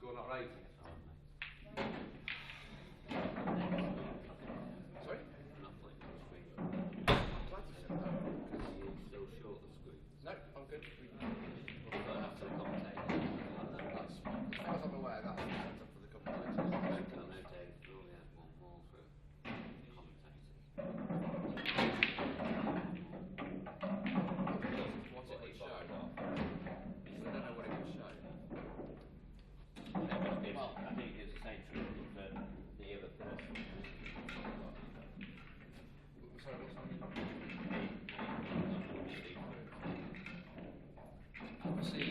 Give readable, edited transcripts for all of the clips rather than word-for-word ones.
School not rating? Sorry? Not putting on the screen. I'm glad you said that. Because you're still short of the screen. No, I'm good. We'll go after the commentator. That's fine. As far as I'm aware, that's the setup for the commentators. I know Dave will have one more for commentators. What's it would show? Because I don't know what it would show. Well, I think it's the same treatment for the other person. Sorry, what's that? Obviously,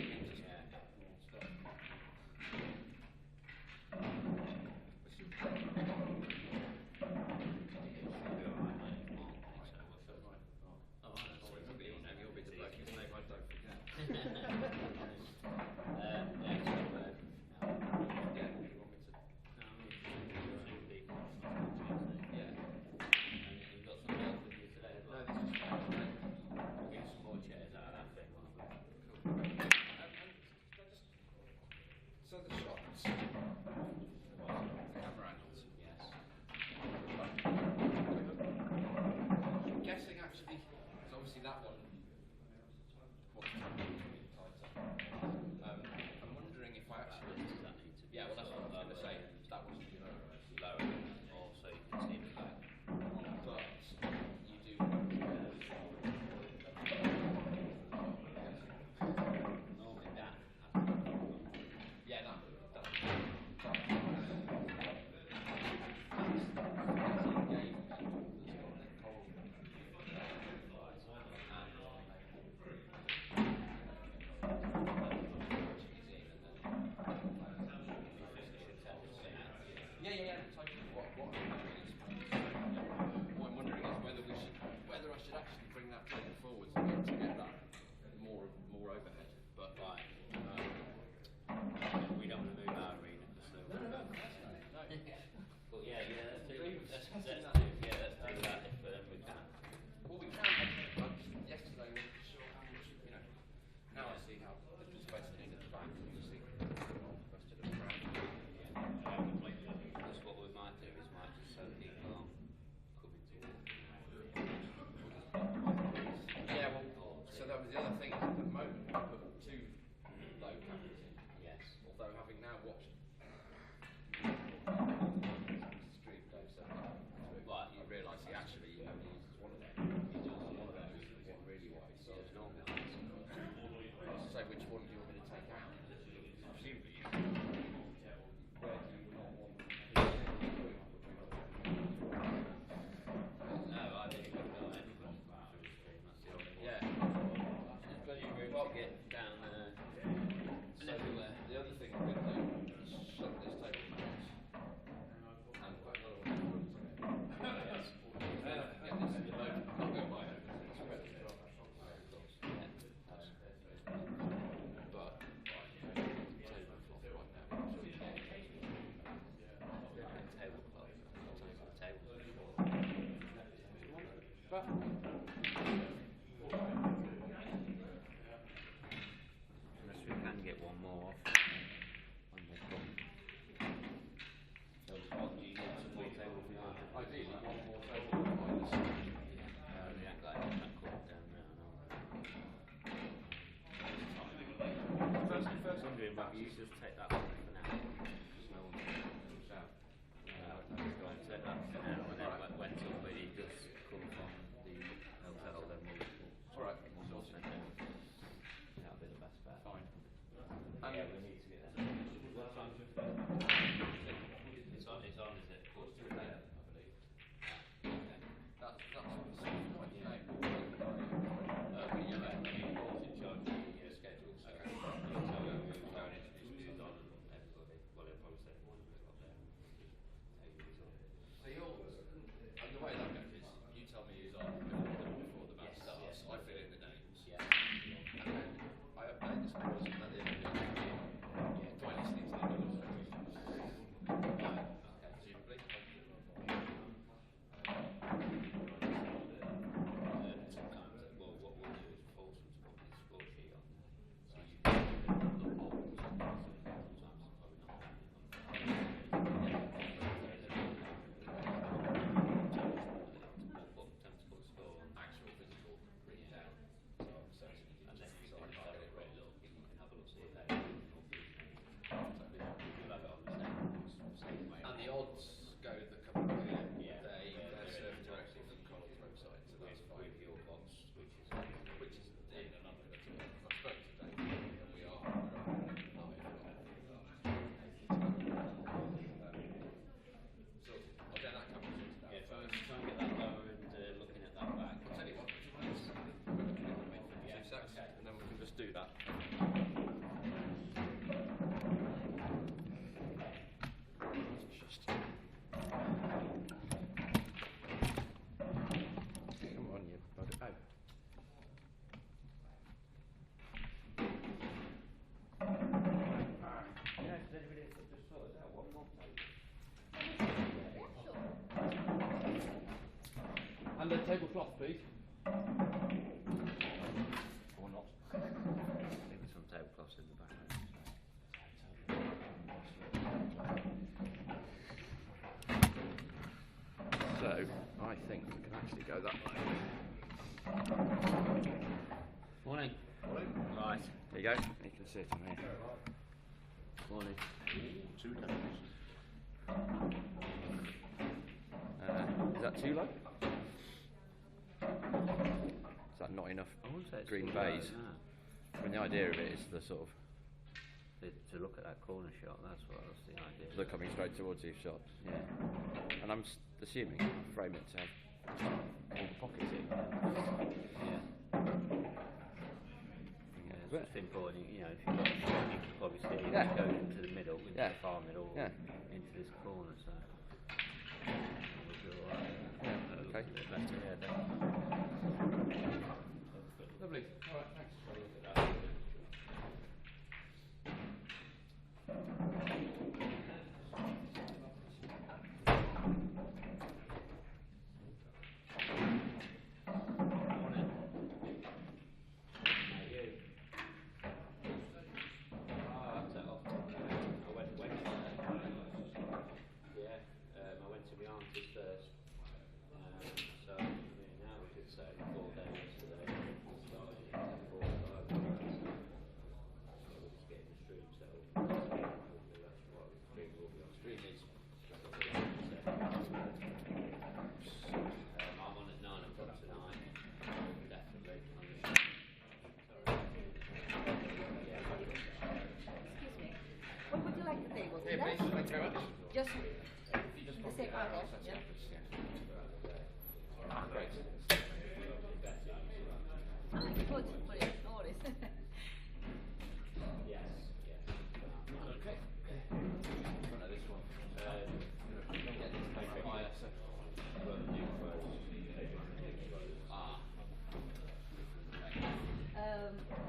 you'll be the bloke whose name I don't forget. So the shots, the camera angles, Yes. I'm guessing actually, because obviously that one, I'm wondering if I actually, Does that need to be yeah, well that's what I was going to say, that was, you know, lower, also you can see the back. but you do, Normally that. yeah, that. Yeah. Totally. What I'm wondering is whether I should actually bring that table forwards to get that more overhead. But Right. We don't want to move our arena. So no. But yeah, let's do that if we can. Well, we can. Yesterday, we saw how much, you know. Now I see how little space they need at the back. You see the rest of the crowd. That's what we might do, is might just so people aren't coming towards. Yeah, well, so that was the other thing. At the moment, we put two low cameras in. Yes. Although having now watched stream Dave said that, Right. you realise he actually only uses one of them. He does one of those, one really wide. So It's normal. So which one do you want me to take out? Presumably. Where do you not want? No, I think we've got everyone through the screen. That's the only one. Yeah. There's plenty of room to get down there. So the other thing we're going to do is shut this table across and put another one in front of it. Yes. Yeah, this is the load. I'll go by it. It's ready. But tablecloth right now. So we can't Tablecloth. Table. Unless we can get one more off when they come. So what do you need some more tables behind it? ideally one more table behind us. We ain't got anyone that come down there, I know. First wondering whether you should just take that one for now. Because no one's out. Go and take that for now, and then when somebody does come from the hotel, then Alright, we'll send it. That'll be the best bet. Fine. Yeah, we need to get that. What time? It's on, is it? Quarter to 11, I believe. That's what the second one, you know. But yeah, in charge of the schedule. So, we'll go and introduce you on fast. Come on, you bugger. Oh. And the tablecloth, please. Or not. I think there's some tablecloths in the back. So, I think we can actually go that way. Morning. Morning. Right. There you go. You can see it on here. Morning. 2 tables. Is that too low? Is that not enough I wouldn't say it's green too bays? low, no. I mean, the idea of it is the sort of To look at that corner shot, that's the idea. look coming straight towards you shot. Yeah. And I'm assuming frame it to have all the pockets in. Yeah. Yeah, it's just important, you know, if you've got a shot, you can probably see it go into the middle, into the far middle, into this corner, so. We'll do all right. Yeah, okay. A bit better, yeah, definitely. Lovely. All right, thanks. Just the same part there. Yeah. Great. Good. Brilliant. No worries. Okay. Front of this one. Get this paper higher, so.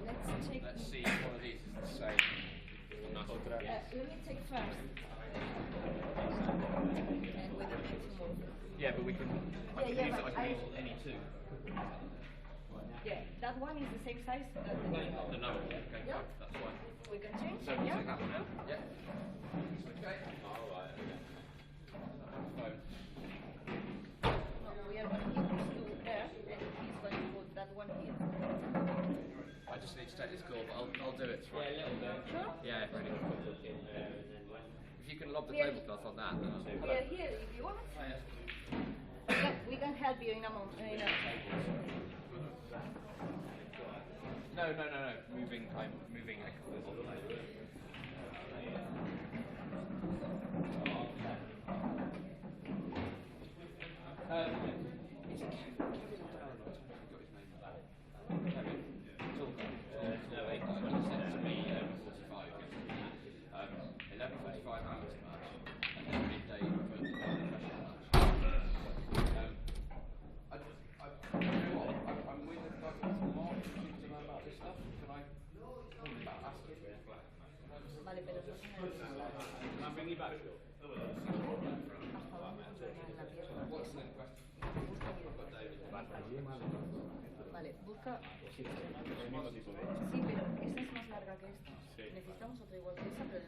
Let's take. Let's see if one of these is the same. Let me take first. And we can make some more. Yeah, but we can. I can use any two. Yeah, that one is the same size. The number. Okay, Yeah. that's fine. We can change. So we'll Yeah. take that one out. Yeah. Okay. All right. No, we are going to keep these two there, and he's going to put that one here. I just need to take this call, but I'll do it. It's fine. Yeah, a little bit. Sure. Yeah, pretty good. If you can lob the tablecloth on that, then I'll do We are here if you want. We can help you in a moment. No. Moving. I'm moving. Is it Kevin or Darren? I forgot his name. Kevin. No, he sent to me 11:45. 11:45 amateur match, and then midday for the professional match. I'm with the guy called Mark, who seems to know about this stuff. Can I call him back, ask him? Vale, pero no se me Can I bring you back? What's the question? Vale, busca. Sí, pero esa es más larga que esta. Necesitamos otra igual que esa, pero.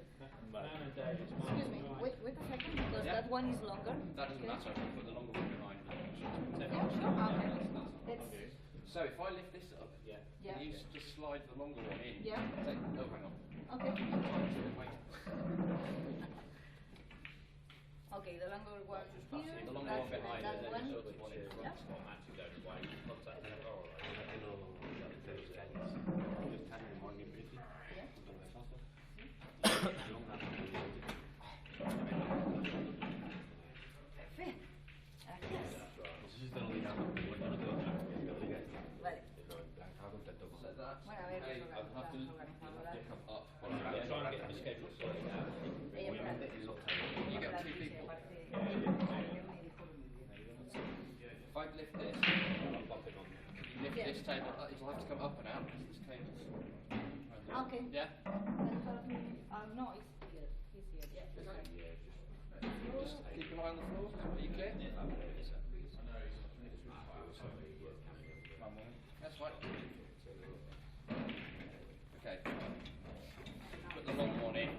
Excuse me, wait a second, because that one is longer. That doesn't matter, I can put the longer one behind. Yeah, sure. Okay. So if I lift this up, Yeah. can you just slide the longer one in? Yeah. Take, oh, hang on. Okay. Wait. Okay, the longer one here. The longer one behind that and then one. you sort of one in front. Yeah. Vale. Bueno, a ver, Hey, I'll have to organizarlo. come up. I'm trying to get the schedule sorted out. You get two people. lift this, I'll pop it on there. you lift this table, it'll have to come up and out because this cable's. Okay. Yeah? No, it's here. He's here. Yeah. Just keep an eye on the floor. Are you clear? That's right. Okay. Put the long one in.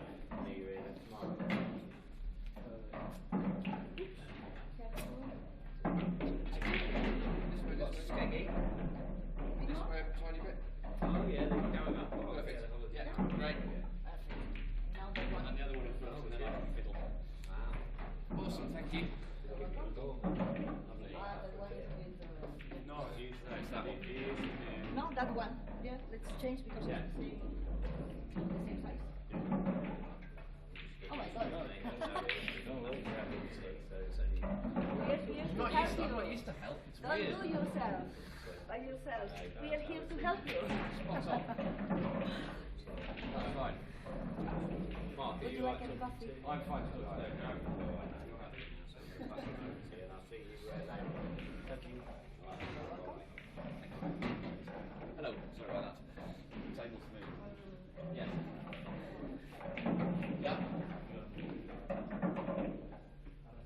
This way, a tiny bit. Oh yeah, they're going up. Perfect. Yeah, great. Now the one. And the other one in front, and then I can fiddle. Wow. Awesome, thank you. The one is with No, it's that one. no, that one. Yeah, let's change because Yeah. it's the same size. Oh my god. We're here to I'm help not you. used to help. It's Don't weird. do yourself by yourself. We are here to help you. Spot on. That's fine. Mark, Would you like any coffee? I'm fine. Hello. Sorry about that. Table's moving. Yeah. Yeah.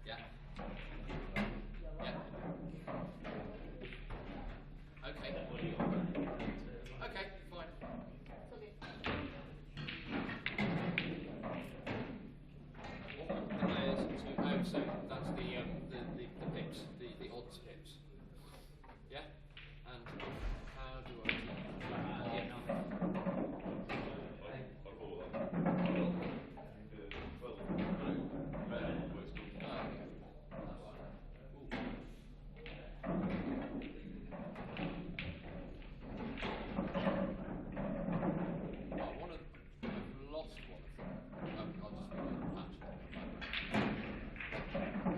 Yeah. Yeah. Okay. Okay, fine. It's okay. The layers to so that's the pips, the odds pips. Yeah? And how do I I've lost one of them. I'll just patch it.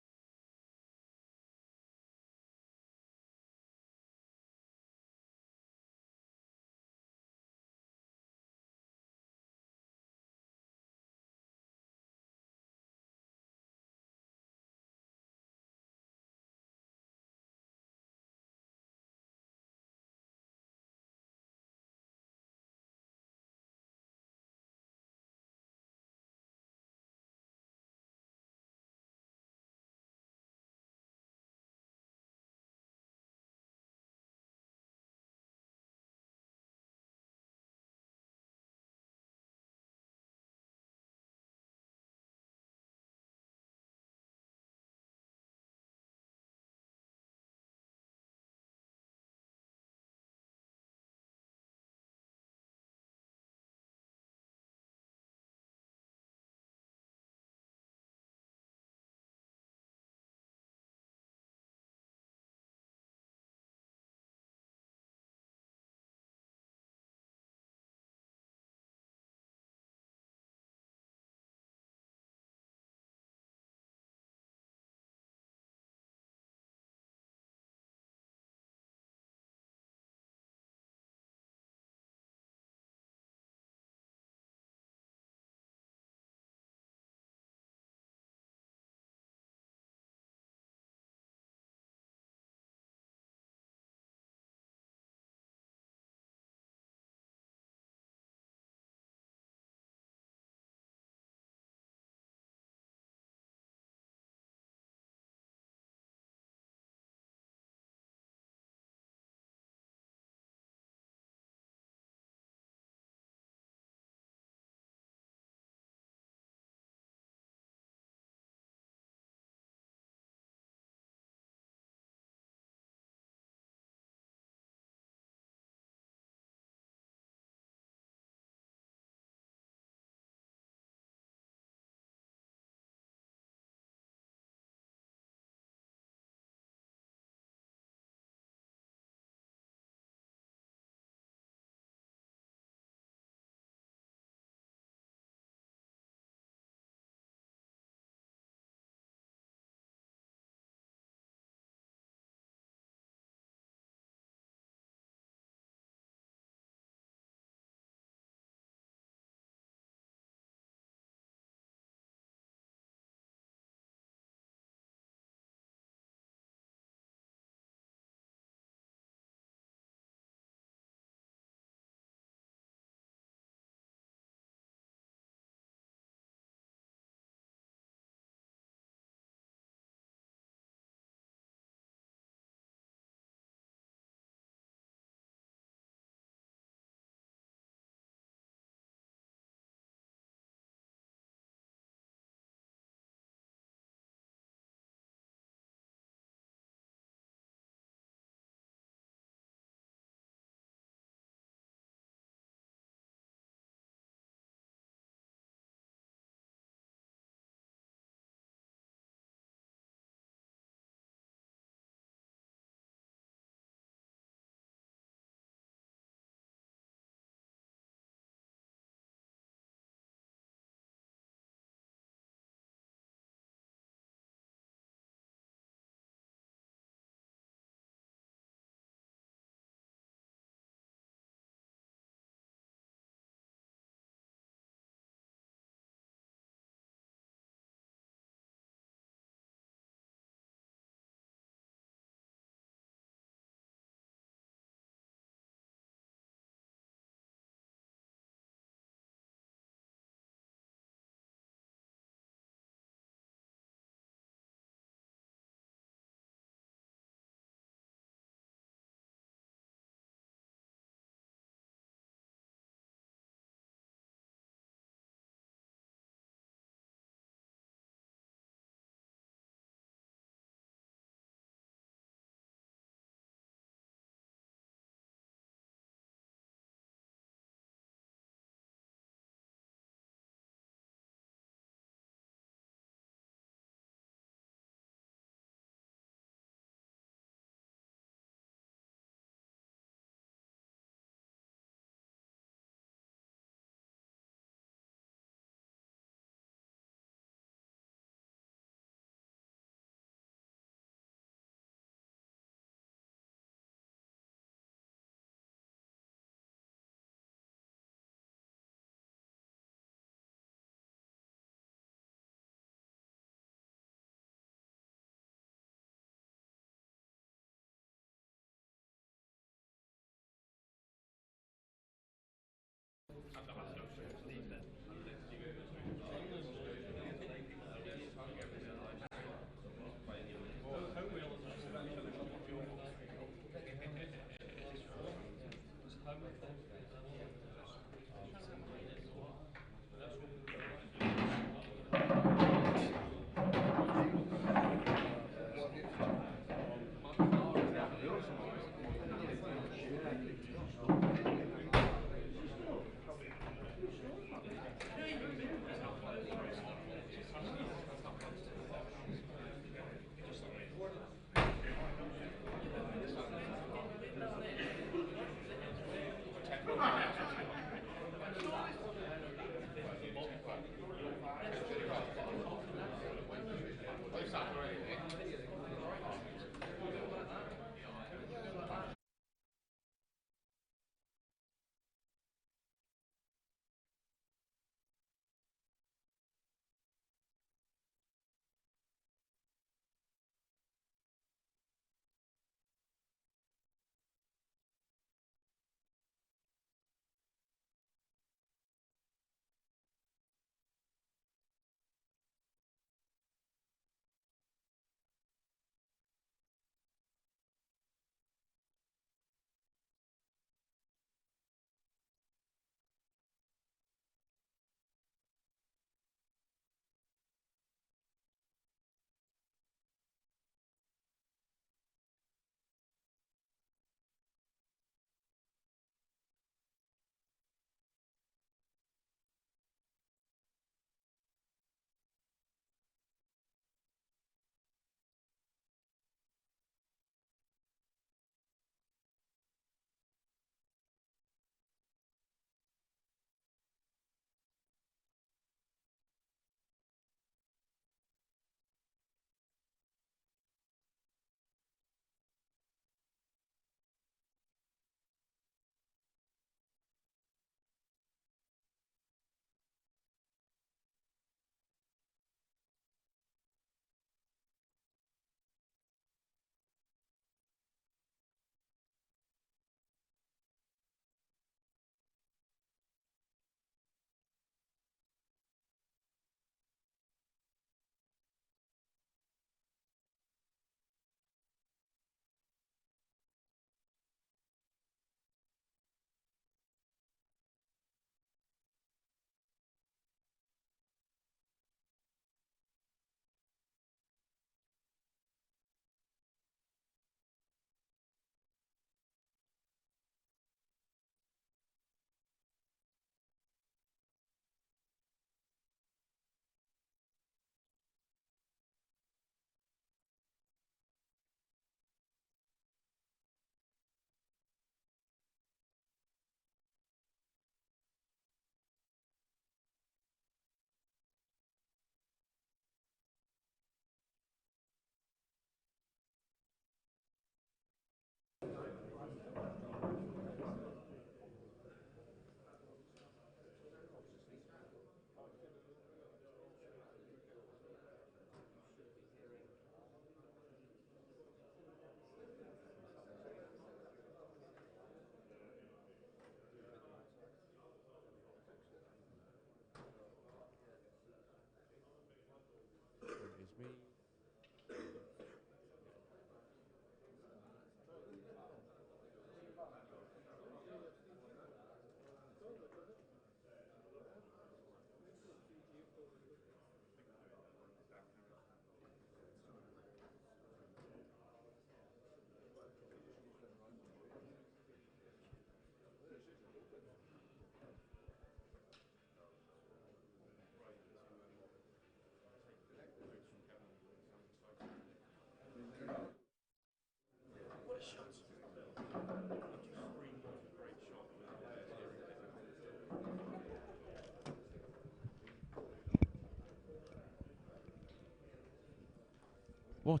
What?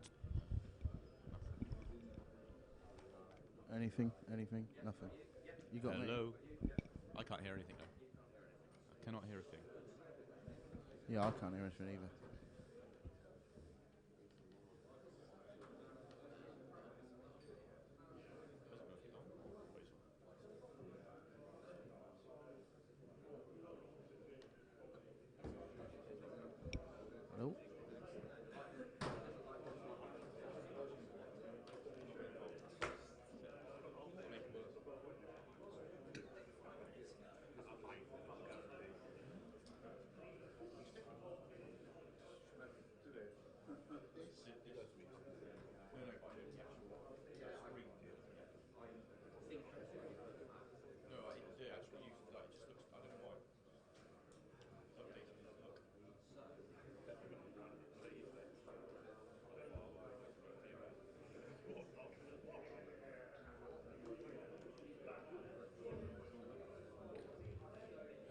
Anything? Anything? Nothing. You got me? Hello? I can't hear anything now. I cannot hear a thing. Yeah, I can't hear anything either. Hello?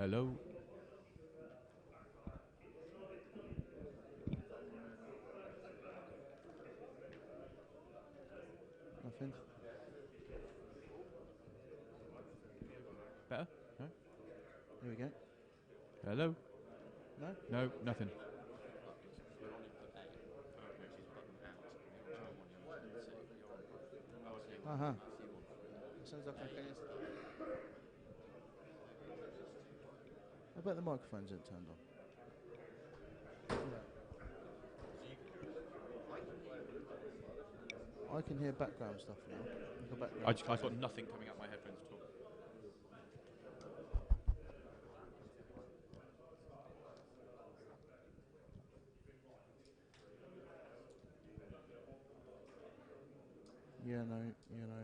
Hello. Nothing. Better? No? Here we go. Hello? No? No, nothing. Uh-huh. Sounds like okay. I bet the microphones aren't turned on. I can hear background stuff now. Like a background I've got nothing coming out my headphones at all. Yeah, no. Yeah, no.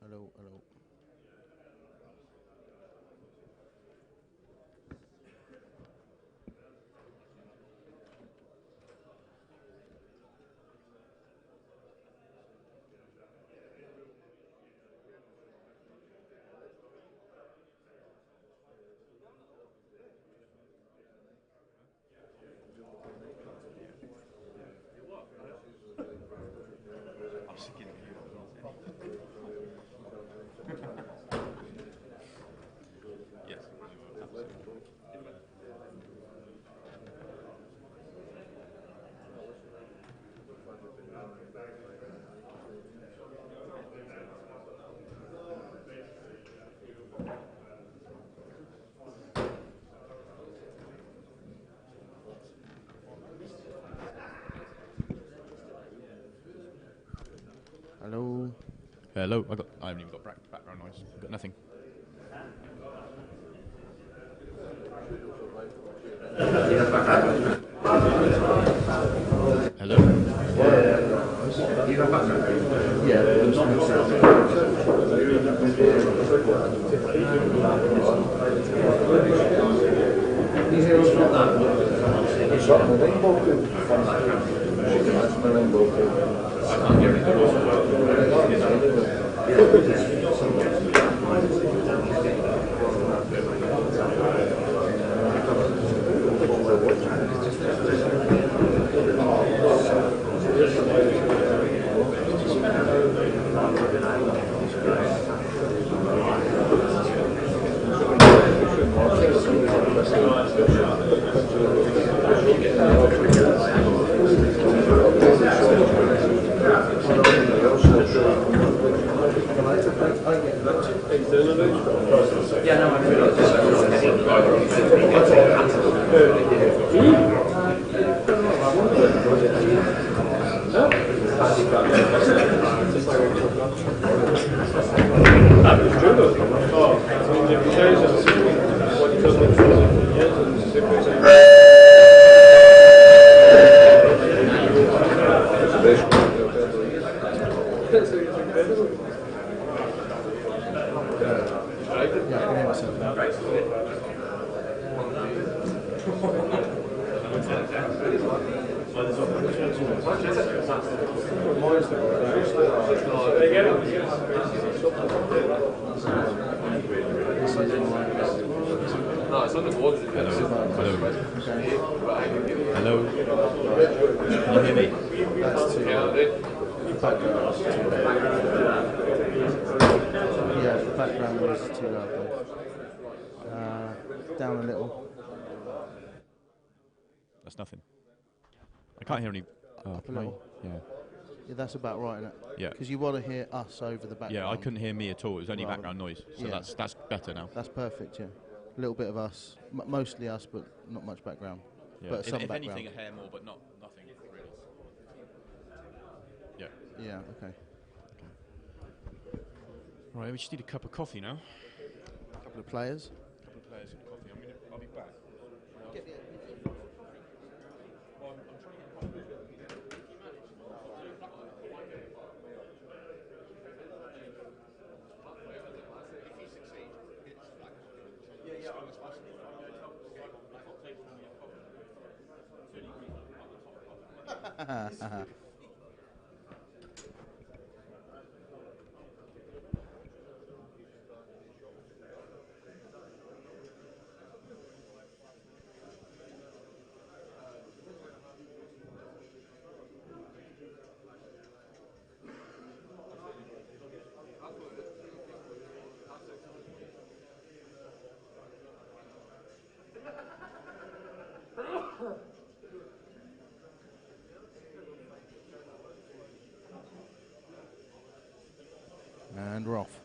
Hello. I was thinking of you. Yes, you were absolutely. Hello. Hello. I haven't even got background noise. I've got nothing. Hello. No, it's on the board. Hello. Can you hear me? That's too loud. Background is too loud. Yeah, the background is too loud. Down a little. That's nothing. I can't hear any. Up a little. Yeah. Yeah, that's about right, isn't it? Yeah. Because you want to hear us over the background. Yeah, I couldn't hear me at all. It was only Rather background noise. So yeah. that's better now. That's perfect, yeah. A little bit of us. Mostly us, but not much background. Yeah. But some if background. anything, a hair more, but nothing really. Yeah. Yeah, okay. Right, we just need a cup of coffee now. A couple of players. A couple of players and coffee. I'll be back. And we're off.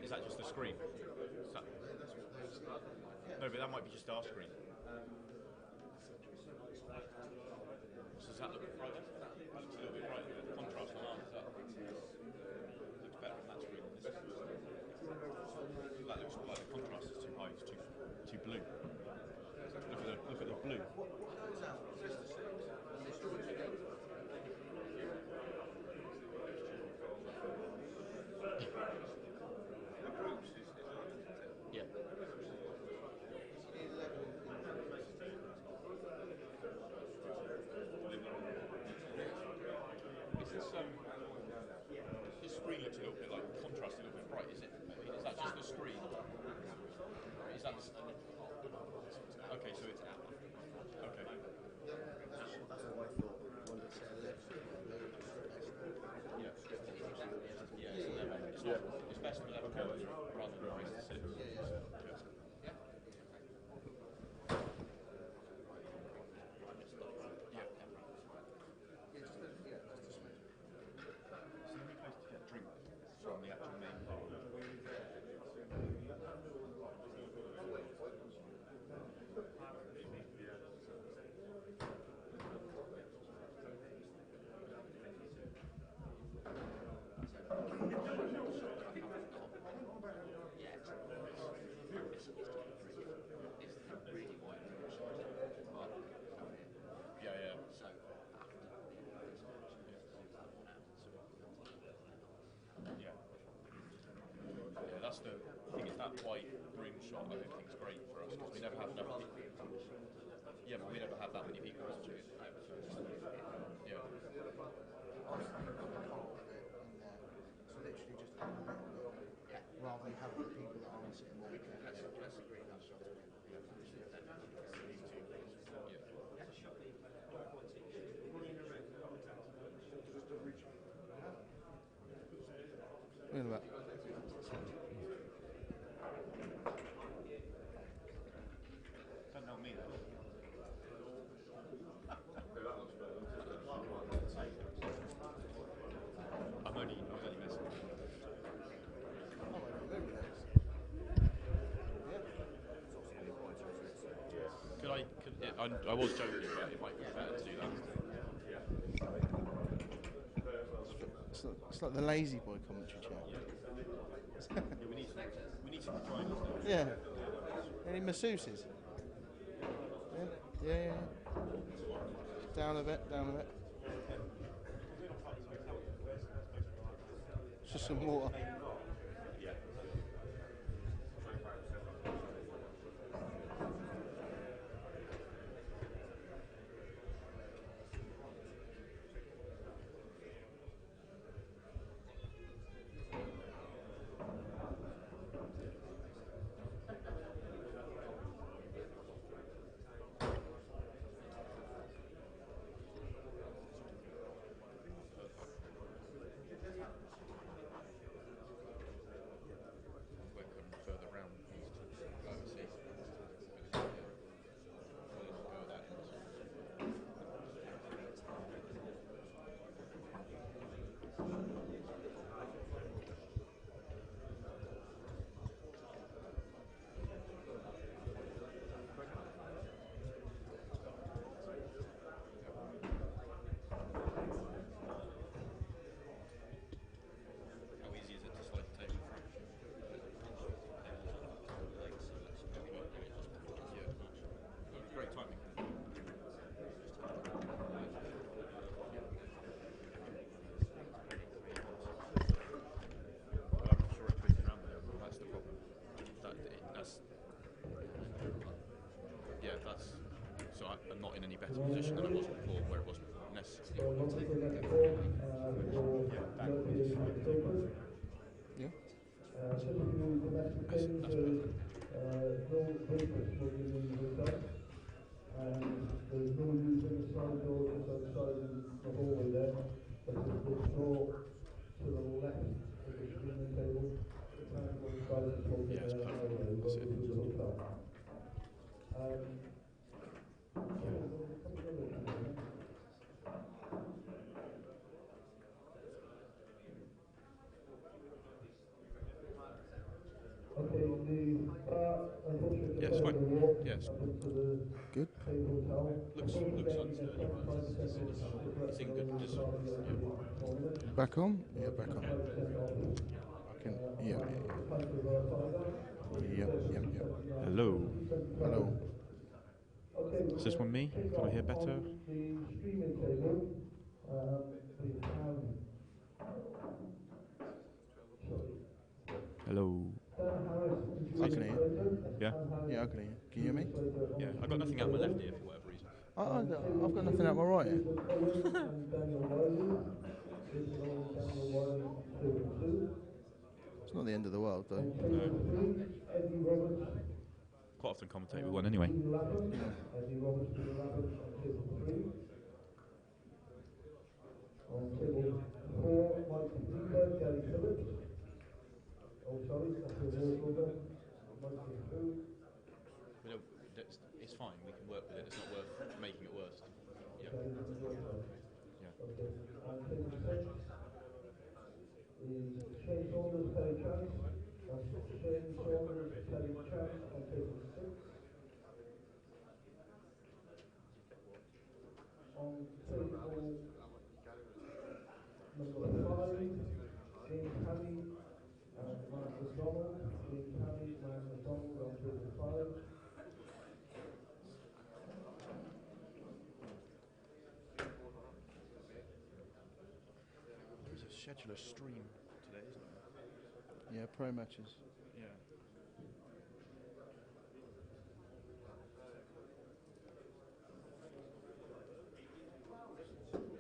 Is that just the screen? No, but that might be just our screen. Does that look brighter? That looks a little bit brighter. The contrast on ours looks better on that screen. That looks like the contrast is too high. It's too blue. Look at the blue. Yeah. This screen looks a little bit like contrast, a little bit bright. Is it? I mean, is that just the screen? Is that? Okay, so it's okay. Yeah. Yeah. It's 11. It's best with 11 colours rather than raise to 6. That's the thing, is that white room shot I don't think is great for us because we never have enough people. Yeah, but we never have that many people watching it. Yeah. Rather than have the people that aren't sitting there. That's a greenhouse shot. Yeah. I was joking, but it might be better to do that. It's like the lazy boy commentary chair. we need some recliners now. Yeah. Any masseuses? Yeah. Down a bit. Just some water. We're coming further round. See. How easy is it to slide the table front? Yeah, great timing. I'm not sure it twists around there. That's the problem. That's so I'm not in any better position than I was before, where it wasn't necessary. Yeah. That's perfect. There's no use in the side door just outside in the hallway there. But there's this door to the left of the streaming table. The time on the side of the table Yeah, it's there perfect. anyway, That's going it. through the hotel. Okay, Yeah, it's fine. Yeah, it's Good. looks unsturdy, but it's in good condition. Yeah. Back on? Yeah, back on. I can. Yeah. Hello. Hello. Is this one me? Can I hear better? Hello. I can hear you. Yeah? Yeah, I can hear you. Can you hear me? Yeah, I got nothing out my left ear for whatever reason. I've got nothing out my right ear. It's not the end of the world, though. Quite often commentate with one anyway. On table 4, Mike Beaver, Gary Phillips. Oh, sorry, that's the wall Mike Beaver. It's fine, we can work with it. It's not worth making it worse. Yeah. Yeah. Okay. On table 6 is Shane Saunders, Terry Chance. That's Shane Saunders, Terry Chance on table 6. On table number 5, James Hammy and Mark McDonald. James Hammy, Mark McDonald on table 5. There's a scheduler stream today, isn't there? Yeah, pro matches. Yeah.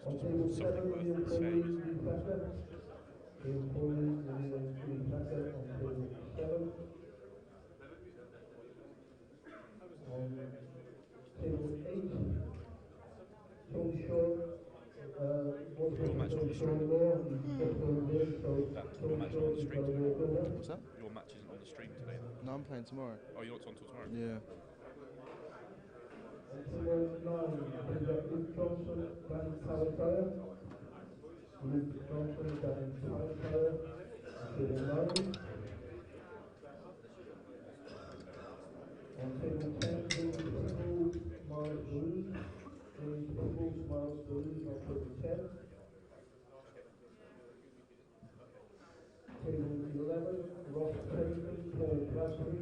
On table 7, Neil worth Foley, saying, isn't it? Lee Becker. Neil Foley, Lee Becker on table 7. On table 8, Tony Shaw. Your match on the stream. Your match on the stream today. What's that? Your match isn't on the stream today, then? No, I'm playing tomorrow. Oh, you're not on till tomorrow? Yeah. Table 9, we've got Luke Johnson, Dan Talataya. Luke Johnson, Dan Talataya. Table 9. On table 10, Mark Bradbury,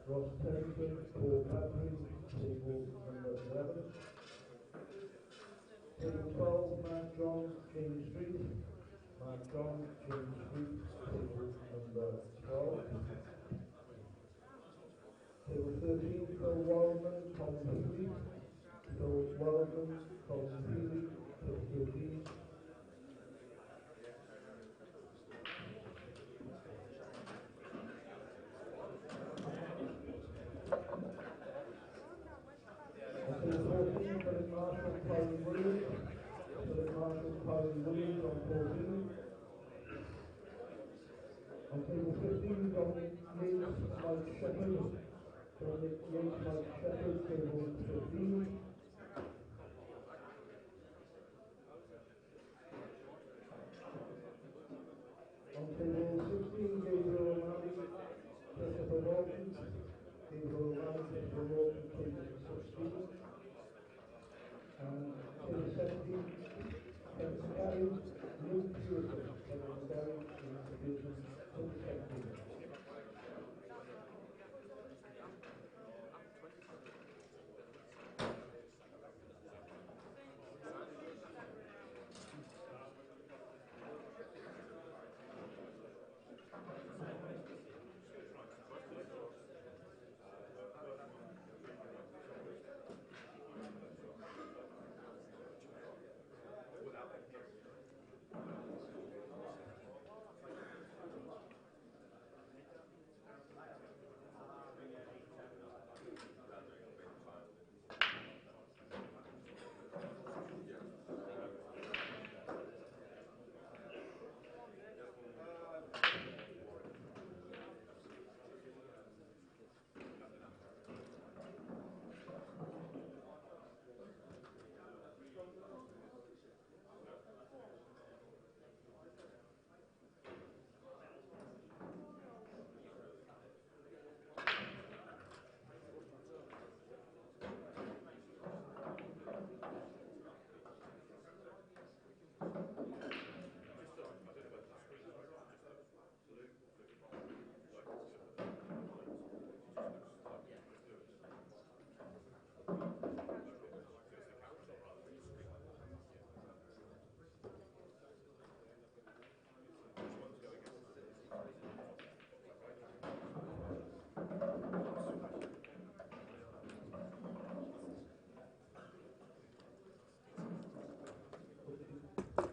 Ross Townsend, Paul Bradbury, table number 11. Table 12, Mark John, James Street. Mark John, James Street, table number 12. Table 13, Phil Wildman, Colin Healy. Phil Wildman, Colin Healy, table 13. On table 14, Philip Marshall, Colin Williams. Philip Marshall, Colin Williams on 14. On table 15, Dominic Yates, Mike Shepherd. Dominic Yates, Mike Shepherd, table 15. On table 16, Gabriel O'Malley, Christopher Morton. Gabriel O'Malley, Christopher Morton, table 16. And table 17, Kevin McGarry, Luke Pearson. Kevin McGarry, Luke Pearson, table 17.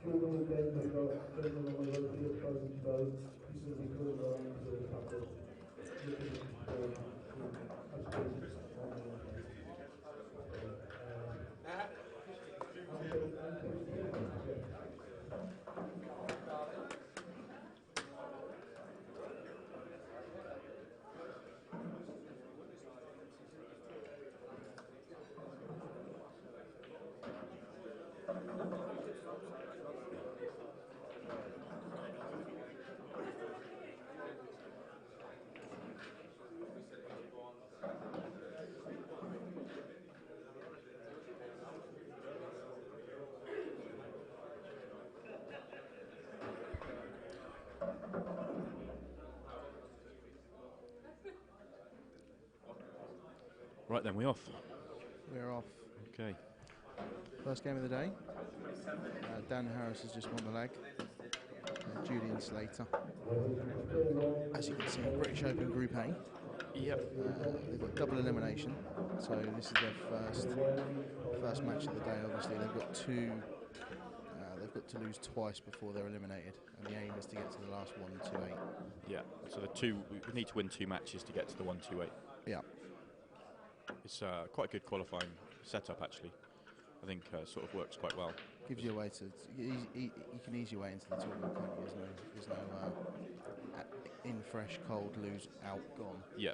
Children again, we've got children on the road here, present today. He's going to be going around to the campus, looking at the sport, I suppose, on the Right then, we off. We're off. Okay. First game of the day. Dan Harris has just won the leg. Julian Slater. As you can see, British Open Group A. Yep. They've got double elimination, so this is their first match of the day. Obviously, they've got two. They've got to lose twice before they're eliminated, and the aim is to get to the last 1-2-8. Yeah. So we need to win 2 matches to get to the 1-2-8. Yeah. It's quite a good qualifying setup, actually. I think sort of works quite well. Gives you a way to you can ease your way into the tournament. Can't you? There's no in fresh, cold, lose, out, gone. Yeah.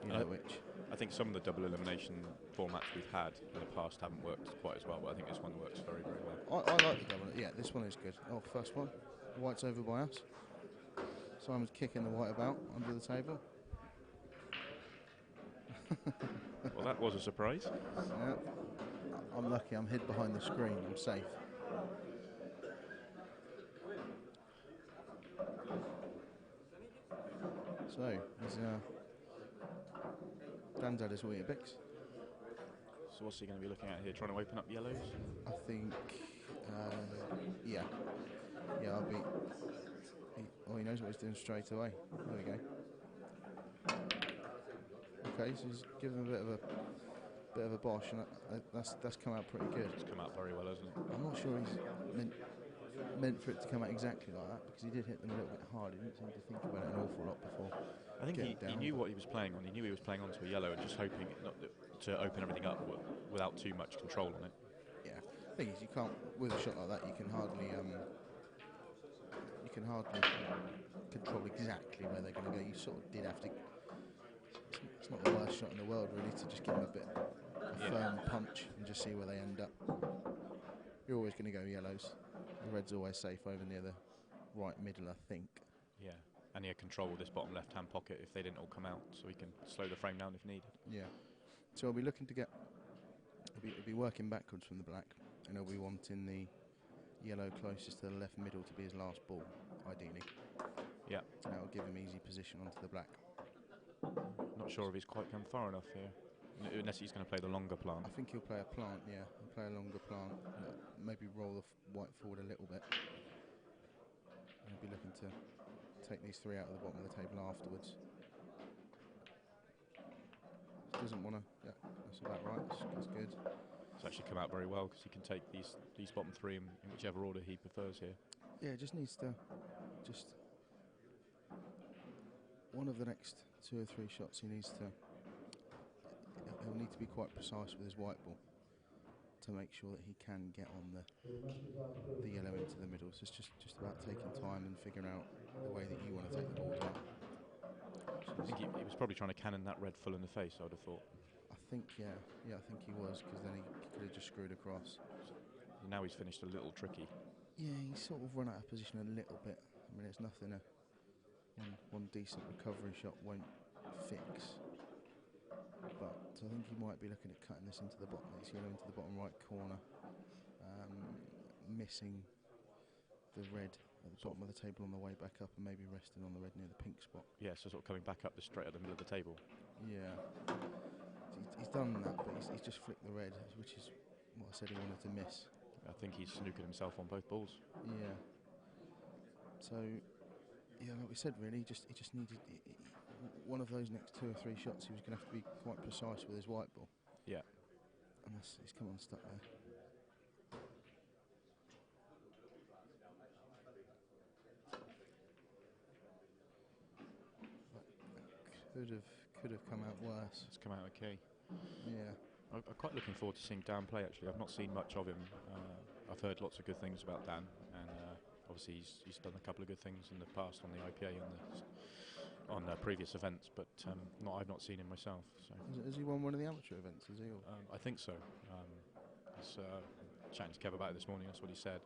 You know which. I think some of the double elimination formats we've had in the past haven't worked quite as well, but I think this one works very, very well. I like the double. Yeah, this one is good. Oh, first one. The white's over by us. Simon's kicking the white about under the table. Well, that was a surprise. Yeah. I'm lucky. I'm hid behind the screen. I'm safe. So, Dan's had his Weetabix. So what's he going to be looking at here? Trying to open up yellows? I think, yeah. Yeah, I'll be... he knows what he's doing straight away. There we go. Okay, so he's given him a bit of a bosh, and that's come out pretty good. It's come out very well, hasn't it? I'm not sure he's meant for it to come out exactly like that, because he did hit them a little bit hard. He didn't seem to think about it an awful lot before. I think he down, knew what he was playing on. He knew he was playing onto a yellow and just hoping to open everything up without too much control on it. Yeah, the thing is, you can't, with a shot like that, you can hardly control exactly where they're going to go. You sort of did have to. It's not the worst shot in the world, really, to just give them a firm punch and just see where they end up. You're always going to go yellows. The red's always safe over near the right middle, I think. Yeah, and he had control of this bottom left-hand pocket if they didn't all come out, so he can slow the frame down if needed. Yeah. So I'll be looking to get. He'll be working backwards from the black, and he'll be wanting the yellow closest to the left middle to be his last ball, ideally. Yeah. And that'll give him easy position onto the black. Not sure if he's quite come far enough here, unless he's going to play the longer plant. I think he'll play a plant, yeah. He'll play a longer plant, maybe roll the white forward a little bit. And he'll be looking to take these three out of the bottom of the table afterwards. Doesn't want to, yeah, that's about right, that's good. It's actually come out very well because he can take these bottom three in whichever order he prefers here. Yeah, just needs to, one of the next 2 or 3 shots he'll need to be quite precise with his white ball to make sure that he can get on the yellow into the middle. So it's just about taking time and figuring out the way that you want to take the balls out. I think he was probably trying to cannon that red full in the face, I would have thought. I think, yeah, I think he was, because then he could have just screwed across. Now he's finished a little tricky. Yeah, he's sort of run out of position a little bit. I mean, it's nothing one decent recovery shot won't fix. But I think he might be looking at cutting this into the bottom. It's yellow into the bottom right corner, missing the red at the bottom of the table on the way back up, and maybe resting on the red near the pink spot. Yeah, so sort of coming back up straight at the middle of the table. Yeah, he's done that, but he's just flicked the red, which is what I said he wanted to miss. I think he's snookered himself on both balls. Yeah. So, yeah, like we said, really, he just needed one of those next 2 or 3 shots. He was going to have to be quite precise with his white ball. Yeah. And he's come unstuck there. That could have come out worse. It's come out okay. Yeah. I'm quite looking forward to seeing Dan play, actually. I've not seen much of him. I've heard lots of good things about Dan, and obviously he's done a couple of good things in the past on the IPA on previous events, but I've not seen him myself. So. Has he won one of the amateur events, has he? I think so. I was chatting to Kev about it this morning, that's what he said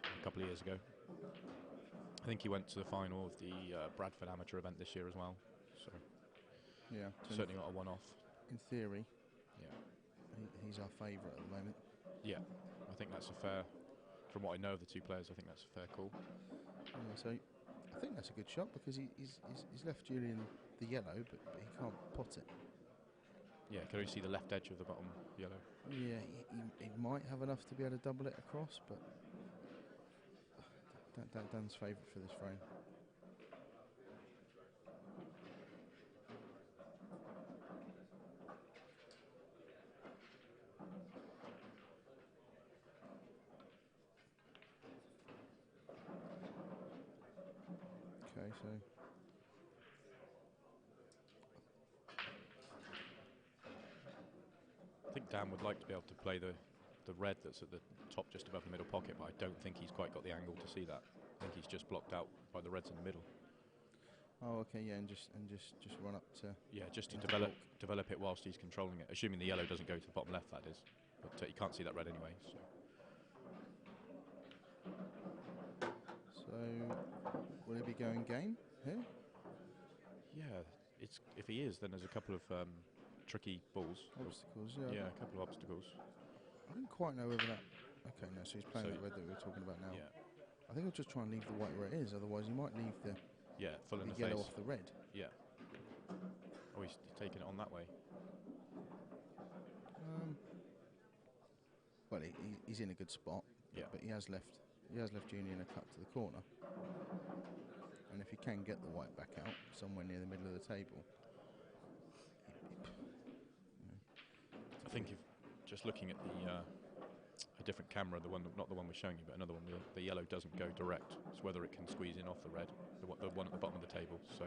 a couple of years ago. I think he went to the final of the Bradford amateur event this year as well. So yeah, certainly got a one-off. In theory, yeah, he's our favourite at the moment. Yeah, I think that's a fair. From what I know of the two players, I think that's a fair call. Yeah, so I think that's a good shot because he's left Julian the yellow, but he can't pot it. Yeah, can only see the left edge of the bottom yellow. Yeah, he might have enough to be able to double it across, but Dan's favourite for this frame. Okay, so I think Dan would like to be able to play the red that's at the top just above the middle pocket, but I don't think he's quite got the angle to see that. I think he's just blocked out by the reds in the middle. oh, okay, yeah, and just run up to just to into develop it whilst he's controlling it, assuming the yellow doesn't go to the bottom left, that is. But you can't see that red anyway. So will he be going game here? Yeah, if he is, then there's a couple of tricky balls. Obstacles, yeah. Yeah, a couple of obstacles. I don't quite know whether that. Okay, no, so he's playing that red that we were talking about now. Yeah. I think he'll just try and leave the white where it is, otherwise he might leave the full in the yellow face. off the red. Yeah. Oh, he's taken it on that way. Well, he's in a good spot. Yeah. But he has left Julian a cut to the corner. And if he can get the white back out somewhere near the middle of the table, I think if just looking at a different camera, not the one we're showing you, but another one, the yellow doesn't go direct. It's whether it can squeeze in off the red, the one at the bottom of the table. So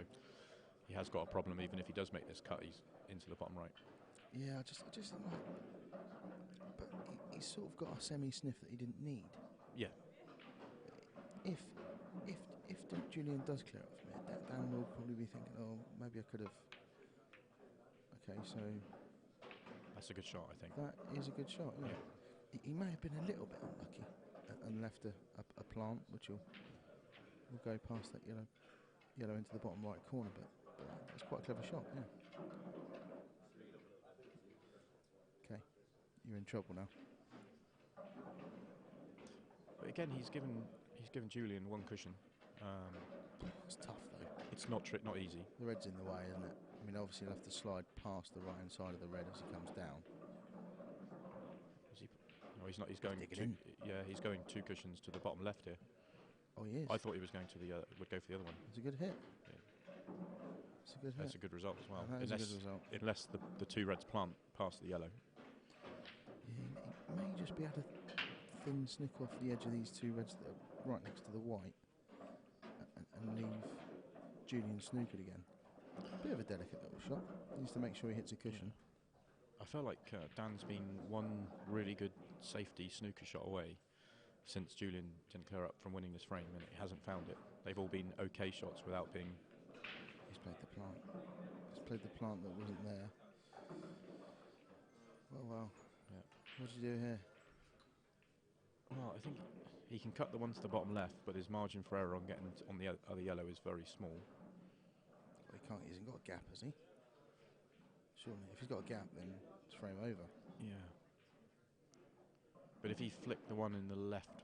he has got a problem. Even if he does make this cut, he's into the bottom right. yeah, I just think like, but he's sort of got a semi-sniff that he didn't need. Yeah. If Julian does clear it from it, Dan will probably be thinking, oh, maybe I could have. Okay, so That's a good shot, I think. that is a good shot. Yeah. He may have been a little bit unlucky and left a plant, which will go past that yellow into the bottom right corner, but that's quite a clever shot. Yeah. Okay, you're in trouble now. But again, he's given Julian one cushion. It's tough though. It's not easy. The red's in the way, isn't it? I mean, obviously he'll have to slide past the right-hand side of the red as he comes down. Is he? No, he's not. He's going. Digging in. Yeah, he's going 2 cushions to the bottom left here. Oh, he is. I thought he was going to would go for the other one. It's a good hit. Yeah. It's a good hit. That's a good result as well. That is a good result. Unless the 2 reds plant past the yellow. Yeah, he may just be able to thin snick off the edge of these 2 reds that are right next to the white and leave Julian snookered again. Bit of a delicate little shot. He needs to make sure he hits a cushion. I feel like Dan's been one really good safety snooker shot away since Julian didn't clear up from winning this frame, and he hasn't found it. They've all been okay shots without being... He's played the plant. He's played the plant that wasn't there. Well. Yeah. What did you do here? Well, I think he can cut the one to the bottom left, but his margin for error on getting on the other yellow is very small. Well, he hasn't got a gap, has he? Surely, if he's got a gap, then it's frame over. Yeah. But if he flicked the one in the left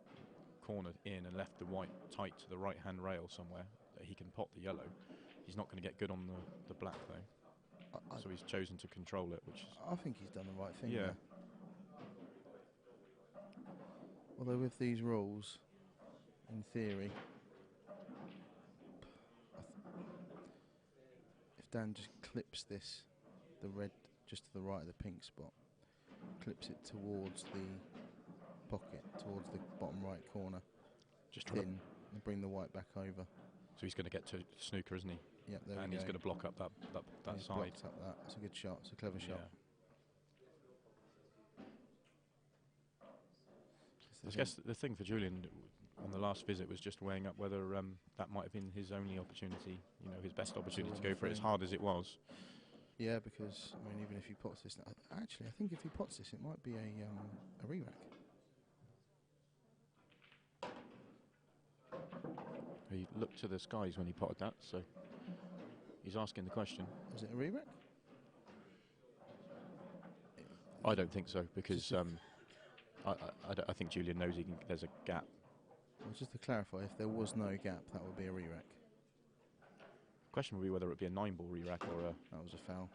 corner in and left the white tight to the right-hand rail somewhere, that he can pot the yellow, he's not going to get good on the black, though. So he's chosen to control it, which is... I think he's done the right thing Yeah. there. Although with these rules, in theory, if Dan just clips the red just to the right of the pink spot, clips it towards the pocket, towards the bottom right corner, just thin, and bring the white back over. So he's going to get to snooker, isn't he? Yep, there and we he's go. going to block up that He's side. blocked up that. It's a good shot. It's a clever shot. I guess the thing for Julian on the last visit was just weighing up whether that might have been his only opportunity, his best opportunity to go for it, as hard as it was. Yeah, because I mean, even if he pots this, actually, I think if he pots this, it might be a re-rack. He looked to the skies when he potted that, so he's asking the question. Is it a re-rack? I don't think so, because I think Julian knows there's a gap. Well, just to clarify, if there was no gap, that would be a re-rack. Question would be whether it would be a 9-ball re-rack or That was a foul.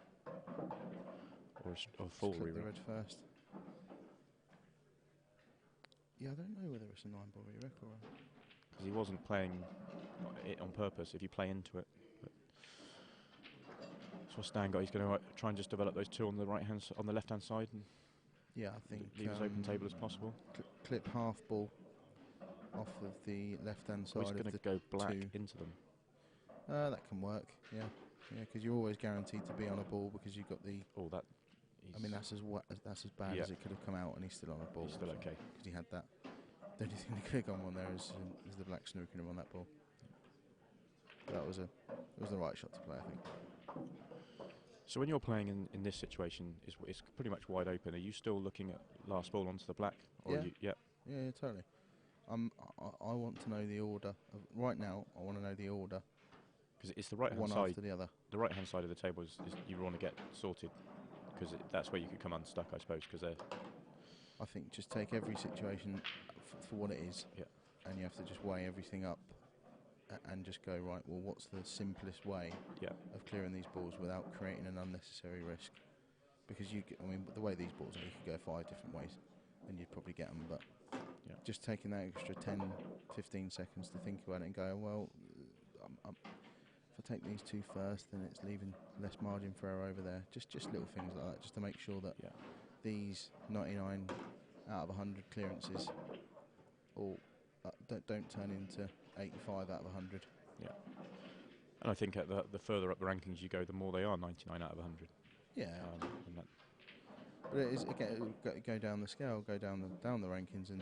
a full Clip the re-rack. red first. Yeah, I don't know whether it's a 9-ball re-rack or Because he wasn't playing it on purpose, if you play into it. But so what's Dan got? He's going to try and just develop those 2 on the on the left-hand side and yeah, I think leave as open table as possible. Clip half ball off of the left-hand So side. he's going of to the go black 2. into them. That can work. Yeah, because you're always guaranteed to be on a ball because you've got the. Oh, that. I mean, that's as bad as it could have come out, and he's still on a ball. He's still okay. Because he had that. The only thing that could have gone on there is the black snooking him on that ball. But it was the right shot to play, I think. So when you're playing in this situation, it's pretty much wide open. Are you still looking at last ball onto the black? Or Yeah. Yeah. Totally. I want to know the order. Right now, I want to know the order. Because it's the right-hand one side. after the other. The right-hand side of the table is you want to get sorted, because that's where you could come unstuck, I suppose, because they're... I think just take every situation for what it is, Yeah. and you have to just weigh everything up and just go, right, well, what's the simplest way of clearing these balls without creating an unnecessary risk? Because I mean, the way these balls are, you could go 5 different ways and you'd probably get them, but just taking that extra 10, 15 seconds to think about it and go, well, if I take these 2 first, then it's leaving less margin for error over there. Just little things like that, just to make sure that these 99 out of 100 clearances all don't turn into 85 out of 100. Yeah. And I think at the further up the rankings you go, the more they are 99 out of 100. Yeah. And that But it is, again, go down the scale, go down the rankings, and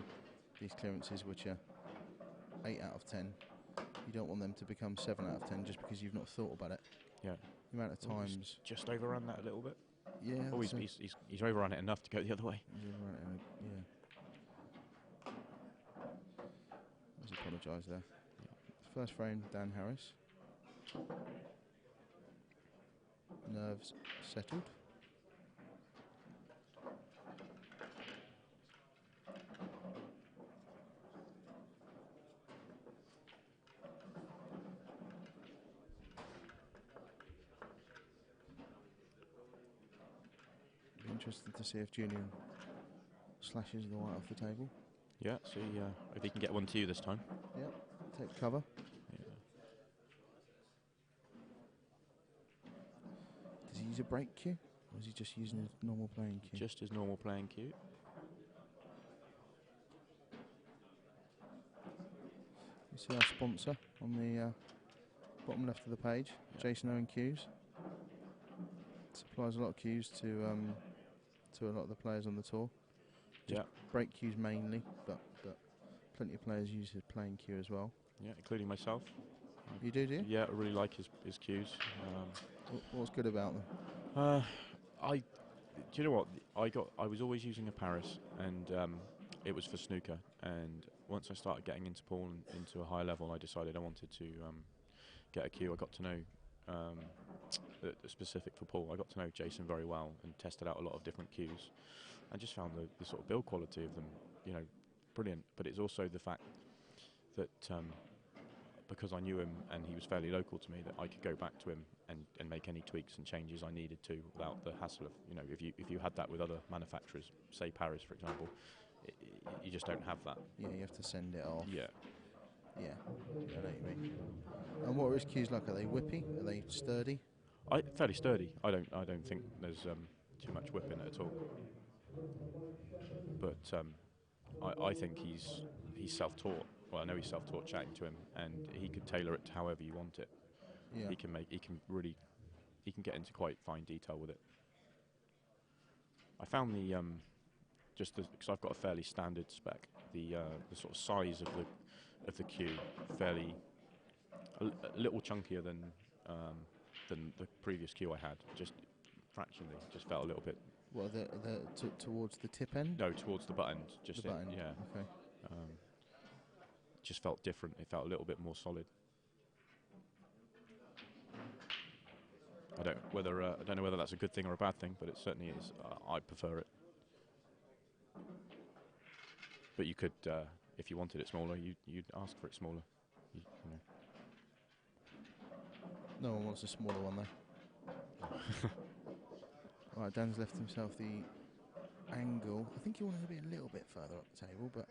these clearances which are 8 out of 10, you don't want them to become 7 out of 10 just because you've not thought about it. Yeah. The amount of times. Just overrun that a little bit. Yeah. Oh, he's overrun it enough to go the other way. He's overrun it, yeah. Let's apologise there. First frame, Dan Harris. Nerves settled. Be interested to see if Julian slashes the white off the table. Yeah, see if he can get one to you this time. Yep, take cover. Does he use a break cue, or is he just using his normal playing cue? Just his normal playing cue. You see our sponsor on the bottom left of the page, Jason Owen Cues. Supplies a lot of cues to a lot of the players on the tour. Just break cues mainly, but plenty of players use his playing cue as well. Yeah, including myself. You do you? Yeah, I really like his cues. What's good about them? Do you know what? I was always using a Paris, and it was for snooker. And once I started getting into pool and into a higher level, I decided I wanted to get a cue. I got to know the specific for pool. I got to know Jason very well and tested out a lot of different cues. I just found the sort of build quality of them, brilliant. But it's also the fact that because I knew him and he was fairly local to me, that I could go back to him and make any tweaks and changes I needed to without the hassle of, if you had that with other manufacturers, say Paris for example, you just don't have that. Yeah, you have to send it off. Yeah. Yeah, I know what you mean. And what are his cues like? Are they whippy? Are they sturdy? Fairly sturdy. I don't think there's too much whip in it at all. But I think he's self-taught. Well, I know he's self-taught chatting to him, and he could tailor it to however you want it. Yeah. He can get into quite fine detail with it. I found because I've got a fairly standard spec, the sort of size of the cue fairly a little chunkier than the previous cue I had. Just fractionally, just felt a little bit. What towards the tip end? No, towards the button. Just the button. Yeah. Okay. Just felt different. It felt a little bit more solid. I don't know whether that's a good thing or a bad thing, but it certainly is. I prefer it. But you could, if you wanted it smaller, you'd ask for it smaller. No one wants a smaller one though. Right, Dan's left himself the angle. I think he wanted to be a little bit further up the table, but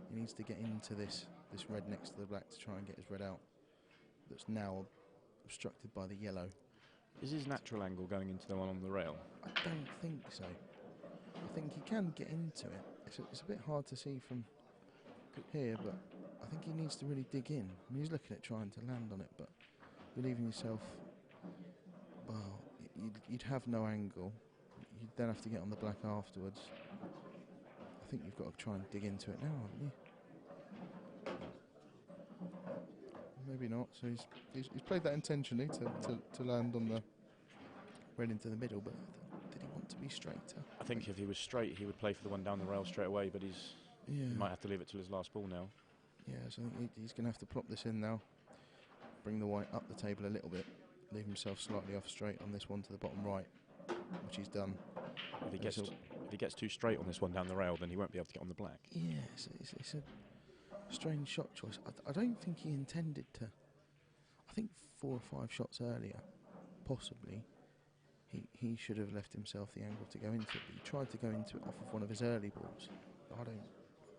he needs to get into this red next to the black to try and get his red out. That's now obstructed by the yellow. Is his natural angle going into the one on the rail? I don't think so. I think he can get into it. It's a bit hard to see from here, but I think he needs to really dig in. I mean, he's looking at trying to land on it, but you're leaving yourself. Well, you'd have no angle. You'd then have to get on the black afterwards. I think you've got to try and dig into it now, haven't you? Maybe not. So he's played that intentionally to land on the red into the middle, but did he want to be straighter? I think if he was straight, he would play for the one down the rail straight away, but he might have to leave it till his last ball now. Yeah, so I think he's going to have to plop this in now, bring the white up the table a little bit, leave himself slightly off straight on this one to the bottom right, which he's done. If he gets too straight on this one down the rail, then he won't be able to get on the black. Yeah, it's a strange shot choice. I don't think he intended to I think 4 or 5 shots earlier, possibly, he should have left himself the angle to go into it. But he tried to go into it off of one of his early balls. I don't know.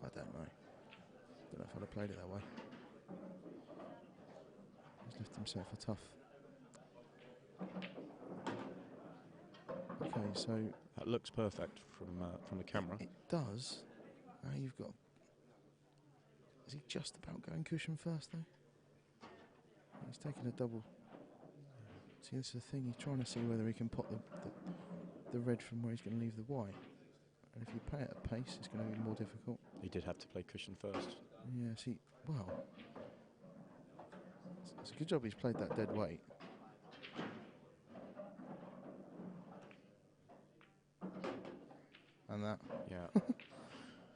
Don't know if I'd have played it that way. He's left himself a tough. Okay, so That looks perfect from the camera. It does. Now you've got. Is he just about going cushion first though? He's taking a double. See, this is the thing. He's trying to see whether he can pot the red from where he's going to leave the white. And if you play it at pace, it's going to be more difficult. He did have to play cushion first. Yeah. See, well, it's a good job he's played that dead weight. And that. Yeah.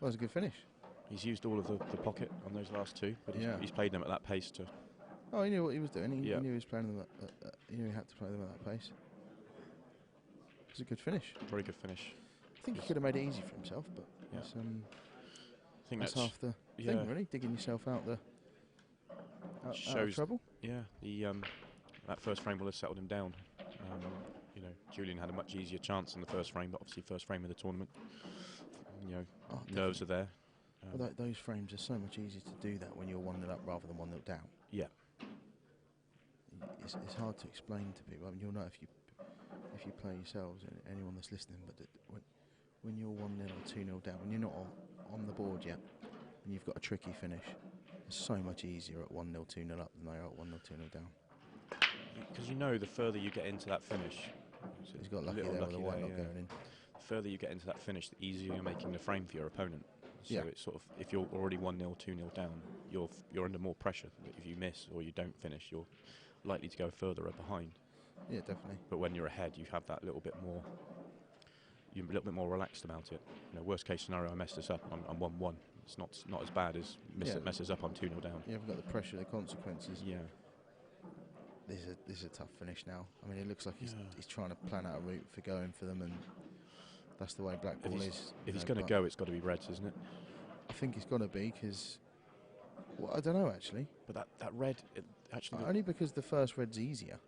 Well, it's a good finish. He's used all of the pocket on those last two, but he's played them at that pace to. Oh, he knew what he was doing. He knew he was playing them he knew he had to play them at that pace. It's a good finish. Very good finish. I think he could have made it easy for himself, but Yeah. I think that's half the thing, really. Digging yourself out out of trouble. Yeah, that first frame will have settled him down. Julian had a much easier chance in the first frame, but obviously first frame of the tournament, nerves are there. Well, those frames are so much easier to do that when you're 1-0 up rather than 1-0 down. Yeah. It's hard to explain to people. I mean, you'll know if you play yourselves, anyone that's listening, but when you're 1-0 or 2-0 down, when you're not on the board yet, and you've got a tricky finish, it's so much easier at 1-0, 2-0 up than they are at 1-0, 2-0 down. Because the further you get into that finish, so he's got lucky there with the white not going in. The further you get into that finish, the easier you're making the frame for your opponent. So it's sort of, if you're already 1-0, 2-0 down, you're under more pressure. If you miss or you don't finish, you're likely to go further behind. Yeah, definitely. But when you're ahead, you have that little bit more. You're a little bit more relaxed about it. Worst case scenario, I messed this up. I'm 1-1. It's not as bad as messes up. I'm 2-0 down. You haven't got the pressure, the consequences. Yeah. This is a tough finish now. I mean, it looks like he's trying to plan out a route for going for them, and that's the way Blackball is. If he's going to go, it's got to be reds, isn't it? I think it's got to be, because I don't know actually. But that red, actually, only because the first red's easier.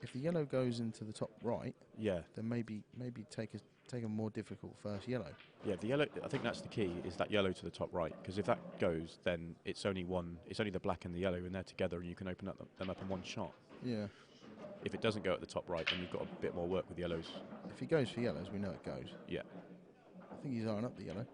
If the yellow goes into the top right, then maybe take a more difficult first yellow. Yeah, the yellow. I think that's the key. Is that yellow to the top right? Because if that goes, then it's only the black and the yellow, and they're together, and you can open them up in one shot. Yeah. If it doesn't go at the top right, then you've got a bit more work with yellows. If he goes for yellows, we know it goes. Yeah. I think he's eyeing up the yellow.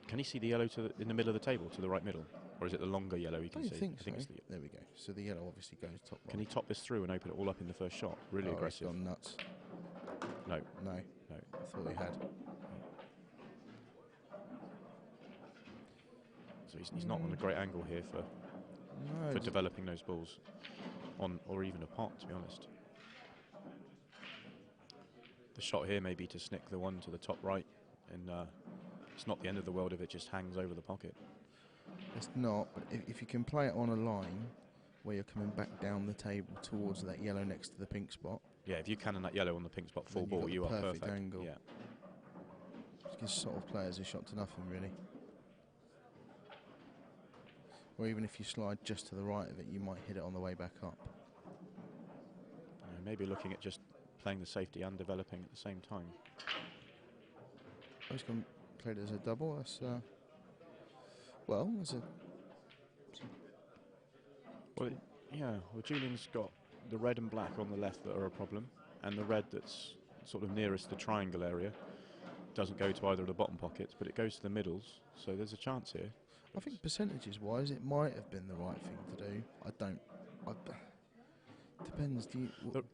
Can he see the yellow in the middle of the table, to the right middle? Or is it the longer yellow he can see? I think so. It's There we go. So the yellow obviously goes top right. Can he top this through and open it all up in the first shot? Really aggressive. He's gone nuts. No. I thought he had. So he's not on a great angle here for developing those balls, or even a pot, to be honest. The shot here may be to snick the one to the top right, and it's not the end of the world if it just hangs over the pocket. It's not, but if you can play it on a line where you're coming back down the table towards that yellow next to the pink spot. Yeah, if you cannon that yellow on the pink spot full ball, you are perfect. Angle. Yeah. Because sort of players are shot to nothing, really. Or even if you slide just to the right of it, you might hit it on the way back up. Maybe looking at just playing the safety and developing at the same time. He's played it as a double. That's Julian's got the red and black on the left that are a problem, and the red that's sort of nearest the triangle area doesn't go to either of the bottom pockets, but it goes to the middles, so there's a chance here. I think percentages wise it might have been the right thing to do. Depends.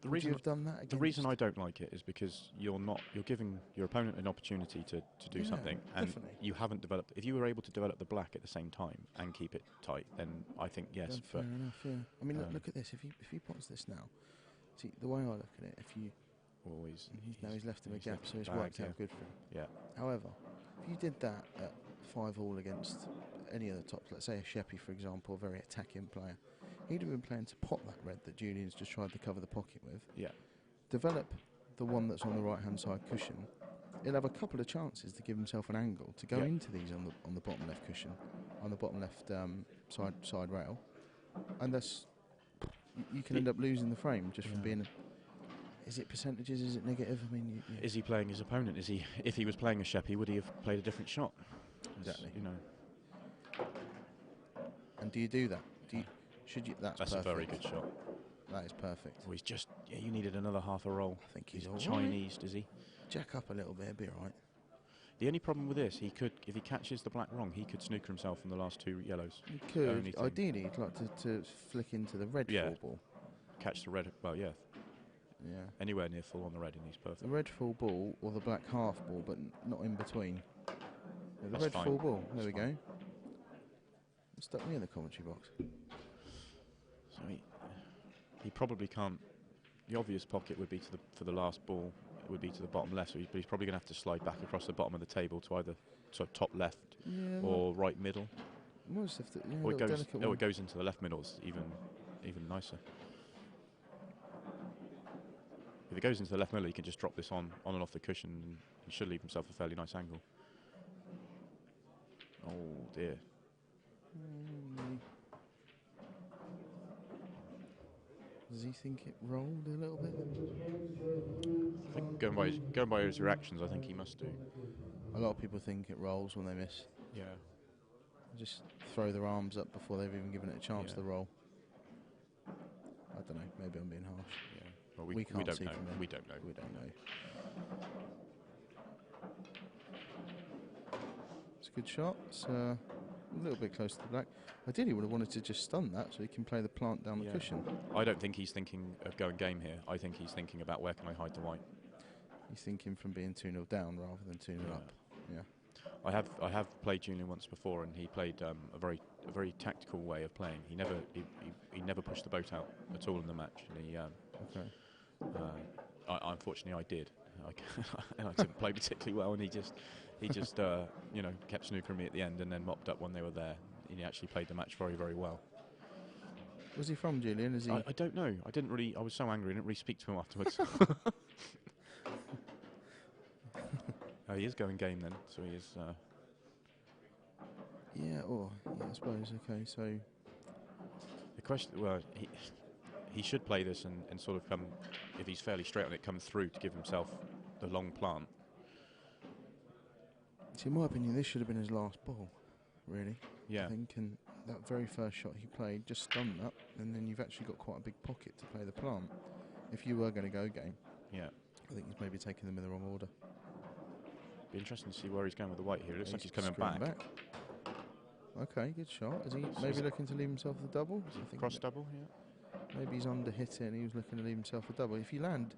Would you have done that against? The reason I don't like it is because you're giving your opponent an opportunity to do something, and definitely. You haven't developed. If you were able to develop the black at the same time and keep it tight, then I think yes. Then fair enough. Yeah. I mean, look at this. If he pots this now, see the way I look at it. If you he's left him a gap, so it's worked out good for him. Yeah. However, if you did that at 5-all against any of the tops, let's say a Sheppy, for example, a very attacking player, he'd have been playing to pot that red that Julian's just tried to cover the pocket with. Yeah. Develop the one that's on the right-hand side cushion. He'll have a couple of chances to give himself an angle to go into these on the bottom left cushion, on the bottom left side rail, And that's you can end up losing the frame just from being. Is it percentages? Is it negative? I mean, is he playing his opponent? Is he? If he was playing a Sheppy, would he have played a different shot? Exactly. You know. And do you do that? Do you? Should you? That's a perfect. very good shot. That is perfect. Well, he's just. Yeah, you needed another half a roll. I think he's all Chinese, does he? Jack up a little bit, be all right. The only problem with this, he could, if he catches the black wrong, he could snooker himself in the last 2 yellows. He could. Ideally, he'd like to flick into the red full ball. Catch the red. Well, yeah. Yeah. Anywhere near full on the red, and he's perfect. The red full ball or the black half ball, but not in between. Yeah, the That's red fine. full ball. There That's we fine. go. Stuck me in the commentary box. So he probably can't. The obvious pocket would be for the last ball. It would be to the bottom left, but he's probably going to have to slide back across the bottom of the table to either top left or right middle. Most of the, Or it goes into the left middle. It's even nicer. If it goes into the left middle, he can just drop this on and off the cushion, and he should leave himself a fairly nice angle. Oh dear. Does he think it rolled a little bit? I think going by his reactions, I think he must do. A lot of people think it rolls when they miss. Yeah. Just throw their arms up before they've even given it a chance to roll. I don't know. Maybe I'm being harsh. Yeah. Well, we can't don't see know. from there. We don't know. We don't know. It's a good shot. It's a little bit close to the black. Ideally, would have wanted to just stun that so he can play the plant down the cushion. I don't think he's thinking of going game here. I think he's thinking about where can I hide the white. He's thinking from being 2-0 down rather than 2-0 up. Yeah. I have played Julian once before, and he played a very tactical way of playing. He never pushed the boat out at all in the match. And he unfortunately I did, and I didn't play particularly well. And he just kept snookering me at the end, and then mopped up when they were there. And he actually played the match very, very well. Was he from Julian? Is he? I don't know. I was so angry. I didn't really speak to him afterwards. Oh, he is going game then, so he is. Yeah, I suppose. Okay, so the question, he should play this and sort of come, if he's fairly straight on it, come through to give himself the long plant. See, in my opinion, this should have been his last ball, really. Yeah. I think, and that very first shot he played, just stunned that, and then you've actually got quite a big pocket to play the plant. If you were going to go game, I think he's maybe taking them in the wrong order. Be interesting to see where he's going with the white here. It looks like he's coming back. Okay, good shot. Is he maybe looking to leave himself the double? Cross double, yeah. Maybe he's under hit it and he was looking to leave himself a double. If you land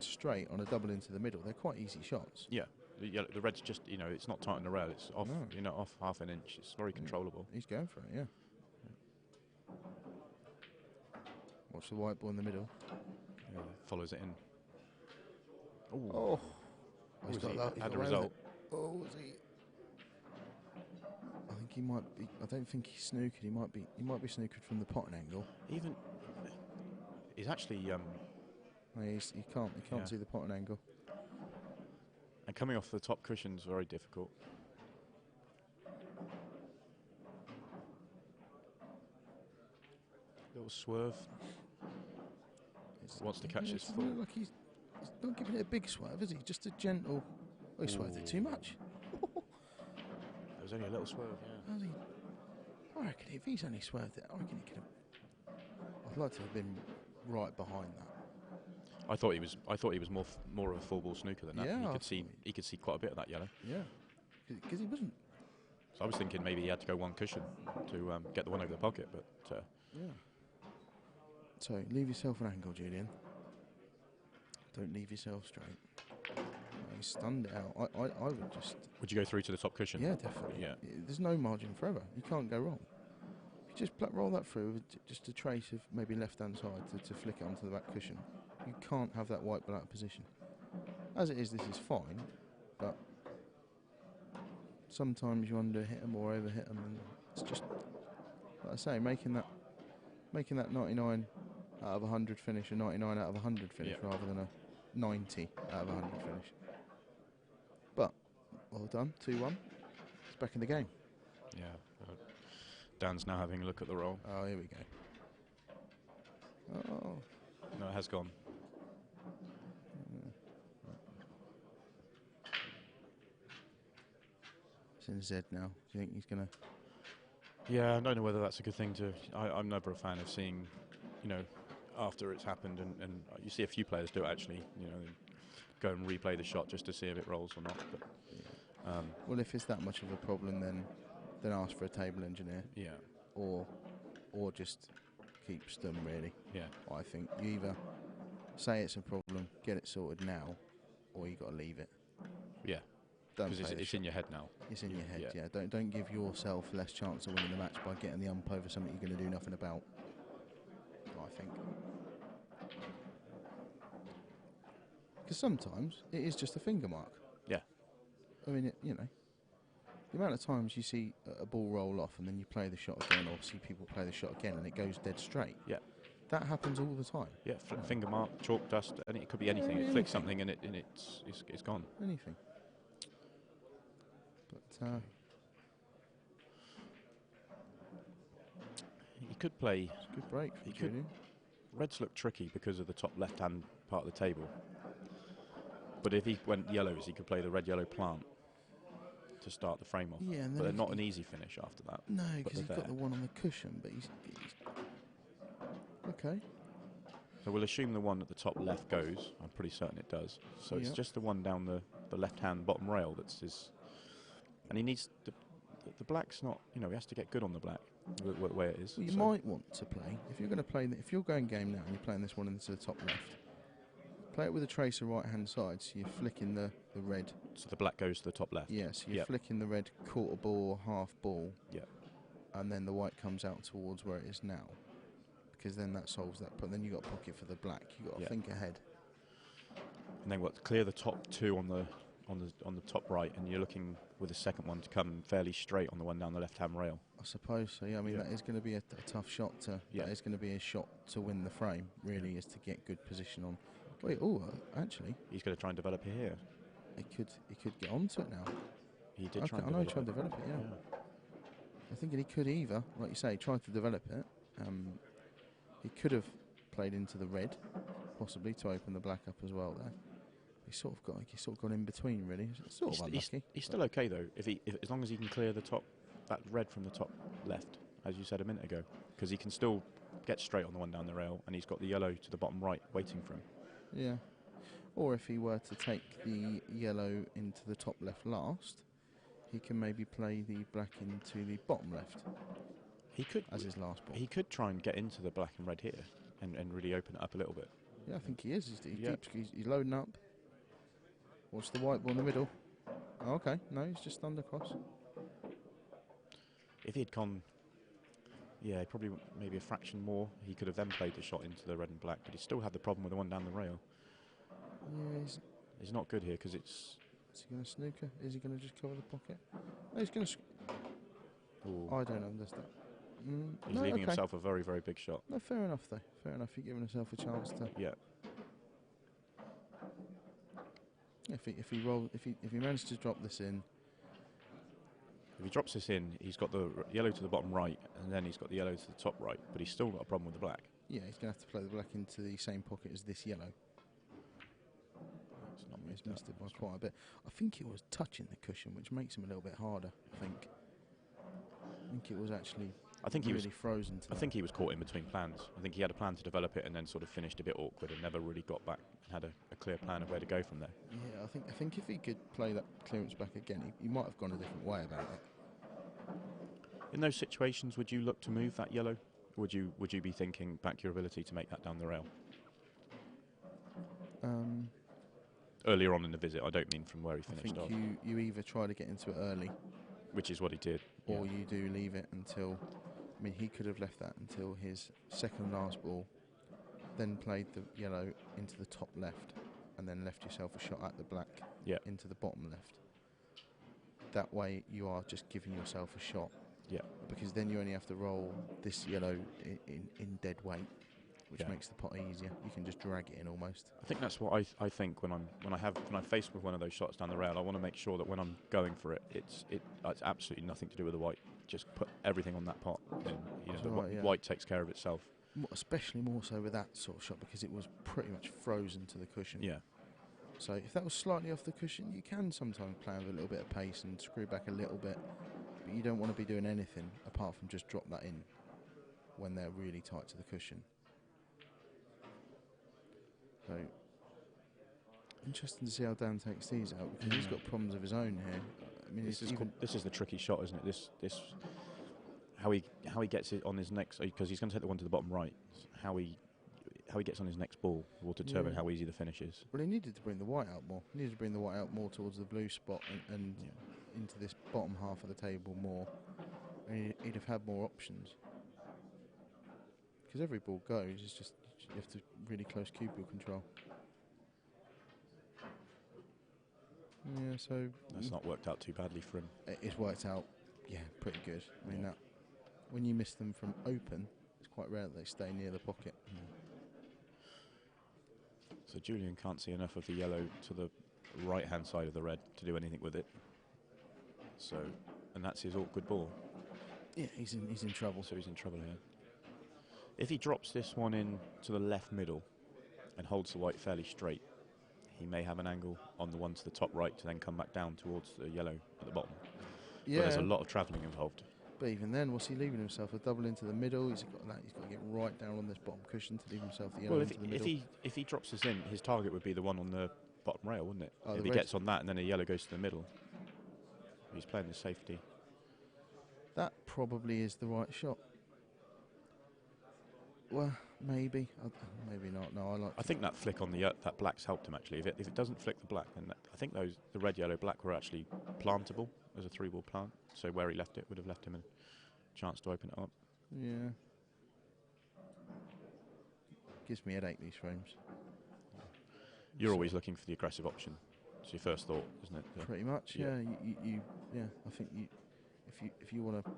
straight on a double into the middle, they're quite easy shots. Yeah. The red's just, it's not tight on the rail. It's off, off half an inch. It's very controllable. He's going for it, yeah. Watch the white ball in the middle. Yeah, follows it in. Oh. He's got that. Had a result. Oh, was he? I think he might be. I don't think he's snookered. He might be snookered from the potting angle. He's actually. No, he can't see the potting angle. And coming off the top cushion's very difficult. Little swerve. Wants to catch his full. Like he's not giving it a big swerve, is he? Just a gentle. Oh, he swerved it too much. There was only a little swerve, yeah. I reckon if he's only swerved it, I reckon he could have. I'd like to have been right behind that. I thought he was more of a full ball snooker than that. Yeah, he could see quite a bit of that yellow. Yeah, because he wasn't. So I was thinking maybe he had to go one cushion to get the one over the pocket, but yeah. So leave yourself an angle, Julian. Don't leave yourself straight. He stunned it out. I would just. Would you go through to the top cushion? Yeah, definitely. Yeah. There's no margin for error. You can't go wrong. If you just roll that through with just a trace of maybe left-hand side to flick it onto the back cushion, you can't have that white ball out of position. As it is, this is fine, but sometimes you under-hit them or over-hit them, and it's just, like I say, making that 99 out of 100 finish a 99 out of 100 finish rather than a 90 out of 100 finish. But well done, 2-1. It's back in the game. Yeah. Dan's now having a look at the roll. Oh, here we go. Oh. No, it has gone. It's in Z now. Do you think he's going to... Yeah, I don't know whether that's a good thing to... I'm never a fan of seeing, you know, after it's happened, and you see a few players do it actually, you know, go and replay the shot just to see if it rolls or not. But, well, if it's that much of a problem, then ask for a table engineer. Yeah. Or just keep stum, really. Yeah. I think you either say it's a problem, get it sorted now, or you got to leave it. Yeah. Because it's in your head now. It's in your head, yeah. Don't give yourself less chance of winning the match by getting the ump over something you're going to do nothing about, I think. Because sometimes it is just a finger mark. Yeah. I mean, you know, the amount of times you see a ball roll off and then you play the shot again, or see people play the shot again and it goes dead straight. Yeah. That happens all the time. Yeah, finger mark, chalk dust, and it could be anything. It flicks something and it's gone. Anything. But he could play. It's a good break for Julian. Reds look tricky because of the top left-hand part of the table. But if he went yellows, he could play the red-yellow plant to start the frame off. Yeah, and but they're not an easy finish after that. No, because he's got the one on the cushion, but he's okay. So we'll assume the one at the top left goes. I'm pretty certain it does. So it's just the one down the left-hand bottom rail that's his. And he needs the black's not. You know, he has to get good on the black the way it is. Well, you might want to play if you're going to play. If you're going game now and you're playing this one into the top left, play it with a tracer right-hand side. So you're flicking the red. So the black goes to the top left. Yeah. So you're flicking the red quarter ball, half ball. Yeah. And then the white comes out towards where it is now, because then that solves that. But then you got a pocket for the black. You got to think ahead. And then clear the top two on the top right, and you're looking with the second one to come fairly straight on the one down the left-hand rail. I suppose so. Yeah, I mean that is going to be a tough shot to. That is going to be a shot to win the frame. Really, is to get good position on. Wait, actually, he's going to try and develop it here. He could get onto it now. He did try. I know he tried to develop it. Yeah. I think he could either, like you say, try to develop it. He could have played into the red, possibly to open the black up as well there. He's sort of gone in between, really. It's sort of unlucky. He's still okay though, if as long as he can clear the top, that red from the top left, as you said a minute ago, because he can still get straight on the one down the rail, and he's got the yellow to the bottom right waiting for him. Yeah. Or if he were to take the yellow into the top left last, he can maybe play the black into the bottom left. He could, as his last ball. He could try and get into the black and red here, and really open it up a little bit. Yeah, I think he is. He's loading up. Watch the white ball in the middle. Oh, okay, no, he's just stunned across. If he'd gone, probably maybe a fraction more, he could have then played the shot into the red and black, but he still had the problem with the one down the rail. Yeah, he's not good here because it's... Is he going to snooker? Is he going to just cover the pocket? No, he's going to... I don't understand. He's leaving himself a very, very big shot. No, fair enough though. Fair enough. You're giving himself a chance to... Yeah. If he managed to drop this in... If he drops this in, he's got the yellow to the bottom right, and then he's got the yellow to the top right, but he's still got a problem with the black. Yeah, he's going to have to play the black into the same pocket as this yellow. He's missed it by quite a bit. I think it was touching the cushion, which makes him a little bit harder, I think it was actually really frozen to I think he was caught in between plans. I think he had a plan to develop it and then sort of finished a bit awkward and never really got back and had a clear plan of where to go from there. Yeah, I think if he could play that clearance back again, he might have gone a different way about it. In those situations, would you look to move that yellow? Would you be thinking back your ability to make that down the rail? Earlier on in the visit, I don't mean from where he finished off. I think you either try to get into it early, which is what he did, or you do leave it until... I mean, he could have left that until his second last ball, then played the yellow into the top left, and then left yourself a shot at the black into the bottom left. That way, you are just giving yourself a shot. Yeah. Because then you only have to roll this yellow in dead weight, which makes the pot easier. You can just drag it in almost. I think that's what I think when I'm faced with one of those shots down the rail. I want to make sure that when I'm going for it, it's absolutely nothing to do with the white. just put everything on that pot. And, you know, That's the right, yeah. white takes care of itself. Especially more so with that sort of shot because it was pretty much frozen to the cushion. Yeah. So if that was slightly off the cushion, you can sometimes play with a little bit of pace and screw back a little bit, but you don't want to be doing anything apart from just drop that in when they're really tight to the cushion. So interesting to see how Dan takes these out because he's got problems of his own here. I mean, this is the tricky shot, isn't it? This how he gets it on his next, because he's going to take the one to the bottom right. How he gets on his next ball will determine how easy the finish is. Well, he needed to bring the white out more. He needed to bring the white out more towards the blue spot and into this bottom half of the table more. And he'd have had more options. Because every ball goes, it's just you have to really close cubicle control. Yeah, so that's not worked out too badly for him. It's worked out, pretty good. I mean, that when you miss them from open, it's quite rare that they stay near the pocket. So Julian can't see enough of the yellow to the right-hand side of the red to do anything with it. So, and that's his awkward ball. Yeah, he's in trouble. So he's in trouble here. If he drops this one in to the left middle and holds the white fairly straight, he may have an angle on the one to the top right to then come back down towards the yellow at the bottom. Yeah. But there's a lot of travelling involved. But even then, what's he leaving himself? A double into the middle. He's got to get right down on this bottom cushion to leave himself the yellow into the middle. If he drops this in, his target would be the one on the bottom rail, wouldn't it? Oh, if he gets on that and then a yellow goes to the middle, he's playing the safety. That probably is the right shot. Well, maybe. Maybe not. No, I think that flick on the that black's helped him actually. If it doesn't flick the black, then I think the red, yellow, black were actually plantable as a 3-ball plant. So where he left it would have left him a chance to open it up. Yeah. Gives me a headache, these frames. You're always looking for the aggressive option. It's your first thought, isn't it? Pretty much, yeah. I think if you want to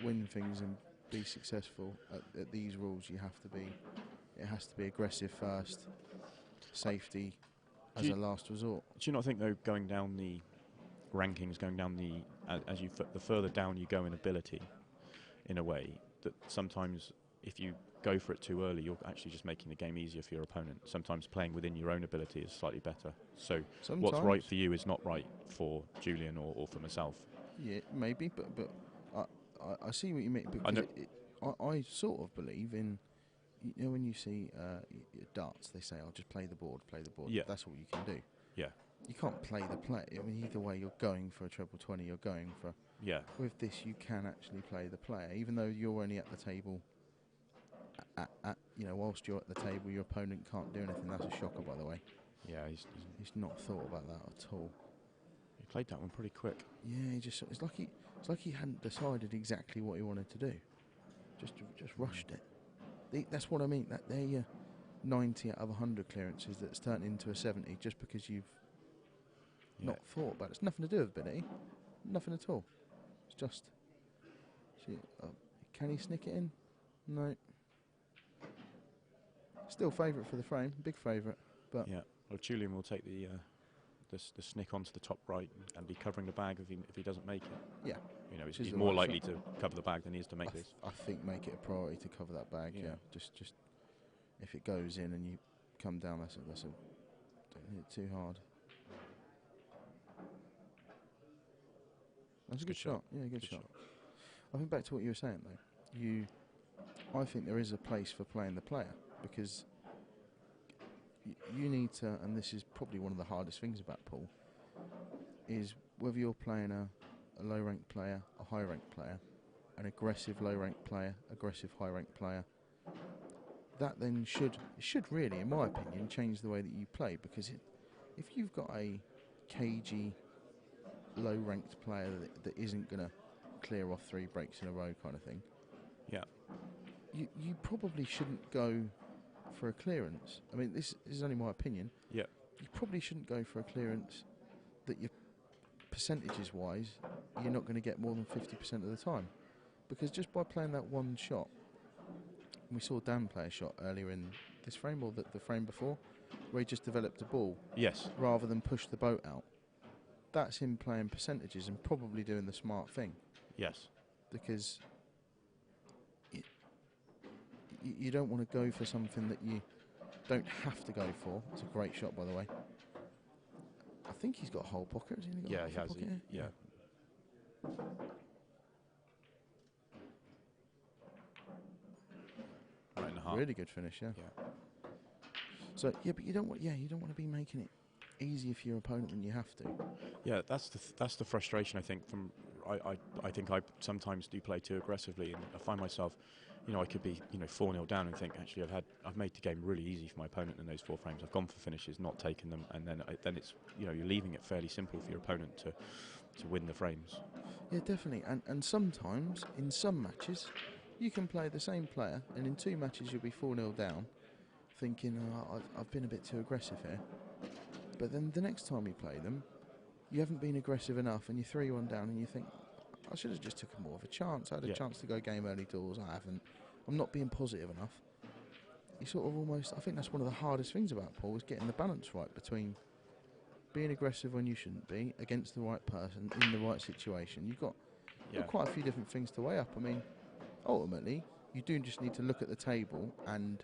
win things and be successful at these rules, it has to be aggressive first, safety as a last resort. Do you not think though, going down the rankings, the further down you go in ability, in a way that sometimes if you go for it too early, you're actually just making the game easier for your opponent. Sometimes playing within your own ability is slightly better. So what's right for you is not right for Julian or for myself. Yeah, maybe, but I see what you mean. Because I sort of believe in, you know, when you see darts, they say, "I'll just play the board." Yeah. That's all you can do. Yeah. You can't play the play. I mean, either way, you're going for a treble 20. You're going for. Yeah. With this, you can actually play the player, even though you're only at the table. Whilst you're at the table, your opponent can't do anything. That's a shocker, by the way. Yeah, he's not thought about that at all. He played that one pretty quick. Yeah, it's like he hadn't decided exactly what he wanted to do. Just rushed it. That's what I mean. That they're your 90 out of 100 clearances that's turned into a 70 just because you've not thought about it. It's nothing to do with ability. Nothing at all. It's just. Can he snick it in? No. Still favourite for the frame, big favourite. But yeah, well, Julian will take the snick onto the top right and be covering the bag if he doesn't make it. Yeah, he's more likely to cover the bag than he is to make this. I think make it a priority to cover that bag. Yeah, just if it goes in and you come down, don't hit it too hard. That's a good shot. Yeah, good shot. I think back to what you were saying though. I think there is a place for playing the player because you need to, and this is probably one of the hardest things about pool, is whether you're playing a low-ranked player, a high-ranked player, an aggressive low-ranked player, aggressive high-ranked player. That then should really, in my opinion, change the way that you play because if you've got a cagey, low-ranked player that isn't going to clear off 3 breaks in a row kind of thing, yeah, you probably shouldn't go for a clearance. I mean, this is only my opinion. Yeah, you probably shouldn't go for a clearance that you percentages-wise you're not going to get more than 50% of the time, because just by playing that one shot, we saw Dan play a shot earlier in this frame or the frame before, where he just developed a ball. Yes. Rather than push the boat out. That's him playing percentages and probably doing the smart thing. Yes. because you don't want to go for something that you don't have to go for. It's a great shot, by the way. I think he's got a whole pocket. Has he got Yeah, half he a has. pocket here? Yeah. Right in the heart. Really good finish, yeah. Yeah. So yeah, but you don't want to be making it easier for your opponent when you have to. Yeah, that's the frustration, I think. I think I sometimes do play too aggressively, and I find myself, I could be 4-0 down and think, actually I've made the game really easy for my opponent in those 4 frames. I've gone for finishes, not taken them, and then it's you're leaving it fairly simple for your opponent to win the frames. Yeah, definitely. And sometimes in some matches, you can play the same player, and in 2 matches you'll be 4-0 down, thinking, I've been a bit too aggressive here. But then the next time you play them, you haven't been aggressive enough, and you 3-1 down, and you think, I should have just took more of a chance. I had a chance to go game early doors. I haven't. I'm not being positive enough. You sort of almost, I think that's one of the hardest things about Paul, is getting the balance right between being aggressive when you shouldn't be, against the right person, in the right situation. You've got quite a few different things to weigh up. I mean, ultimately, you do just need to look at the table, and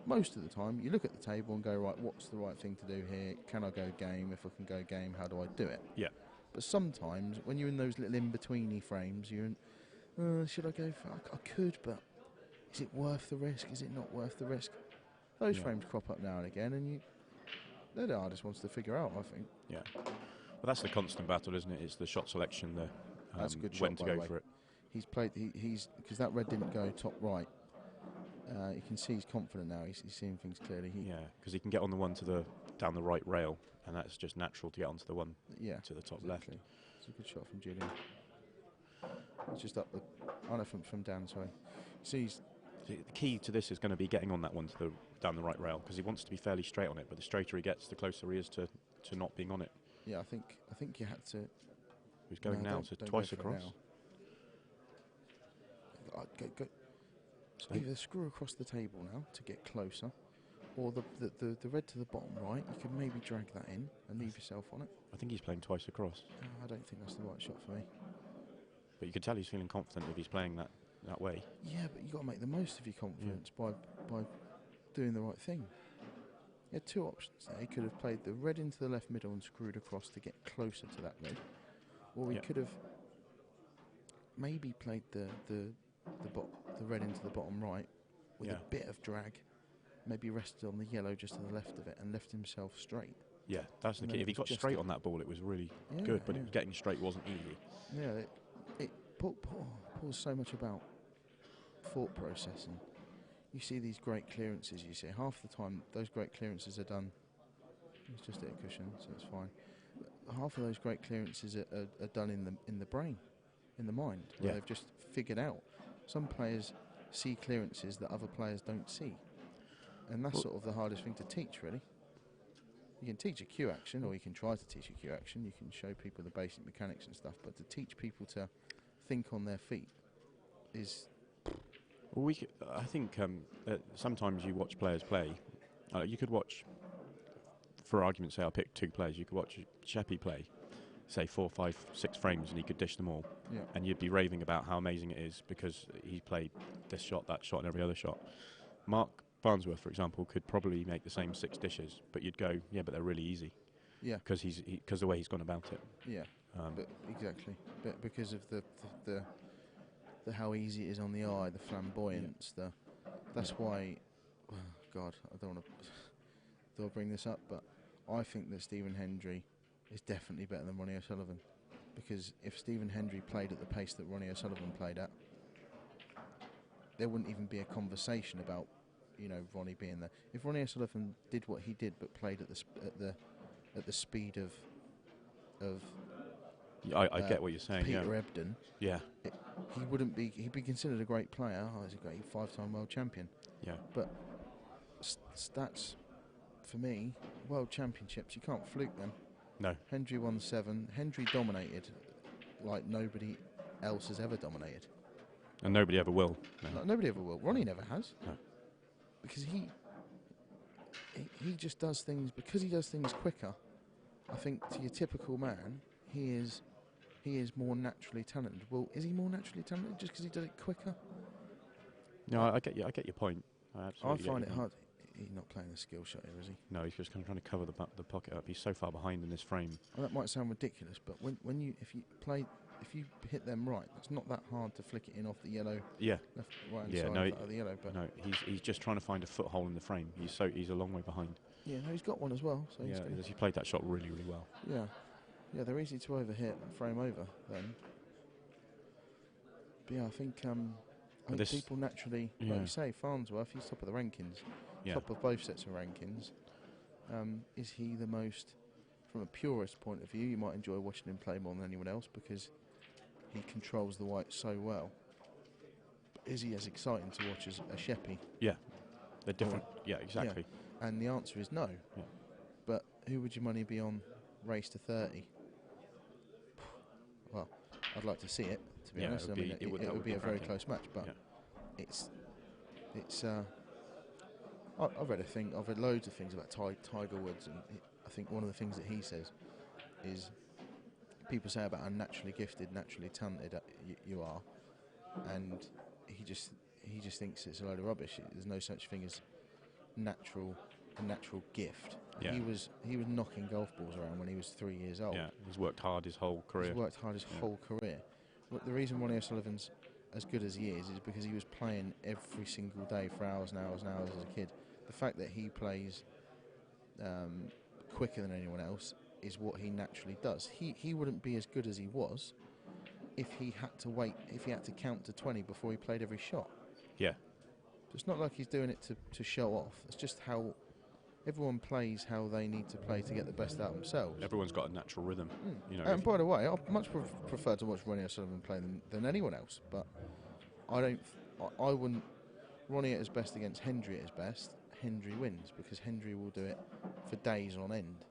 most of the time, you look at the table and go, right, what's the right thing to do here? Can I go game? If I can go game, how do I do it? Yeah. But sometimes, when you're in those little in-betweeny frames, you're in, should I go for, I could, but is it worth the risk? Is it not worth the risk? Those frames crop up now and again, and they're the hardest ones to figure out, I think. Yeah. Well, that's the constant battle, isn't it? It's the shot selection, that's a good when shot, to by the go way. for it. He's played, he's because that red didn't go top right. You can see he's confident now. He's seeing things clearly. Yeah, because he can get on the one down the right rail, and that's just natural to get onto the one to the top left. It's a good shot from Julian. It's just up the, from Dan, sorry. See, the key to this is going to be getting on that one down the right rail, because he wants to be fairly straight on it, but the straighter he gets, the closer he is to not being on it. Yeah, I think you had to. He's going now to twice across. Go. So either screw across the table now to get closer, or the red to the bottom right, you could maybe drag that in and leave yourself on it. I think he's playing twice across. I don't think that's the right shot for me. But you can tell he's feeling confident if he's playing that way. Yeah, but you've got to make the most of your confidence by doing the right thing. He had 2 options there. He could have played the red into the left middle and screwed across to get closer to that red, or he could have maybe played the red into the bottom right with a bit of drag, maybe rested on the yellow just to the left of it and left himself straight. Yeah, that's the key. If he got straight on that ball, it was really good, but getting straight wasn't easy. Yeah, Paul's so much about thought process, and you see these great clearances. You see half the time those great clearances are done. It's just a cushion, so it's fine. Half of those great clearances are done in the brain, in the mind, where they've just figured out. Some players see clearances that other players don't see, and that's sort of the hardest thing to teach, really. You can teach a cue action, or you can try to teach a cue action. You can show people the basic mechanics and stuff, but to teach people to think on their feet is... Well, I think sometimes you watch players play. You could watch, for argument's sake, I'll pick 2 players. You could watch Sheppy play, say 4, 5, 6 frames, and he could dish them all. Yeah. And you'd be raving about how amazing it is because he played this shot, that shot, and every other shot. Mark Farnsworth, for example, could probably make the same 6 dishes, but you'd go, yeah, but they're really easy. Yeah. Because the way he's gone about it. Yeah. But exactly. But because of the how easy it is on the eye, the flamboyance, that's why. Oh God, I don't want to bring this up, but I think that Stephen Hendry is definitely better than Ronnie O'Sullivan, because if Stephen Hendry played at the pace that Ronnie O'Sullivan played at, there wouldn't even be a conversation about Ronnie being there. If Ronnie O'Sullivan did what he did but played at the speed of I get what you're saying. Peter Ebdon. Yeah. He wouldn't be. He'd be considered a great player. He's a great 5-time world champion. Yeah. But stats for me, world championships, you can't fluke them. No. Hendry won 7. Hendry dominated like nobody else has ever dominated. And nobody ever will. No, nobody ever will. Ronnie never has. No. Because he just does things, because he does things quicker. I think to your typical man, he is he is more naturally talented. Well, is he more naturally talented just because he does it quicker? No, I get you. I get your point. I absolutely find get it your hard. point. He's not playing the skill shot here, is he? No, he's just kind of trying to cover the pocket up. He's so far behind in this frame. Well, that might sound ridiculous, but if you hit them right, it's not that hard to flick it in off the yellow. Yeah. Left, right Yeah. side No. of the yellow. But No. He's just trying to find a foothold in the frame. He's a long way behind. yeah, no, he's got one as well. So Yeah. he's He played that shot really, really well. yeah, they're easy to overhit and frame over then. But yeah, I think people naturally, like you say, Farnsworth, he's top of the rankings, top of both sets of rankings. Is he the most, from a purist point of view, you might enjoy watching him play more than anyone else because he controls the white so well. But is he as exciting to watch as a Sheppy? Yeah, they're different. Yeah, exactly. Yeah. And the answer is no. Yeah. But who would your money be on race to 30? Well, I'd like to see it, to be honest. It would be a very close match, but it's. I've read loads of things about Tiger Woods, and I think one of the things that he says is people say about how naturally gifted, naturally talented you are, and he just thinks it's a load of rubbish. There's no such thing as a natural gift. Yeah. He was knocking golf balls around when he was 3 years old. Yeah, he's worked hard his whole career. He's worked hard his whole career. But the reason Ronnie O'Sullivan's as good as he is because he was playing every single day for hours and hours and hours as a kid. The fact that he plays quicker than anyone else is what he naturally does. He wouldn't be as good as he was if he had to wait, if he had to count to 20 before he played every shot. Yeah. So it's not like he's doing it to show off. It's just how everyone plays how they need to play to get the best out of themselves. Everyone's got a natural rhythm. You know. And by the way, I much prefer to watch Ronnie O'Sullivan play than anyone else. But I wouldn't. Ronnie at his best against Hendry at his best. Hendry wins because Hendry will do it for days on end.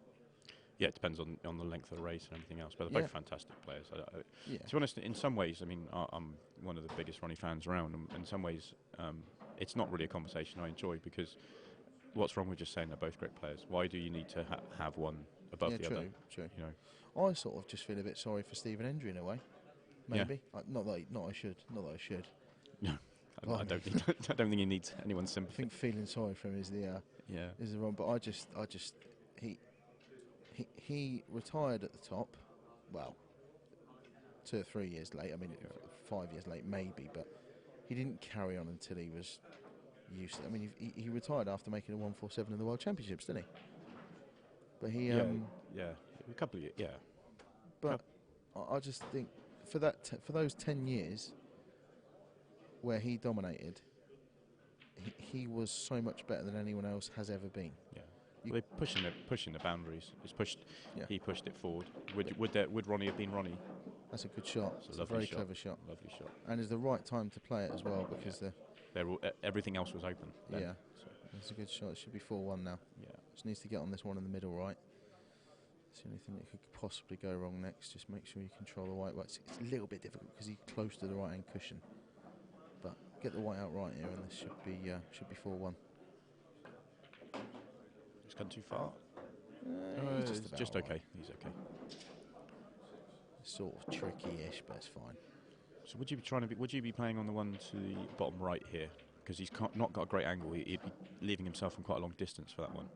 Yeah, it depends on the length of the race and everything else. But they're both fantastic players. To be honest, in some ways, I mean, I'm one of the biggest Ronnie fans around. And in some ways, it's not really a conversation I enjoy because what's wrong with just saying they're both great players? Why do you need to have one above the other? True. You know, I sort of just feel a bit sorry for Stephen Hendry in a way. Maybe not that I should. No, I don't think he needs anyone's I sympathy. think feeling sorry for him is the wrong. But I just he retired at the top. Well, 2 or 3 years late. I mean, 5 years late maybe, but he didn't carry on until he was used to. I mean, he retired after making a 147 in the World Championships, didn't he? But he a couple of years. But I just think for those 10 years where he dominated, he was so much better than anyone else has ever been. Yeah. They're pushing the boundaries. He pushed it forward. Would Ronnie have been Ronnie? That's a good shot. It's a very clever shot. Lovely shot. And it's the right time to play it as well because everything else was open. Then, yeah. So. It's a good shot. It should be 4-1 now. Yeah. Just needs to get on this one in the middle right. It's the only thing that could possibly go wrong next. Just make sure you control the white. It's a little bit difficult because he's close to the right hand cushion. But get the white out right here, and this should be 4-1. He's gone too far. He's just right. okay. He's okay. It's sort of tricky-ish, but it's fine. So would you be playing on the one to the bottom right here? Because he's not got a great angle. He'd be leaving himself from quite a long distance for that one.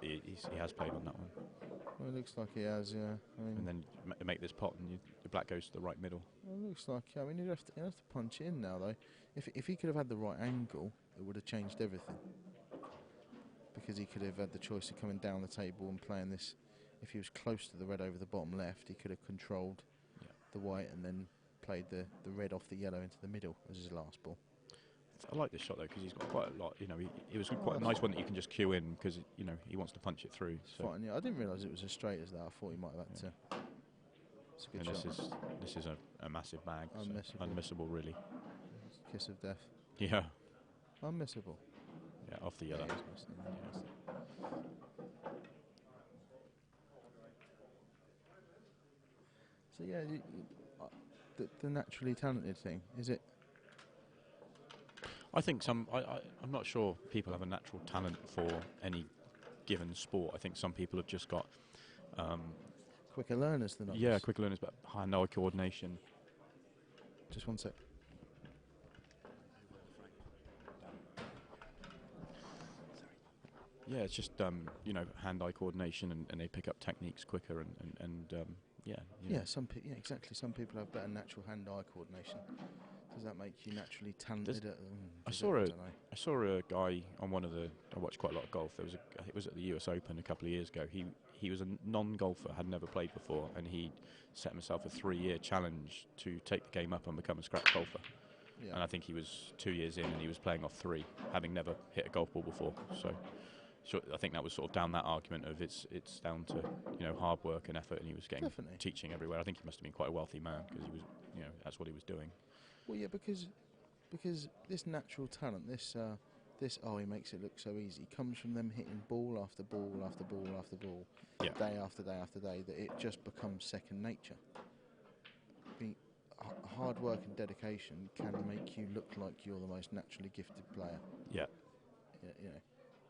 He has played on that one. Well, it looks like he has, yeah. I mean, and then make this pot, and the black goes to the right middle. Well, it looks like. I mean, he'd have to punch in now, though. If he could have had the right angle, it would have changed everything. Because he could have had the choice of coming down the table and playing this. If he was close to the red over the bottom left, he could have controlled the white and then played the red off the yellow into the middle as his last ball. I like this shot though because he's got quite a lot. You know, it was quite a nice one that you can just cue in because he wants to punch it through. So. Fine, yeah. I didn't realise it was as straight as that. I thought he might have had to. It's a good shot. This is a massive bag. Unmissable. So unmissable, really. Kiss of death. Yeah. Unmissable. Yeah, off the yellow. So yeah, the naturally talented thing, is it? I think I'm not sure people have a natural talent for any given sport. I think some people have just got quicker learners than others. Yeah, quicker learners, but hand-eye coordination. Just one sec. Yeah, it's just hand-eye coordination, and they pick up techniques quicker, and yeah. Yeah, exactly. Some people have better natural hand-eye coordination. Does that make you naturally talented at them? I saw a guy on one of the. I watched quite a lot of golf. It was at the US Open a couple of years ago. He was a non-golfer, had never played before, and he set himself a 3-year challenge to take the game up and become a scratch golfer. Yeah. And I think he was 2 years in, and he was playing off 3, having never hit a golf ball before. So I think that was sort of down that argument of it's down to hard work and effort, and he was getting teaching everywhere. I think he must have been quite a wealthy man because he was that's what he was doing. Well, yeah, because this natural talent, this he makes it look so easy, comes from them hitting ball after ball after ball after ball, day after day after day, that it just becomes second nature. Hard work and dedication can make you look like you're the most naturally gifted player. Yeah.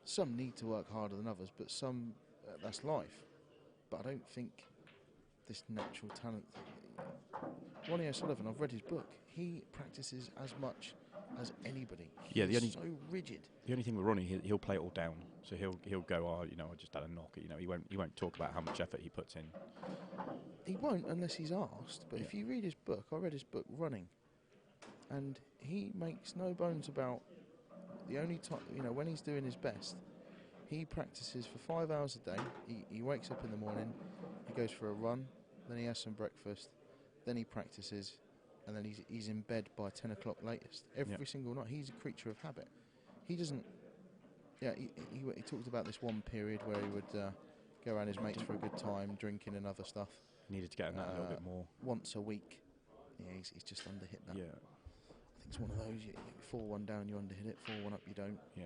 Some need to work harder than others, but some that's life. But I don't think this natural talent thing. Ronnie O'Sullivan, I've read his book. He practices as much as anybody. He's so rigid. The only thing with Ronnie, he'll play it all down. So he'll go, I just had a knock. He won't talk about how much effort he puts in. He won't unless he's asked. But if you read his book, I read his book Running, and he makes no bones about the only time, when he's doing his best, he practices for 5 hours a day. He wakes up in the morning, he goes for a run, then he has some breakfast, then he practices, and then he's in bed by 10 o'clock latest. Every single night. He's a creature of habit. He doesn't... Yeah, he talked about this one period where he would go around his mates for a good time, drinking and other stuff. Needed to get in that a little bit more. Once a week. Yeah, he's just underhit that. Yeah. I think it's one of those, you 4-1 down, you underhit it, 4-1 up, you don't. Yeah.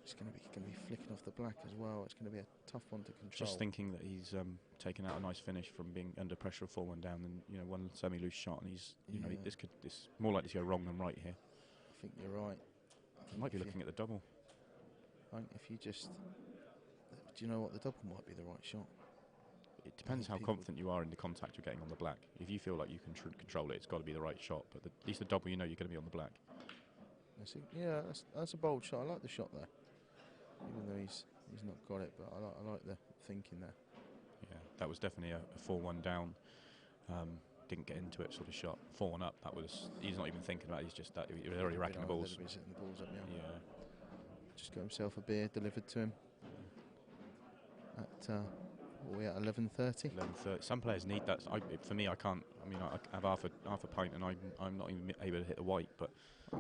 It's going to be flicking off the black as well. It's going to be a tough one to control. Just thinking that he's taken out a nice finish from being under pressure of 4-1 down, and one semi-loose shot, and he's this more likely to go wrong than right here. I think you're right. He might be looking at the double. If you just, do you know what, the double might be the right shot. It depends how confident you are in the contact you're getting on the black. If you feel like you can control it, it's got to be the right shot. But at least the double, you're going to be on the black. Yeah, that's a bold shot. I like the shot there, even though he's not got it. But I like the thinking there. Yeah, that was definitely a 4-1 down. Didn't get into it sort of shot. 4-1 up. He's not even thinking about it. He's just that he was already racking the balls. He's hitting the balls up now. Yeah. Just got himself a beer delivered to him at. What are we at, 11:30? 11:30. Some players need that. For me, I can't. I mean, I have half a pint, and I'm not even able to hit the white. But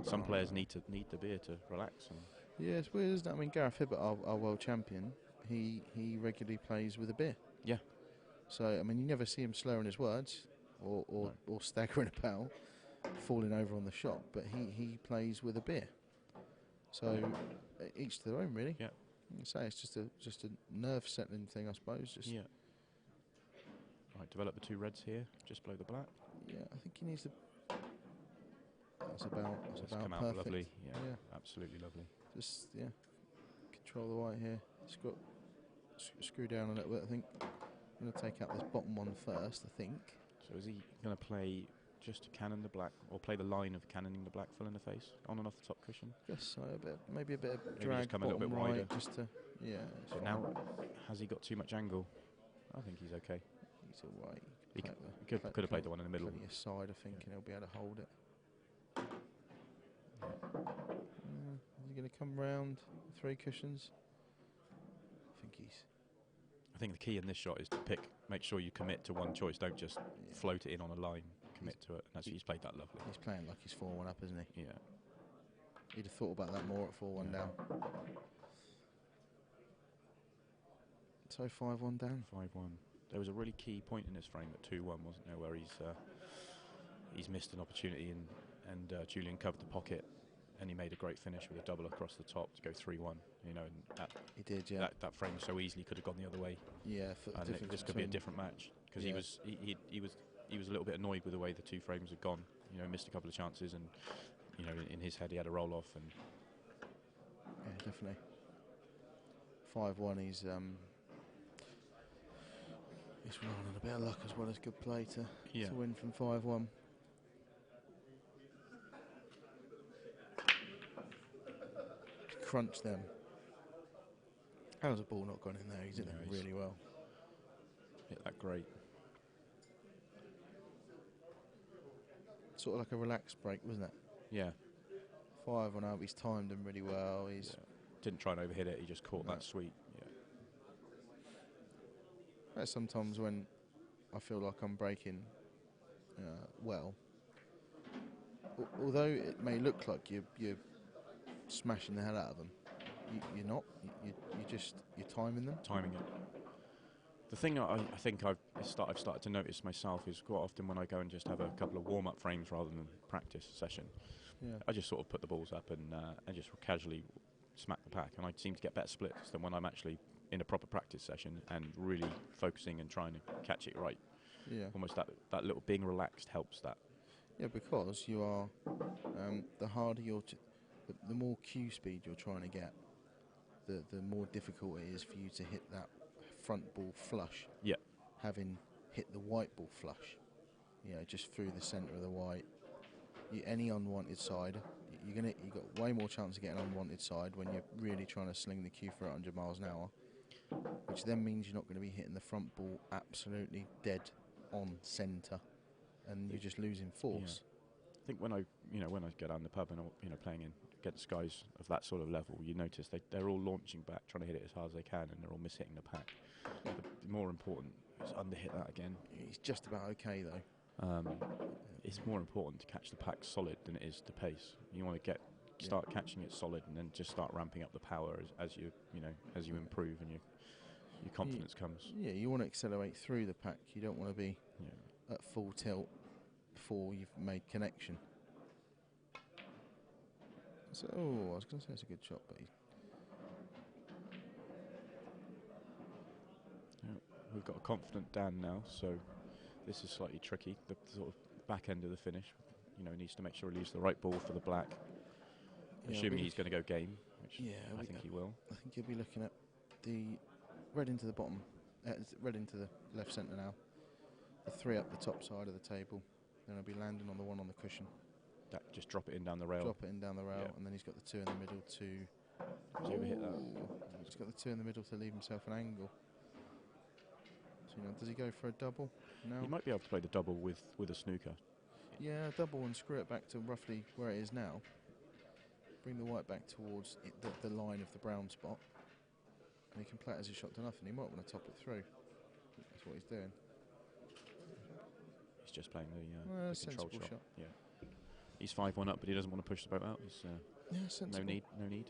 some players need the beer to relax. Yeah, it's weird, isn't it? I mean, Gareth Hibbert, our world champion, he regularly plays with a beer. Yeah. So I mean, you never see him slurring his words or staggering about, falling over on the shot. But he plays with a beer. So each to their own, really. Yeah. Say it's just a nerve settling thing, I suppose. Yeah. Right, develop the 2 reds here, just below the black. Yeah, I think he needs to. That's about come perfect. Out lovely. Yeah, absolutely lovely. Just control the white here. It's got screw down a little bit. I think I'm going to take out this bottom one first. I think. So is he going to play just to cannon the black, or play the line of cannoning the black full in the face, on and off the top cushion? Yes, so maybe a bit of maybe drag, just come a little bit wider. Right, just to, yeah. So now, has he got too much angle? I think he's okay. He's away. He could have played the one in the middle. Plenty of side, I think, and he'll be able to hold it. Is he going to come round 3 cushions? I think the key in this shot is to make sure you commit to one choice. Don't just float it in on a line. Commit to it. And he's played that lovely. He's playing like he's 4-1 up, isn't he? Yeah. He'd have thought about that more at 4-1 down. So 5-1 down. 5-1. There was a really key point in this frame at 2-1, wasn't there, where he's missed an opportunity and Julian covered the pocket, and he made a great finish with a double across the top to go 3-1. And he did, yeah. That frame so easily could have gone the other way. Yeah, this could be a different match because he was a little bit annoyed with the way the 2 frames had gone. Missed a couple of chances, and in his head he had a roll off. And yeah, definitely. 5-1. He's relying on a bit of luck as well as good play to Yeah. win from 5-1. Crunch them. How's the ball not gone in there? He's hit them really well. Hit that great. Sort of like a relaxed break, wasn't it? Yeah. 5-1 out. He's timed them really well. He's Didn't try and overhit it. He just caught that sweep. Yeah. That's sometimes when I feel like I'm breaking well. Although it may look like you're smashing the hell out of them, you're not. You're timing them. Timing it. The thing I think I've started to notice myself is quite often when I go and just have a couple of warm-up frames rather than practice session, I just sort of put the balls up and just casually smack the pack, and I seem to get better splits than when I'm actually in a proper practice session and really focusing and trying to catch it right. Yeah. Almost that little being relaxed helps that. Yeah, because you are the harder the more cue speed you're trying to get, the more difficult it is for you to hit that front ball flush. Yeah. Having hit the white ball flush, just through the centre of the white. Any unwanted side, you've got way more chance of getting an unwanted side when you're really trying to sling the cue for 100 miles an hour, which then means you're not going to be hitting the front ball absolutely dead on centre, and you're just losing force. Yeah. I think when I go down the pub and I'm playing against guys of that sort of level, you notice they're all launching back, trying to hit it as hard as they can, and they're all mishitting the pack. The more important is underhit that again. He's just about okay though. It's more important to catch the pack solid than it is the pace. You want to start catching it solid, and then just start ramping up the power as you improve and your confidence comes. Yeah, you want to accelerate through the pack. You don't want to be at full tilt before you've made connection. So, I was going to say it's a good shot, but we've got a confident Dan now, so this is slightly tricky. The sort of back end of the finish, needs to make sure he leaves the right ball for the black. Assuming he's going to go game, which I think he will. I think he'll be looking at the red into the bottom, red into the left centre now. The 3 up the top side of the table. Then he'll be landing on the 1 on the cushion. Just drop it in down the rail. Drop it in down the rail, and then he's got the 2 in the middle to overhit that. He's got the 2 in the middle to leave himself an angle. So, does he go for a double? No. He might be able to play the double with a snooker. Yeah, double and screw it back to roughly where it is now. Bring the white back towards the line of the brown spot. And he can play it as a shot to nothing. He might want to top it through. That's what he's doing. He's just playing the control shot. Yeah. He's 5-1 up, but he doesn't want to push the boat out. He's, sensible. No need.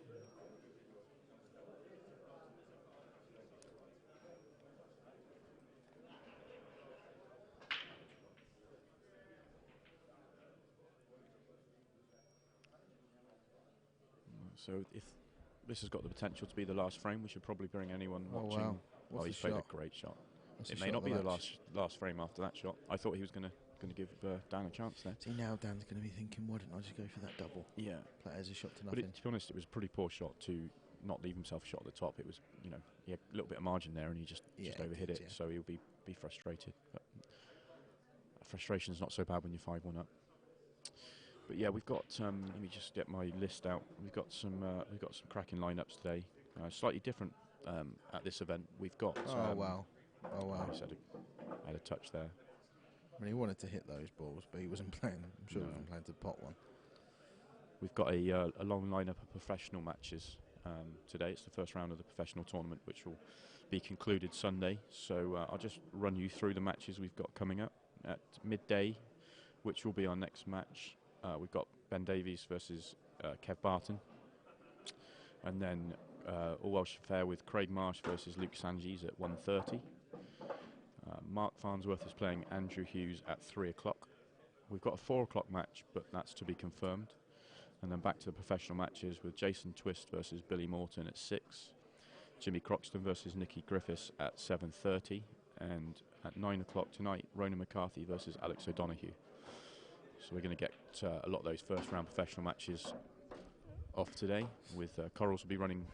So if this has got the potential to be the last frame, we should probably bring anyone watching. Wow. Oh, he's played a great shot. It may not be the last frame after that shot. I thought he was going to give Dan a chance there. See, now Dan's going to be thinking, why didn't I just go for that double? Yeah. Play it as a shot to But nothing. to be honest, it was a pretty poor shot to not leave himself a shot at the top. It was, he had a little bit of margin there, and he just overhit it. So he'll be frustrated. But frustration's not so bad when you're 5-1 up. But yeah, we've got. Let me just get my list out. We've got some cracking lineups today. Slightly different at this event. We've got. Oh wow! I had a touch there. I mean, he wanted to hit those balls, but he wasn't playing. I'm sure he wasn't playing to pot one. We've got a long lineup of professional matches today. It's the first round of the professional tournament, which will be concluded Sunday. So I'll just run you through the matches we've got coming up at midday, which will be our next match. We've got Ben Davies versus Kev Barton, and then All Welsh Affair with Craig Marsh versus Luke Sanges at 1:30. Mark Farnsworth is playing Andrew Hughes at 3 o'clock. We've got a 4 o'clock match, but that's to be confirmed. And then back to the professional matches with Jason Twist versus Billy Morton at 6. Jimmy Croxton versus Nicky Griffiths at 7:30. And at 9 o'clock tonight, Ronan McCarthy versus Alex O'Donoghue. So we're going to get a lot of those first round professional matches off today. With Corals will be running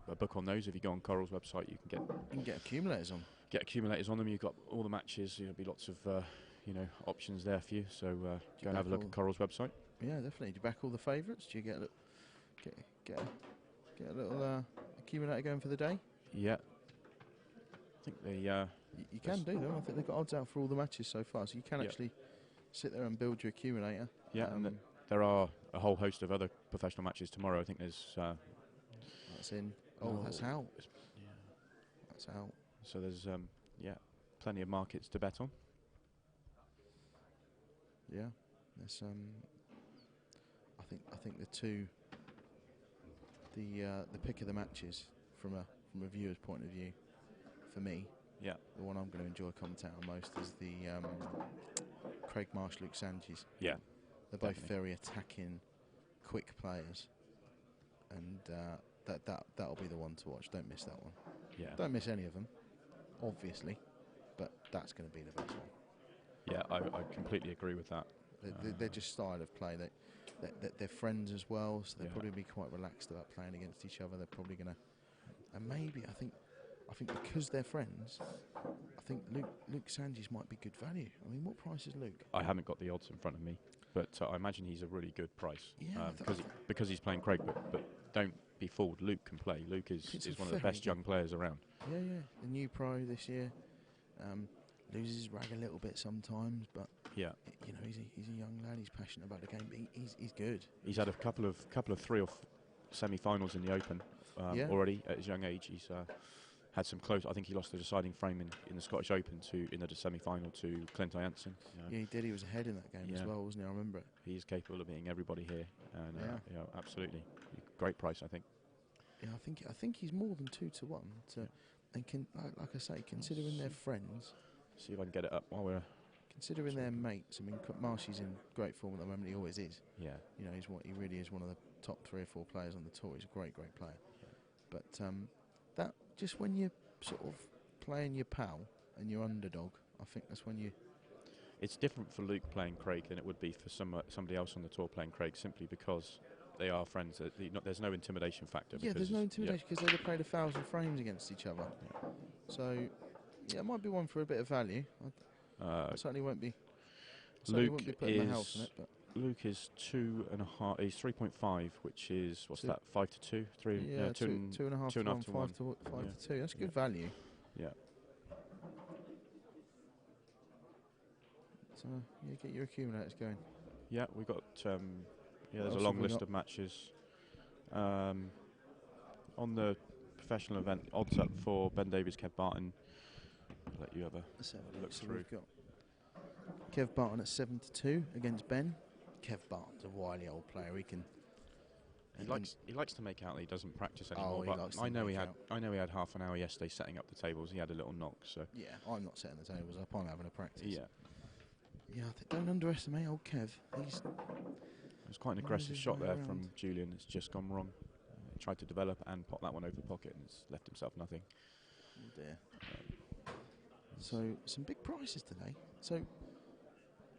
a book on those. If you go on Corals' website, you can get accumulators on. get accumulators on them. You've got all the matches. There'll be lots of options there for you. So go and have a look at Coral's website. Yeah, definitely. Do you back all the favourites? Do you get a little, get a little accumulator going for the day? Yeah. I think they. You can do them. I think they've got odds out for all the matches so far, so you can actually sit there and build your accumulator. Yeah, and there are a whole host of other professional matches tomorrow. I think there's. That's in. Oh, that's out. Yeah. That's out. So there's plenty of markets to bet on. Yeah, there's I think the pick of the matches from a viewer's point of view, for me. Yeah. The one I'm going to enjoy commentating on most is the Craig Marsh, Luke Sanchez. Yeah. They're both very attacking, quick players, and that'll be the one to watch. Don't miss that one. Yeah. Don't miss any of them, obviously, but that's going to be the best one. Yeah, I completely agree with that. They're just style of play. They're friends as well, so they'll probably be quite relaxed about playing against each other. They're probably going to, and maybe I think because they're friends, I think Luke Sanchez might be good value. I mean, what price is Luke? I haven't got the odds in front of me, but I imagine he's a really good price. Yeah, because he's playing Craig, but don't be fooled. Luke can play. Luke is one of the best young players around. Yeah, the new pro this year. Loses his rag a little bit sometimes, but yeah, he's a young lad. He's passionate about the game. But he's good. He's had a couple of 3 or semi-finals in the Open already at his young age. He's had some close. I think he lost the deciding frame in the Scottish Open in the semi-final to Clint Jansen. Yeah, he did. He was ahead in that game as well, wasn't he? I remember it. He's capable of beating everybody here, and absolutely great price, I think. Yeah, I think he's more than 2 to 1. And like I say, considering they're friends. See if I can get it up while we're. Considering they're mates, I mean, Marshy's in great form at the moment. He always is. Yeah. He really is one of the top 3 or 4 players on the tour. He's a great player. Yeah. But that just when you're sort of playing your pal and your underdog, I think that's when you. It's different for Luke playing Craig than it would be for somebody else on the tour playing Craig, simply because they are friends. There's no intimidation factor. Yeah, there's no intimidation because they've played 1,000 frames against each other. Yeah. So. Yeah, it might be one for a bit of value. I certainly won't be. Won't be putting my house on it. But Luke is 2.5. He's 3.5, which is 5 to 2, 3. Yeah, 2.5 to 1, 5 to 2. That's good value. Yeah. So get your accumulators going. Yeah, we've got. There's a long list of matches. On the professional event, odds up for Ben Davies, Kev Barton. I'll let you have a look through. We've got Kev Barton at 7 to 2 against Ben. Kev Barton's a wily old player. He likes to make out that he doesn't practice anymore. But I know he had half an hour yesterday setting up the tables. He had a little knock. So yeah, I'm not setting the tables up. I'm having a practice. Yeah. Yeah, don't underestimate old Kev. It was quite an aggressive shot there from Julian. It's just gone wrong. He tried to develop and pop that one over the pocket and it's left himself nothing. Oh dear. So some big prices today. So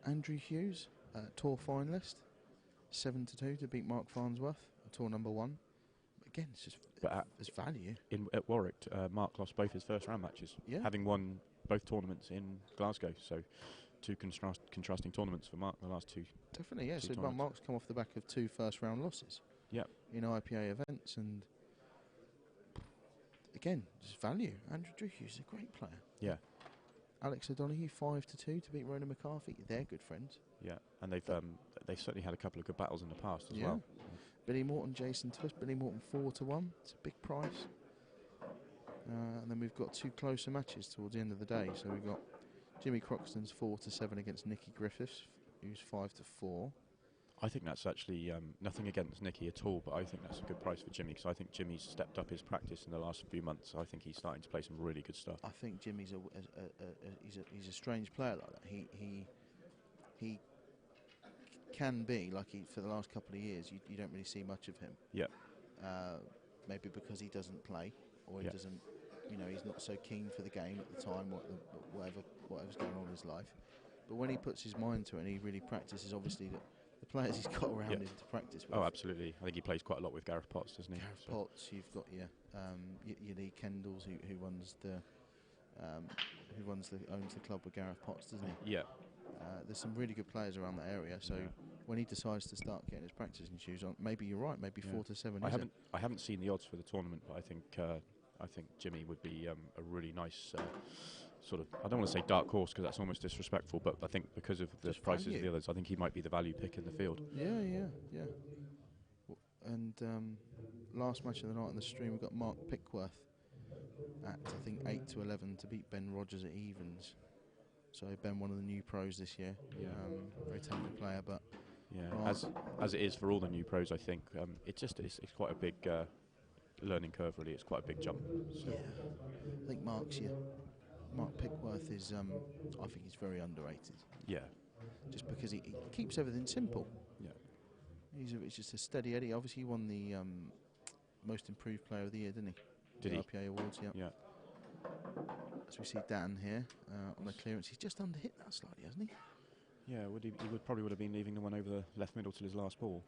Andrew Hughes, tour finalist, 7 to 2 to beat Mark Farnsworth, tour number 1. Again, it's just there's value. At Warwick, Mark lost both his first round matches, having won both tournaments in Glasgow. So 2 contrasting tournaments for Mark the last 2. Definitely, yeah. So tournaments. Mark's come off the back of 2 first round losses. Yeah. In IPA events, and again, just value. Andrew Hughes is a great player. Yeah. Alex O'Donoghue 5 to 2 to beat Ronan McCarthy. They're good friends. Yeah, and they've certainly had a couple of good battles in the past as well. Billy Morton, Jason Twist. Billy Morton 4 to 1. It's a big price. And then we've got 2 closer matches towards the end of the day. So we've got Jimmy Croxton's 4 to 7 against Nicky Griffiths, who's 5 to 4. I think that's actually nothing against Nicky at all, but I think that's a good price for Jimmy because I think Jimmy's stepped up his practice in the last few months. I think he's starting to play some really good stuff. I think Jimmy's he's a strange player like that. He can be like for the last couple of years. You don't really see much of him. Yeah. Maybe because he doesn't play or he doesn't. He's not so keen for the game at the time. Whatever's going on in his life. But when he puts his mind to it and he really practices, obviously the players he's got around him to practice with. Oh, absolutely. I think he plays quite a lot with Gareth Potts, doesn't he? Gareth Potts, you've got your Lee Kendalls who runs the who owns the club with Gareth Potts, doesn't he? Yeah. There's some really good players around that area, so when he decides to start getting his practicing shoes on, maybe you're right. Maybe 4 to 7. I haven't seen the odds for the tournament, but I think Jimmy would be a really nice sort of. I don't want to say dark horse because that's almost disrespectful, but I think because of the prices of the others, I think he might be the value pick in the field. Yeah. And last match of the night on the stream, we've got Mark Pickworth at I think 8 to 11 to beat Ben Rogers at evens. So Ben, one of the new pros this year. Yeah. Very talented player, but as it is for all the new pros, I think it's quite a big learning curve. Really, it's quite a big jump. So. Yeah, I think Mark Pickworth is. I think he's very underrated. Yeah, just because he keeps everything simple. Yeah, he's just a steady Eddie. Obviously, he won the most improved player of the year, didn't he? Did he? IPA awards, yeah. As we see Dan here on the clearance, he's just underhit that slightly, hasn't he? Yeah, he would have been leaving the one over the left middle till his last ball.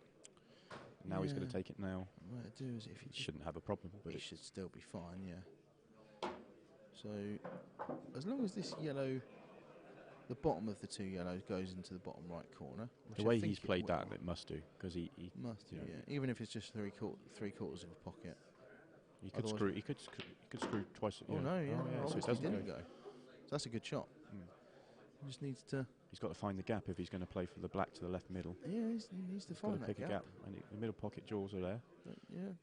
Now he's going to take it now. What it do is if he shouldn't have a problem, but it should still be fine. Yeah. So as long as this yellow, the bottom of the two yellows goes into the bottom right corner. The way he's played that, it must do because he must do. Yeah. Even if it's just three quarters of a pocket. He could screw. He could screw twice. Oh no! Yeah. So it doesn't go. So that's a good shot. He just needs to. He's got to find the gap if he's going to play for the black to the left middle. Yeah, he needs to find that pick a gap, and the middle pocket jaws are there. But yeah,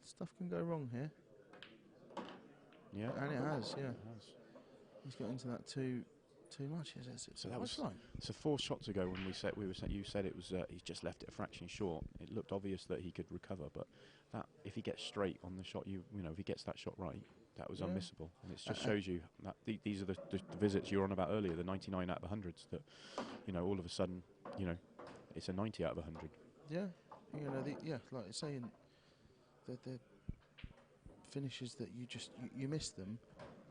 stuff can go wrong here. Yeah, and it has. Yeah, it has. He's got into that too much. So that was fine. So 4 shots ago when you said it was he's just left it a fraction short. It looked obvious that he could recover, but that if he gets straight on the shot, if he gets that shot right, that was unmissable. And it just shows you that these are the visits you were on about earlier, the 99 out of 100s. That all of a sudden, it's a 90 out of 100. Yeah, like you're saying, the finishes that you miss them.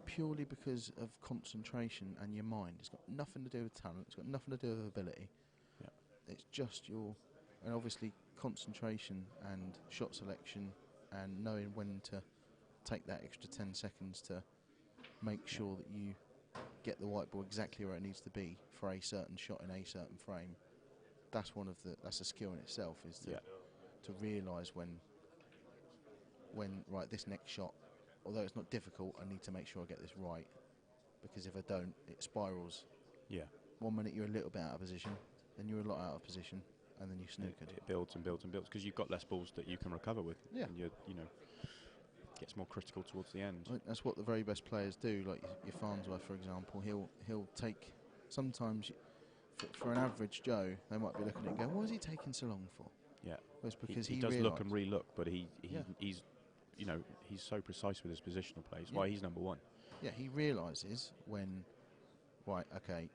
Purely because of concentration and your mind. It's got nothing to do with talent. It's got nothing to do with ability. Yeah. It's just and obviously concentration and shot selection and knowing when to take that extra 10 seconds to make sure that you get the white ball exactly where it needs to be for a certain shot in a certain frame. That's that's a skill in itself, is to realise when right, this next shot, although it's not difficult, I need to make sure I get this right, because if I don't, it spirals. Yeah. 1 minute you're a little bit out of position, then you're a lot out of position, and then you snookered. It builds and builds and builds because you've got less balls that you can recover with. Yeah. And gets more critical towards the end. That's what the very best players do. Like your Farnsworth, for example, he'll take sometimes for an average Joe, they might be looking at it and going, "What is he taking so long for?" Yeah. Well, it's because he does look and re-look, but he's so precise with his positional plays. Why he's number one. Yeah, he realises when, right, okay,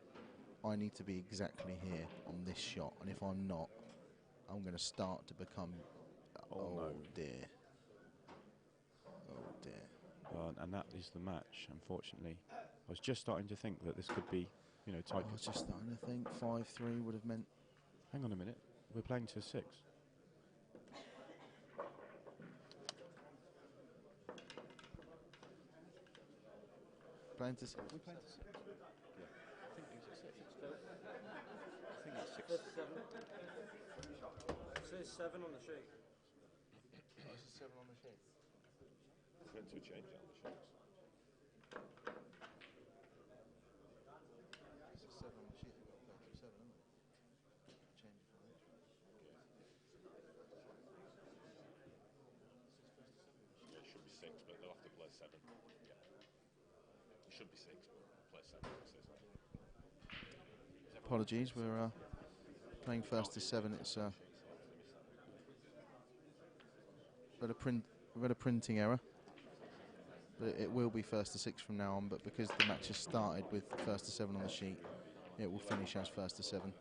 I need to be exactly here on this shot, and if I'm not, I'm going to start to become, oh dear. And that is the match, unfortunately. I was just starting to think that this could be, tight. I was just starting to think 5-3 would have meant. Hang on a minute, we're playing to 6. Playing to 6. We playing to 6. Yeah. I think it's 6. I think it's 6. It says 7 on the sheet. Oh, this is 7 on the sheet. It's meant to change on the sheets. This is 7 on the sheet. We've got to play through 7, haven't we? Change it for that. Yeah, it should be 6, but they'll have to play 7. Yeah. It should be 6, but play 7. Apologies, we're playing first to 7. It's we've had a printing error, but it will be first to 6 from now on. But because the match has started with first to 7 on the sheet, it will finish as first to 7.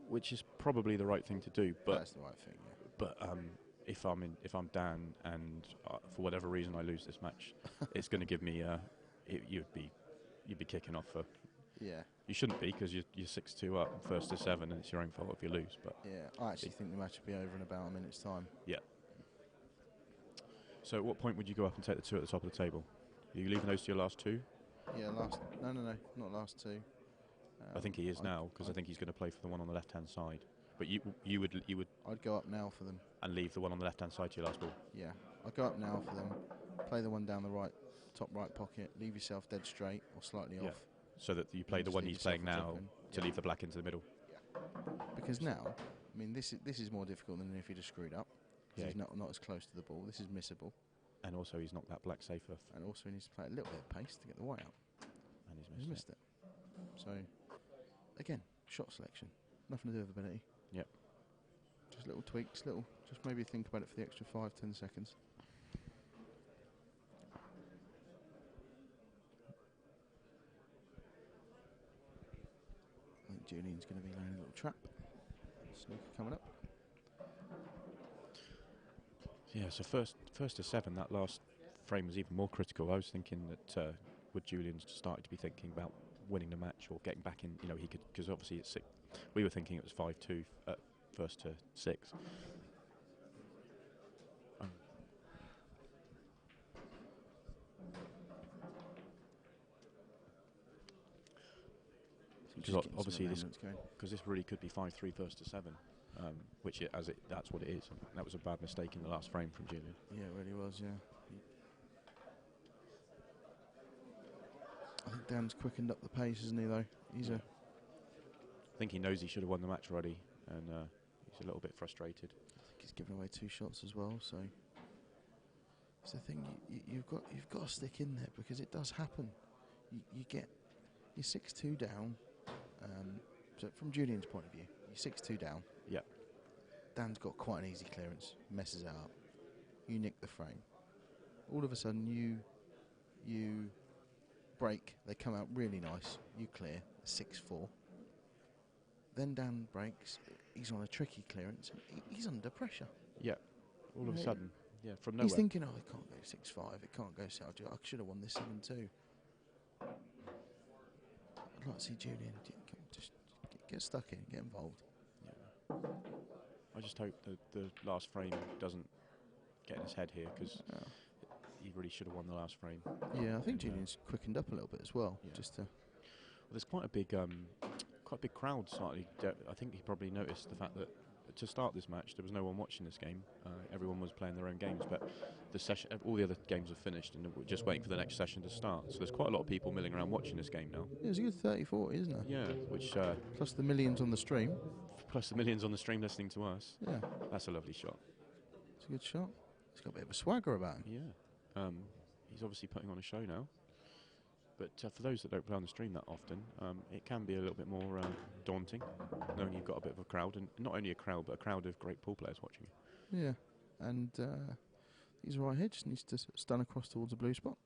Which is probably the right thing to do, but that's the right thing. Yeah. But if I'm Dan and for whatever reason I lose this match, it's going to give me you'd be kicking off for. Yeah. You shouldn't be because you're 6-2 up, first to 7, and it's your own fault if you lose. But yeah, I actually think the match will be over in about a minute's time. Yeah. So at what point would you go up and take the 2 at the top of the table? Are you leaving those to your last two? Yeah, no, not last two. I think he is now, because I think he's going to play for the one on the left-hand side. But you would I'd go up now for them. And leave the one on the left-hand side to your last ball. Yeah, I'd go up now for them. Play the one down the right, top right pocket. Leave yourself dead straight or slightly off. So that you play the one he's playing now to leave the black into the middle. Yeah. Because now, I mean, this is more difficult than if he'd have screwed up. Yeah. He's not as close to the ball. This is missable. And also he's knocked that black safer. And also he needs to play a little bit of pace to get the white out. And he's missed it. So, again, shot selection. Nothing to do with ability. Yep. Just little tweaks, just maybe think about it for the extra 5-10 seconds. I think Julian's going to be laying a little trap. Snooker coming up. Yeah, so first to 7, that last frame was even more critical. I was thinking that would Julian started to be thinking about winning the match or getting back in, you know, he could, because obviously it's 6. We were thinking it was 5-2 at first to 6. Because obviously this really could be 5-3 first to 7, that's what it is. And that was a bad mistake in the last frame from Julian. Yeah, it really was. Yeah. I think Dan's quickened up the pace, isn't he? Though I think he knows he should have won the match already, and he's a little bit frustrated. I think he's given away 2 shots as well. So it's the thing. You've got to stick in there because it does happen. You get you're 6-2 down. So from Julian's point of view, you're 6-2 down. Yeah. Dan's got quite an easy clearance. Messes it up. You nick the frame. All of a sudden, you break. They come out really nice. You clear 6-4. Then Dan breaks. He's on a tricky clearance. He's under pressure. Yeah. All of a sudden. Yeah. From nowhere. He's thinking, oh, it can't go 6-5. It can't go 7. I should have won this 7-2. I'd like to see Julian just get stuck in, get involved. Yeah. I just hope that the last frame doesn't get in his head here, because he really should have won the last frame. Yeah, I think Julian's quickened up a little bit as well. Yeah. Just to. Well, there's quite a big crowd. Slightly, I think he probably noticed the fact that to start this match there was no one watching this game. Everyone was playing their own games, but the session, all the other games have finished, and we're just waiting for the next session to start. So there's quite a lot of people milling around watching this game now. Yeah, it's a good 30-40, isn't it? Yeah, which plus the millions on the stream. Plus the millions on the stream listening to us. Yeah, that's a lovely shot. It's a good shot. He's got a bit of a swagger about him. Yeah, he's obviously putting on a show now. But for those that don't play on the stream that often, it can be a little bit more daunting, knowing you've got a bit of a crowd, and not only a crowd, but a crowd of great pool players watching you. Yeah, and he's right here, just needs to stun across towards the blue spot.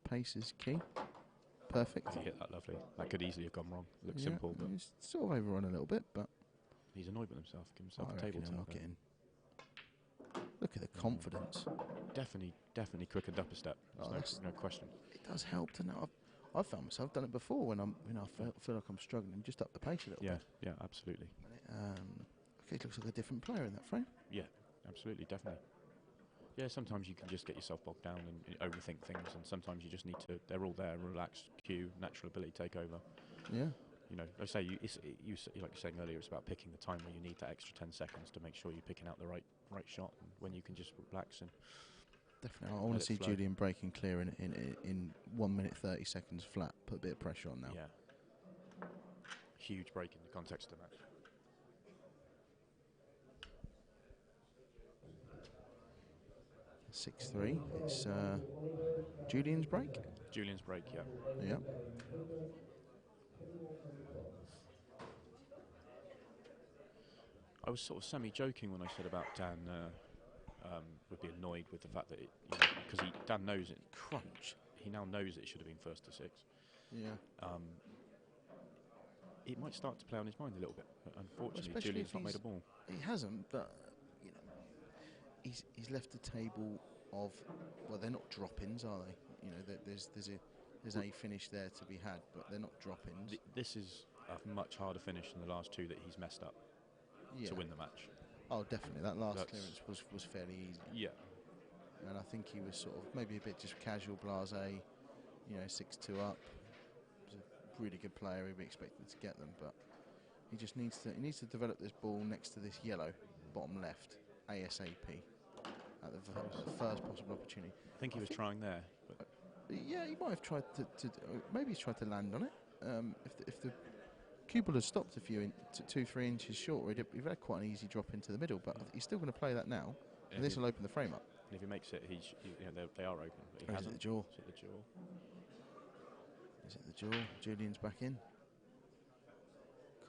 Pace is key. Perfect. He hit that lovely. That could easily have gone wrong. Looks simple, but he's sort of overrun a little bit, but he's annoyed with himself. Give himself a table knock it in. Look at the confidence. Definitely quickened up a step. There's no question. It does help to know. I've found myself done it before when I feel like I'm struggling. Just up the pace a little bit. Yeah, absolutely. Okay, it looks like a different player in that frame. Yeah, absolutely, definitely. Yeah, sometimes you can just get yourself bogged down and overthink things, and sometimes you just need to. They're all there. Relaxed, cue, natural ability take over. Yeah. You know, I say like you're saying earlier, it's about picking the time where you need that extra 10 seconds to make sure you're picking out the right shot, and when you can just relax and. Definitely, I want to see Julian breaking clear in 1 minute 30 seconds flat. Put a bit of pressure on now. Yeah. Huge break in the context of the match. (6-3). It's Julian's break. Julian's break, yeah. Yeah. I was sort of semi-joking when I said about Dan would be annoyed with the fact that because Dan knows it. Crunch. He now knows it should have been first to 6. Yeah. It might start to play on his mind a little bit. But unfortunately, Julian's not made a ball. He hasn't, but he's left a table of they're not drop-ins, are they? You know, there's a finish there to be had, but they're not drop-ins. This is a much harder finish than the last 2 that he's messed up to win the match. Oh, definitely. That last clearance was fairly easy. Yeah. and I think he was sort of maybe a bit just casual, blasé. 6-2 up. He's a really good player. He'd be expected to get them, but he just needs to develop this ball next to this yellow bottom left ASAP at the first possible opportunity. I think he was trying there. But yeah, he might have tried to maybe he's tried to land on it. If the cue ball had stopped a few 2-3 inches short, he'd had quite an easy drop into the middle. But he's still going to play that now, and this will open the frame up. And if he makes it, they are open. But he hasn't. Is it the jaw? Is it the jaw? Is it the jaw? Julian's back in.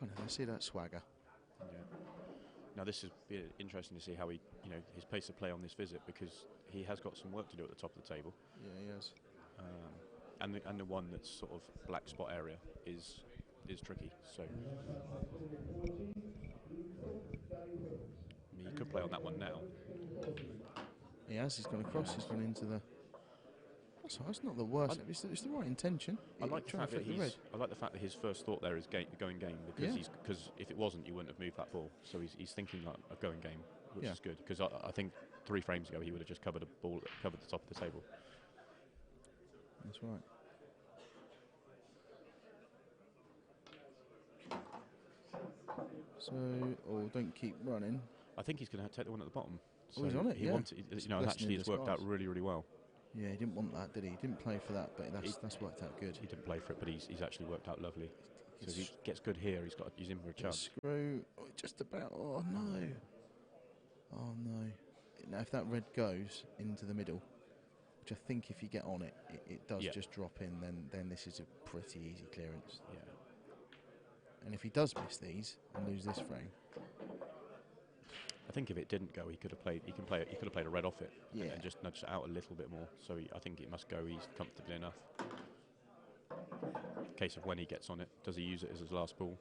Kind of, I see that swagger. Yeah. Now this is interesting to see how his pace of play on this visit, because he has got some work to do at the top of the table. Yeah, he has. And the one that's sort of black spot area is tricky. So he could play on that one now. He has. He's gone across. He's gone into the. That's not the worst. It's the right intention. I like the fact that his first thought there is going game, because if it wasn't, you wouldn't have moved that ball. So he's thinking like a going game, which is good, because I think 3 frames ago he would have just covered the top of the table. That's right. So, don't keep running. I think he's going to take the one at the bottom. So he's on it. He wanted, actually, it's worked out really, really well. Yeah, he didn't want that, did he? He didn't play for that, but that's worked out good. He didn't play for it, but he's actually worked out lovely. So if he gets good here, he's in for a chance. Screw, just about. Oh no! Oh no! Now if that red goes into the middle, which I think if you get on it, it does just drop in. Then this is a pretty easy clearance. Yeah. And if he does miss these and lose this frame, I think if it didn't go, he could have played. He could have played a red off it, and just nudged it out a little bit more. So I think it must go. He's comfortably enough. Case of when he gets on it, does he use it as his last ball?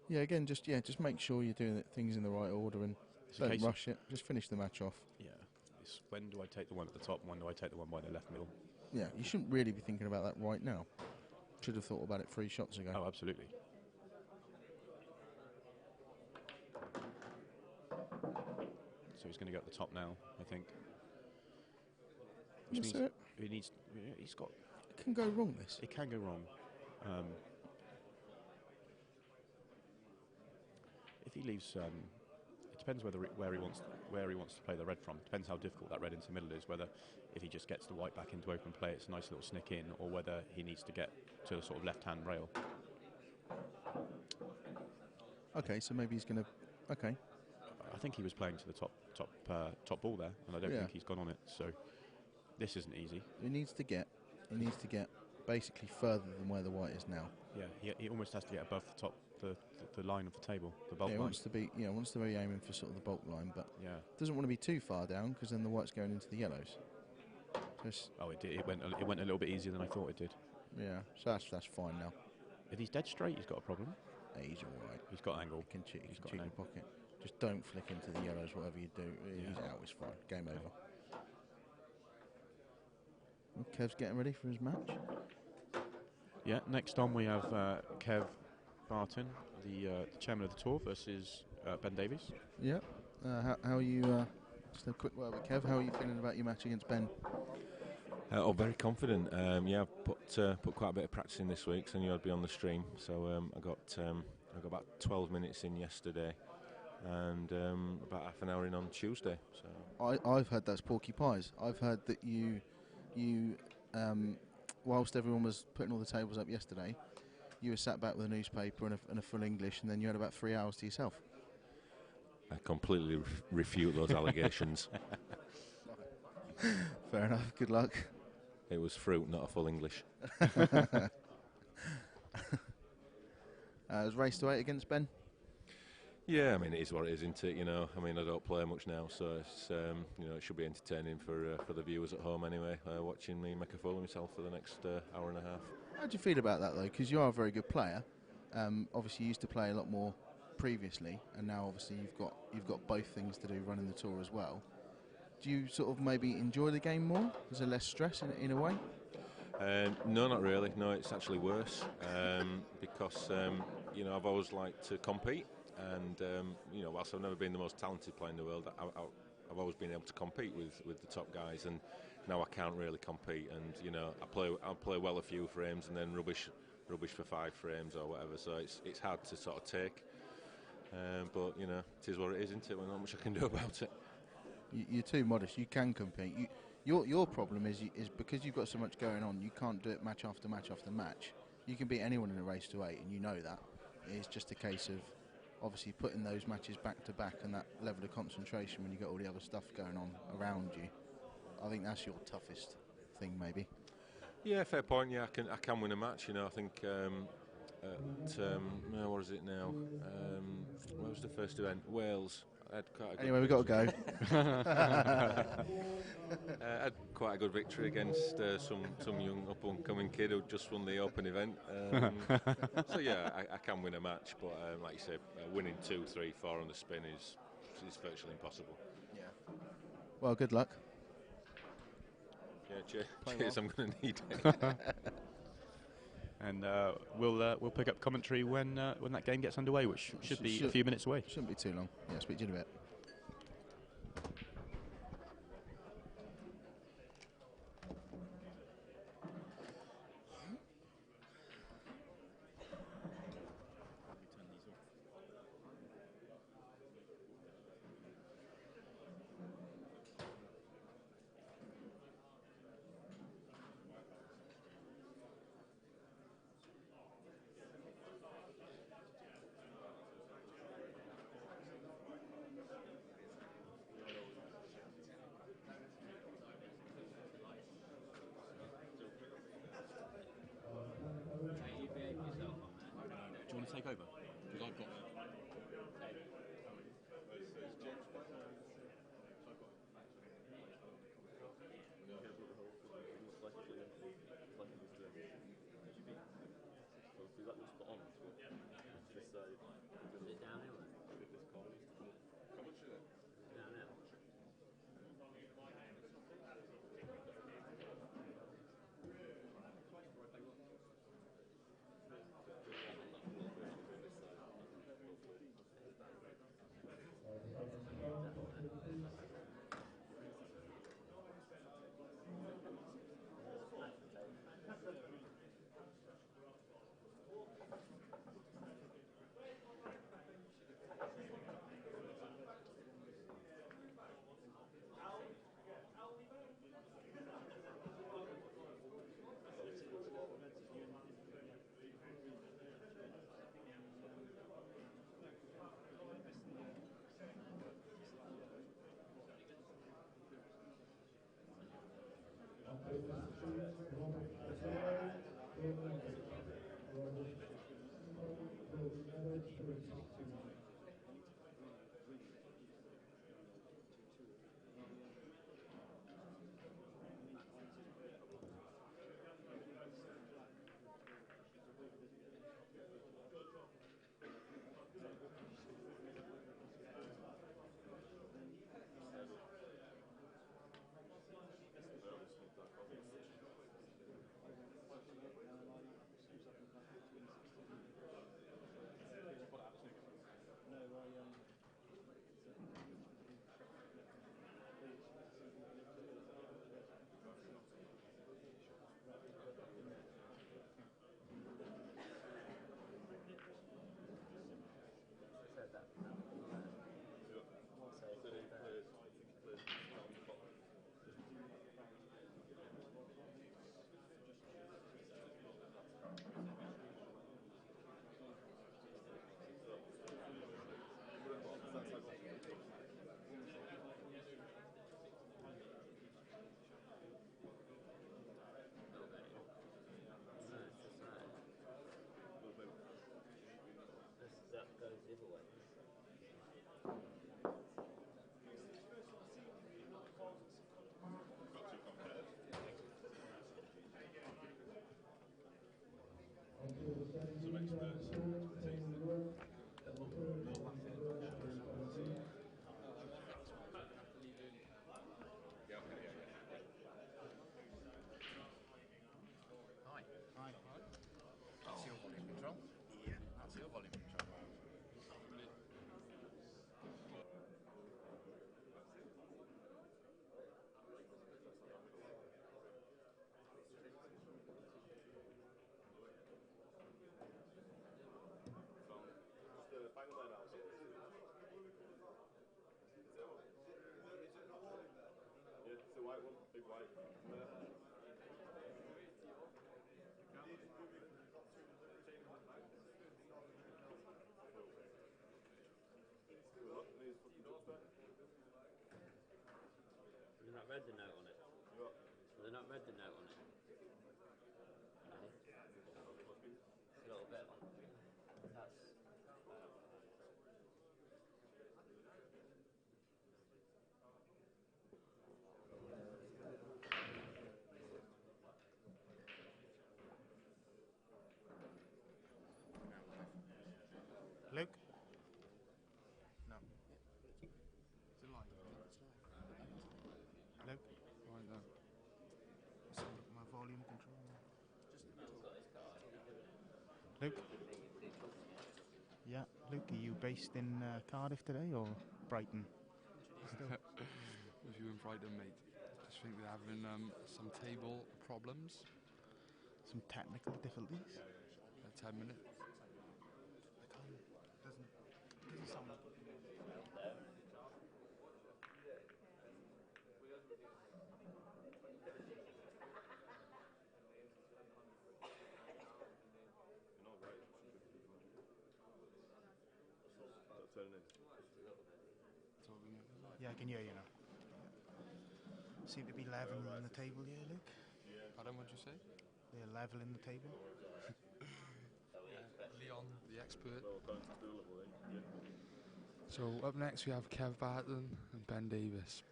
Yeah. Again, just make sure you're doing things in the right order and don't rush it. Just finish the match off. Yeah. It's when do I take the one at the top and when do I take the one by the left middle? Yeah. You shouldn't really be thinking about that right now. Should have thought about it 3 shots ago. Oh, absolutely. So he's going to go at the top now, I think. Which means he's got. It can go wrong. It can go wrong. If he leaves, it depends where he wants to play the red from. It depends how difficult that red into middle is. Whether if he just gets the white back into open play, it's a nice little snick in, or whether he needs to get to the sort of left-hand rail. Okay, so maybe he's going to. Okay. I think he was playing to the top ball there, and I don't think he's gone on it. So this isn't easy. He needs to get basically further than where the white is now. Yeah, he almost has to get above the top, the line of the table, the bulk line. Wants to be aiming for sort of the bulk line, but doesn't want to be too far down because then the white's going into the yellows. It did. It went a little bit easier than I thought it did. Yeah, so that's fine now. If he's dead straight, he's got a problem. He's all right. He's got angle. He can cheat in the pocket. Just don't flick into the yellows, whatever you do. He's out, it's fine. Game over. Kev's getting ready for his match. Yeah, next on we have Kev Barton, the chairman of the tour, versus Ben Davies. Yeah. How are you? Just a quick word with Kev. How are you feeling about your match against Ben? Very confident. I've put quite a bit of practice in this week, so I knew I'd be on the stream. So I got about 12 minutes in yesterday, and about half an hour in on Tuesday. So I've heard that's porky pies. I've heard that you whilst everyone was putting all the tables up yesterday, you were sat back with a newspaper and a full English, and then you had about 3 hours to yourself. I completely refute those allegations. Fair enough. Good luck. It was fruit, not a full English. Was race to 8 against Ben? Yeah, I mean, it is what it is, isn't it? You know, I mean, I don't play much now, so it's, it should be entertaining for the viewers at home anyway, watching me make a fool of myself for the next hour and a half. How do you feel about that, though? Because you are a very good player. Obviously, you used to play a lot more previously, and now obviously you've got both things to do, running the tour as well. Do you sort of maybe enjoy the game more? Is there less stress in a way? No, not really. No, it's actually worse because I've always liked to compete, and whilst I've never been the most talented player in the world, I've always been able to compete with the top guys, and now I can't really compete. And I'll play well a few frames and then rubbish for 5 frames or whatever. So it's hard to sort of take. But it is what it is, isn't it? Well, not much I can do about it. You're too modest. You can compete. Your problem is because you've got so much going on. You can't do it match after match after match. You can beat anyone in a race to 8, and you know that. It's just a case of obviously putting those matches back to back and that level of concentration when you got all the other stuff going on around you. I think that's your toughest thing, maybe. Yeah, fair point. Yeah, I can win a match. I think what is it now? What was the first event? Wales. Anyway, we've got to go. Had quite a good victory against some young up-and-coming kid who just won the Open event. So yeah, I can win a match, but like you say, winning 2, 3, 4 on the spin is virtually impossible. Yeah. Well, good luck. Yeah, cheers. Well. I'm going to need it. And we'll pick up commentary when that game gets underway, which should be a few minutes away. Shouldn't be too long. Yeah, speak to you in a bit. Take over because I've got. Have they not read the note on it? Have they not read the note on it? No. It's a little bit like that's. Luke? No. Is it live? Luke? Right then. Let's have a look at my volume control. Luke? Yeah, Luke, are you based in Cardiff today or Brighton? With you in Brighton, mate. Just think they're having some table problems. Some technical difficulties? 10 minutes. Doesn't sound like Yeah, I can hear you now. Seem to be level in the table here, Luke. Pardon, what'd you say? They're level in the table. Leon, the expert. So up next we have Kev Barton and Ben Davis.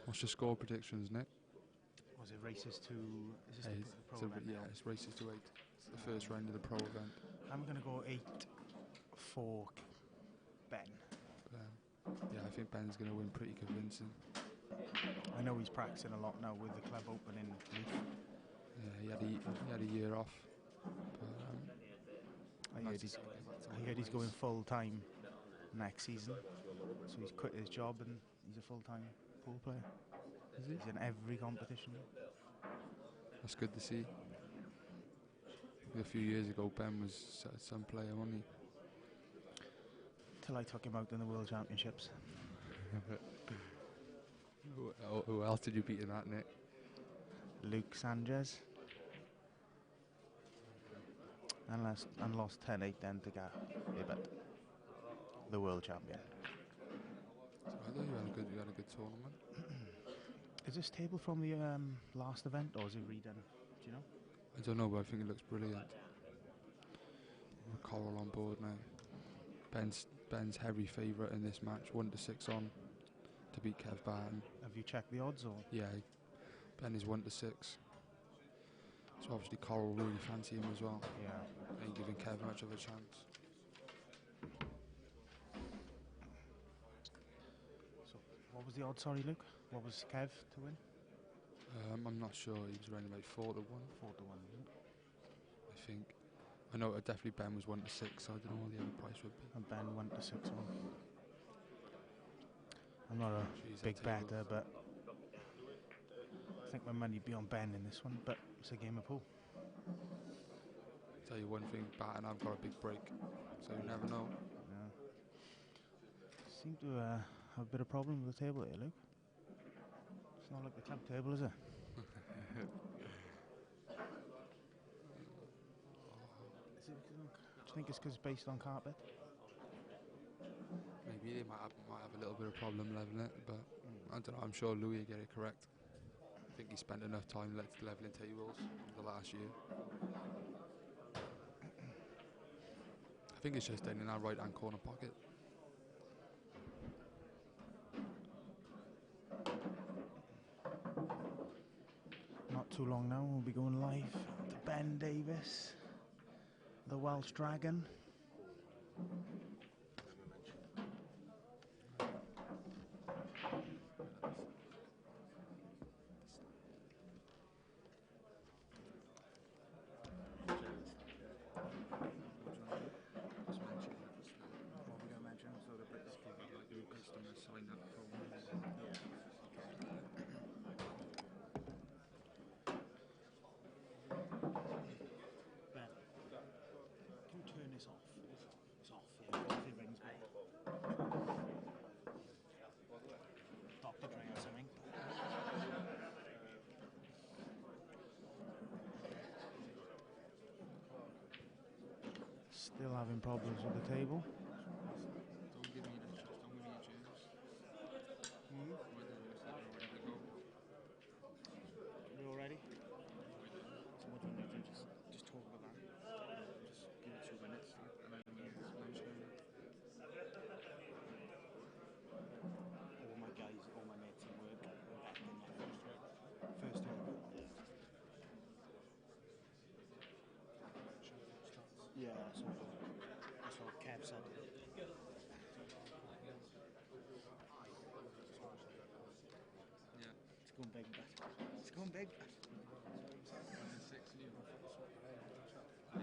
What's your score predictions, Nick? Was it races to... Is this the pro event yeah, now? it's races to 8. It's the first round of the pro event. I'm going to go 8-4 Ben. Yeah, I think Ben's going to win pretty convincing. I know he's practicing a lot now with the club opening. Yeah, he had a year off. But, I heard he's going full time next season. So he's quit his job and he's a full time pool player. Is he? He's in every competition. That's good to see. A few years ago, Ben was some player, wasn't he? Till I took him out in the World Championships. Who else did you beat in that, Nick? Luke Sanchez. And lost 10-8 then to get Ibbett, the world champion. So I thought you had a good tournament. Is this table from the last event or is it redone? Do you know? I don't know, but I think it looks brilliant. Coral on board now. Ben's heavy favourite in this match, 1-6 on to beat Kev Barton. Have you checked the odds or? Yeah, Ben is 1-6. So obviously Coral really fancy him as well. Yeah. Ain't giving Kev much of a chance. So what was the odds, sorry Luke? What was Kev to win? I'm not sure, he was around about 4-1. 4-1. I think. I know definitely Ben was 1-6, so I don't know what the other price would be. And Ben 1-6 on. I'm not a big better, but I think my money'd be on Ben in this one, but it's a game of pool. Tell you one thing, Barton have got a big break, so you never know. Yeah. Seem to have a bit of problem with the table here, Luke. It's not like the club table, is it? Do you think it's because it's based on carpet? Maybe they might have a little bit of problem leveling it, but I don't know. I'm sure Louis will get it correct. I think he spent enough time leveling tables over the last year. I think it's just down in our right hand corner pocket. Not too long now, we'll be going live to Ben Davis, the Welsh Dragon. Ben, can you turn this off? It's off, yeah. Still having problems with the table. Don't give me the chips, don't give me your tunes. Hmm? We're ready to go. We all ready? So what do you want to do? Just talk about that. Just give it 2 minutes. And then lunch going. All my guys, all my mates in work. First one. Yeah, that's what Kev said. Yeah. It's going big, but it's going big. I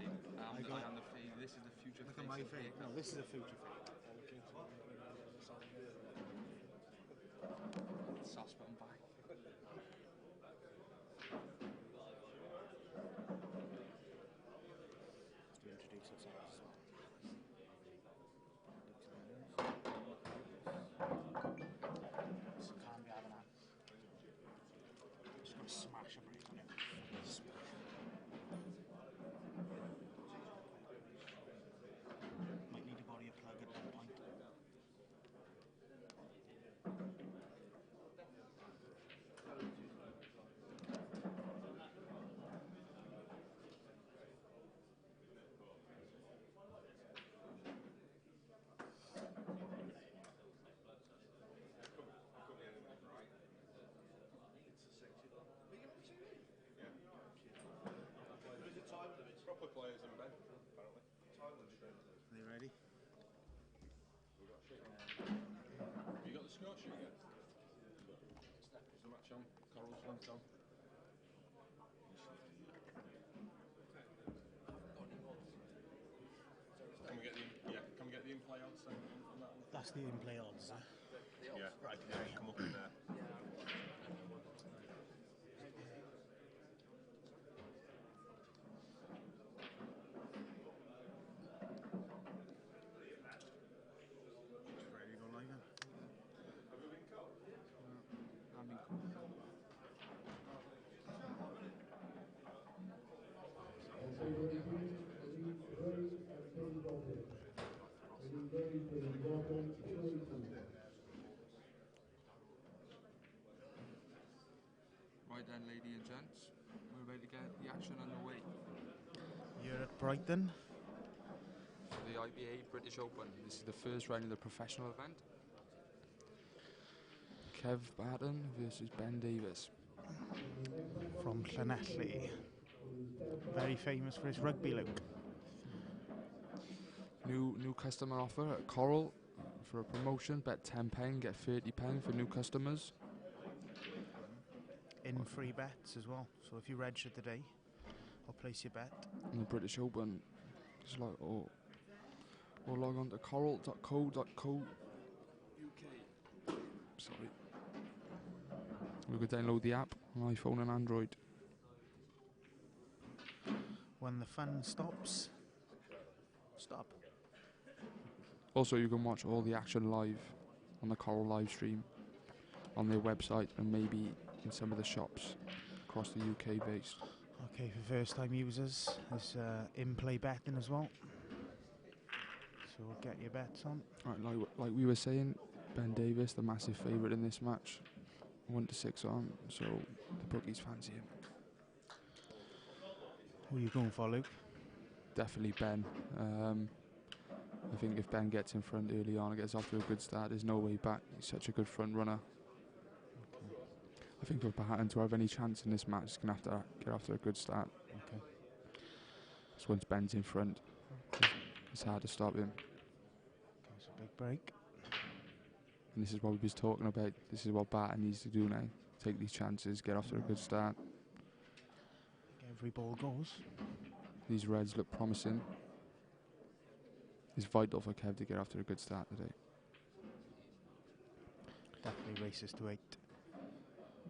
am the fade. This is the future. Look at my fade. No, this is a future fade. Sauce button back. To introduce ourselves as well. So can't be having that. Just gonna smash a break on it. Smash. Might need to borrow your plug at one point. Proper players in bed, apparently. Are they ready? Have you got the score sheet yet? Is the match on? Coral's left on. Can we get the in-play odds then on that one? That's the in-play odds, Yeah, Right, yeah, come up in there. Ready to go live then? Have we been caught? I've been cool. Right then, ladies and gents, we're ready to get the action underway. You're at Brighton. For the IPA British Open. This is the first round of the professional event. Kev Barton versus Ben Davis. From Llanelli. Very famous for his rugby look. New customer offer at Coral for a promotion. Bet £10, get £30 for new customers. In free bets as well. So if you register today or place your bet. In the British Open, just like or log on to coral.co.uk. Sorry. You could download the app on iPhone and Android. When the fun stops, stop. Also, you can watch all the action live on the Coral live stream on their website and maybe in some of the shops across the UK based. Okay, for first time users, there's in-play betting as well. So get your bets on. Right, like we were saying, Ben Davis, the massive favourite in this match, 1-6 on, so the bookies fancy him. Who are you going for, Luke? Definitely Ben. I think if Ben gets in front early on and gets off to a good start, there's no way back. He's such a good front runner. Okay. I think for Barton to have any chance in this match, he's going to have to get off to a good start. Okay. So once Ben's in front, it's hard to stop him. Goes a big break. And this is what we was talking about. This is what Barton needs to do now. Take these chances, get off to a good start. Every ball goes. These Reds look promising. It's vital for Kev to get off to a good start today. Definitely races to 8.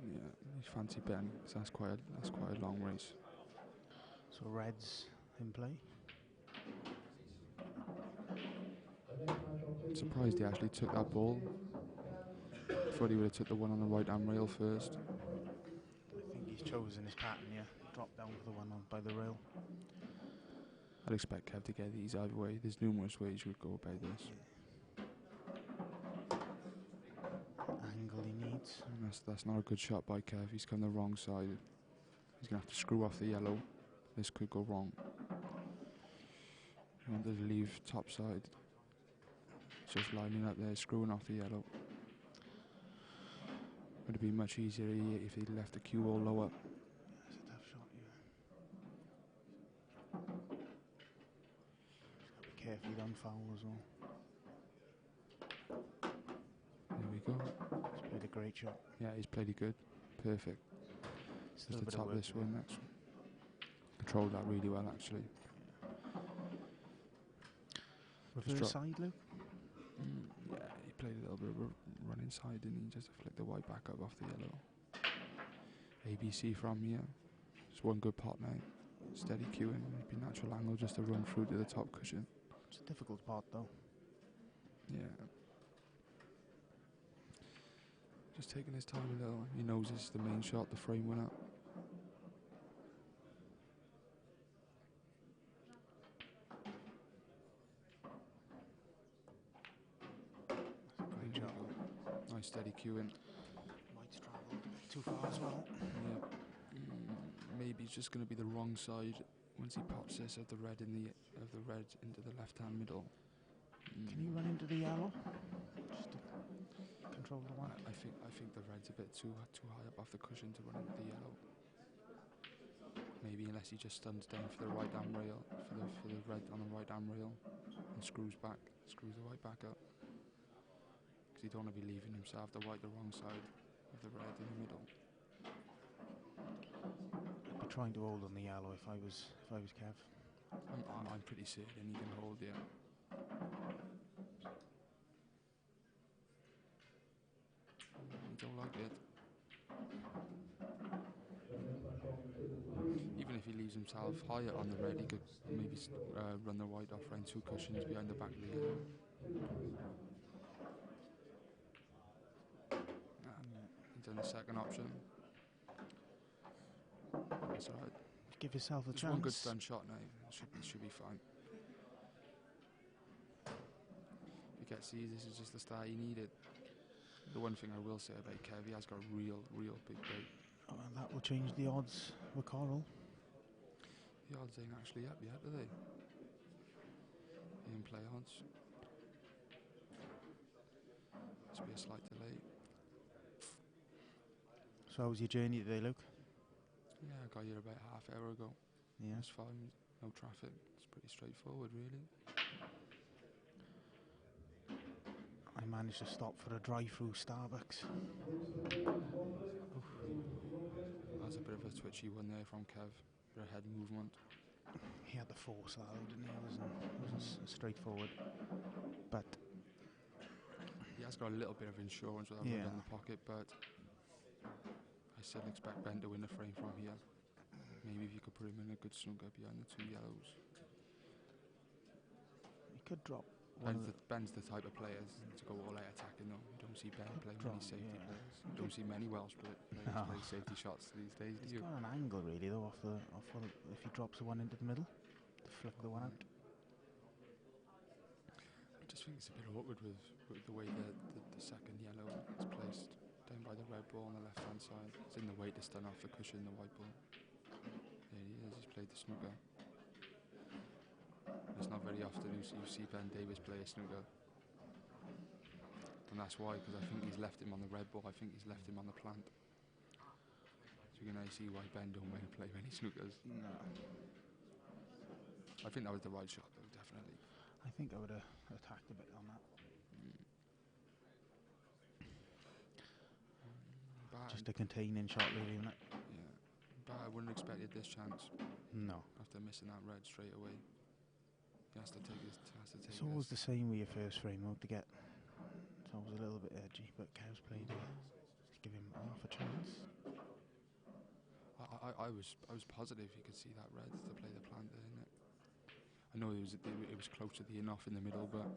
Yeah, you fancy Ben, 'cause that's quite a long race. So Reds in play. I'm surprised he actually took that ball. Thought he would have took the one on the right hand rail first. I think he's chosen his pattern, yeah. Drop down for the one on by the rail. I'd expect Kev to get these either way. There's numerous ways you would go about this. Angle he needs. And that's not a good shot by Kev. He's come the wrong side. He's going to have to screw off the yellow. This could go wrong. You want to leave top side. Just lining up there, screwing off the yellow. Would have been much easier if he'd left the cue all lower. That's a tough shot, Just got to be careful you don't foul as well. There we go. He's played a great shot. Yeah, he's played it good. Perfect. Still a Just bit to of top work this to do. one next. Controlled that really well, actually. Reverse side, Luke? Yeah, he played a little bit of a run inside, didn't he? Just to flick the white back up off the yellow. ABC from here. Just one good pot now. Steady cueing. It'd be natural angle just to run through to the top cushion. It's a difficult part, though. Yeah. Just taking his time a little. He knows this is the main shot, the frame winner. Great shot. Nice steady cueing. Might's travelled a bit too far as well. Yeah. Maybe it's just going to be the wrong side once he pops this of the red into the left-hand middle. Can you run into the yellow? Just to control the one. I think the red's a bit too high up off the cushion to run into the yellow. Maybe unless he just stuns down for the right arm rail, for the red on the right arm rail, and screws the white back up. Because you don't want to be leaving himself the wrong side of the red in the middle. I'd be trying to hold on the yellow if I was Kev. I'm pretty certain he can hold, yeah. I don't like it. Even if he leaves himself higher on the red, he could maybe run the white off around two cushions behind the back of the yellow. He's done the second option. That's alright. Give yourself a Just chance. one good stun shot now. Should be fine. You can see this is just the start he needed. The one thing I will say about Kev, he has got a real big break. Oh, well, that will change the odds with Coral. The odds ain't actually up yet, are they? In play odds. Must be a slight delay. So how was your journey today, Luke? Yeah, I got here about half hour ago. Yeah. It's fine, no traffic. It's pretty straightforward, really. I managed to stop for a drive-through Starbucks. That's a bit of a twitchy one there from Kev. Bit of head movement. He had to force that out, didn't he? It wasn't straightforward. But He has got a little bit of insurance with that red on the pocket, but I still expect Ben to win the frame from here. Maybe if you could put him in a good snooker behind the two yellows. he could drop Ben's the type of player to go all out attacking though. You don't see Ben playing many safety players. You don't see many Welsh players play safety shots these days, do He's you? got an angle really though if he drops the one into the middle to flick the one out. I just think it's a bit awkward with the way the second yellow is placed down by the red ball on the left hand side. It's in the way to stun off the cushion, the white ball. There he is, he's played the snooker. It's not very often you see Ben Davis play a snooker. And that's why, because I think he's left him on the red ball, I think he's left him on the plant. So you can now see why Ben don't want to play many snookers. No. I think that was the right shot though, definitely. I think I would have attacked a bit on that. Just a containing shot really, isn't it? Yeah. But I wouldn't have expected this chance. No. After missing that red straight away. He has to take his. It's always the same with your first frame out to get. It's always a little bit edgy, but Kev's played it. Just give him half a chance. I was positive you could see that red to play the plant there, isn't it? I know it was close to the in-off in the middle, but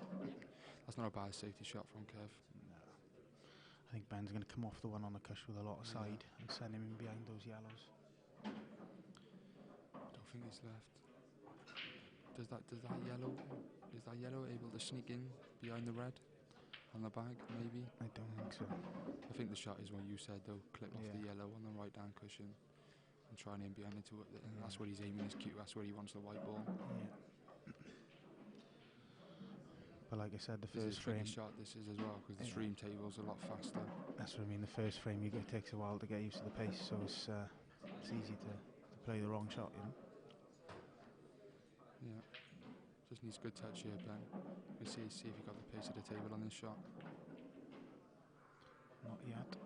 that's not a bad safety shot from Kev. No. I think Ben's going to come off the one on the cush with a lot of side and send him in behind those yellows. Don't think he's left. Does that yellow able to sneak in behind the red on the bag? Maybe. I don't think so. I think the shot is what you said though. Clip off the Yeah. yellow on the right hand cushion and try and aim behind it. Yeah. That's what he's aiming his cue. That's where he wants the white ball. Yeah. But like I said, the This is first a tricky frame. shot. This is as well because the Yeah. stream table's a lot faster. That's what I mean. The first frame, it takes a while to get used to the pace, so it's easy to play the wrong shot. You know. Yeah. Just needs good touch here, Ben. We see if he got the pace of the table on this shot. Not yet.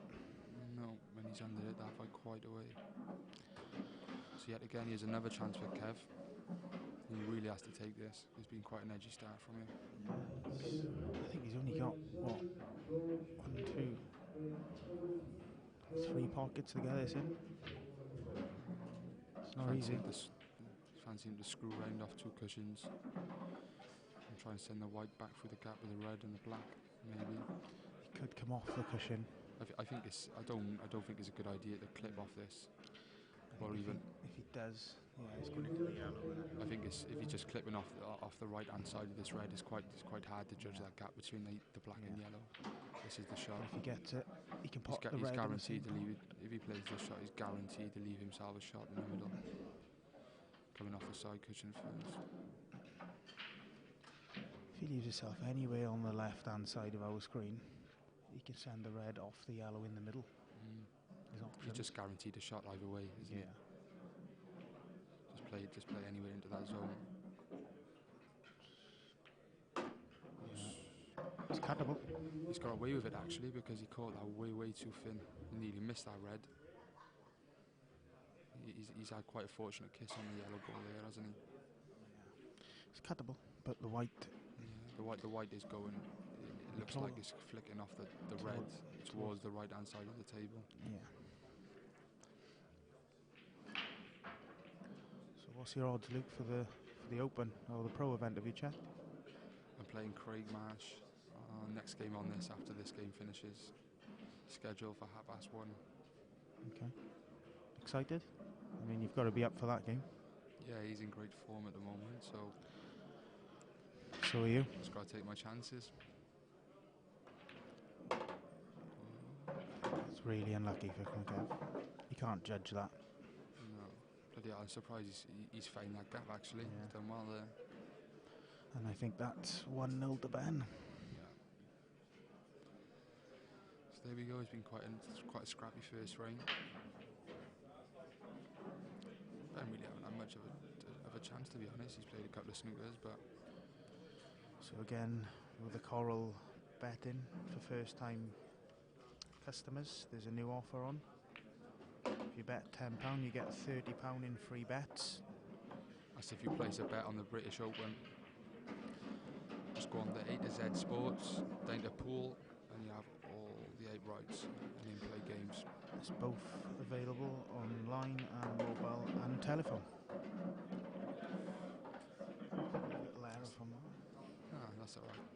No, when he's under it that far quite away. So yet again, here's another chance for Kev. He really has to take this. It's been quite an edgy start from him. I think he's only got what, 1, 2, 3 pockets to get this in. It's not easy. Fancy him to screw round off 2 cushions and try and send the white back through the gap with the red and the black. Maybe He could come off the cushion. I think it's. I don't think it's a good idea to clip off this. Or If even if he does, yeah, it's going to go yellow. I think it's, if he's just clipping off the right hand side of this red, it's quite hard to judge that gap between the black and yellow. This is the shot. But if he gets it, he can pop the He's red. guaranteed to leave it. If he plays this shot, he's guaranteed to leave himself a shot in the middle. Coming off the side cushion first. If he leaves himself anywhere on the left hand side of our screen, he can send the red off the yellow in the middle. He's just guaranteed a shot either way, isn't he? Just play anywhere into that zone. It's cuttable. He's got away with it actually because he caught that way too thin. He nearly missed that red. He's had quite a fortunate kiss on the yellow ball there, hasn't he? It's cuttable, but the white. Yeah, the white is going. It looks like it's flicking off the red towards the right hand side of the table. Yeah. So what's your odds, Luke, for the Open or the Pro event? Have you checked? I'm playing Craig Marsh. Next game on this after this game finishes. Scheduled for 1:30. Okay. Excited? I mean, you've got to be up for that game. Yeah, he's in great form at the moment, so. So are you? Just got to take my chances. It's really unlucky for Kev. You can't judge that. No, but yeah, I'm surprised he's found that gap actually. Yeah. He's done well there. And I think that's 1-0 to Ben. So there we go. It's been quite a scrappy first frame. Ben really haven't had much of a chance, to be honest. He's played a couple of snookers, but. So again, with the Coral betting for first time customers, there's a new offer on. If you bet £10, you get £30 in free bets. That's if you place a bet on the British Open. Just go on the A to Z Sports, down to pool, and you have all the 8 rights and in-play games. It's both available online and mobile and telephone. Little error from that. That's alright.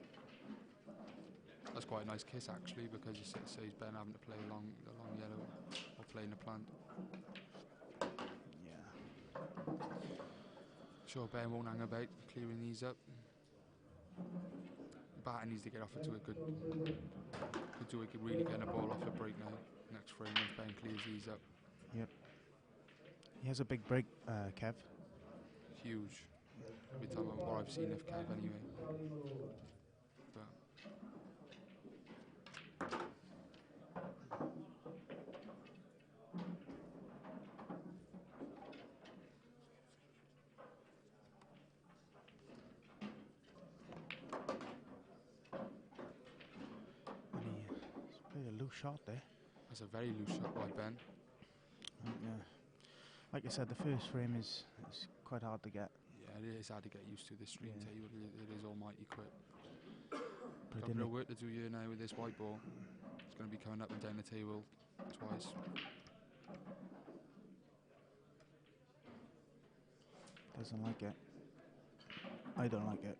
That's quite a nice kiss actually, because it saves Ben having to play the long yellow or playing the plant. Yeah. Sure, Ben won't hang about clearing these up. Batter needs to get off it to a good do it, really getting a ball off the break now. Next frame once Ben clears these up. Yep. He has a big break, Kev. Huge. Every time what I've seen of Kev anyway. But He's played a loose shot there. that's a very loose shot by Ben. Yeah. Like I said, the first frame is quite hard to get. Yeah, it is hard to get used to this stream table. It is almighty quick. But Got a bit of work to do here now with this white ball. It's going to be coming up and down the table twice. Doesn't like it. I don't like it.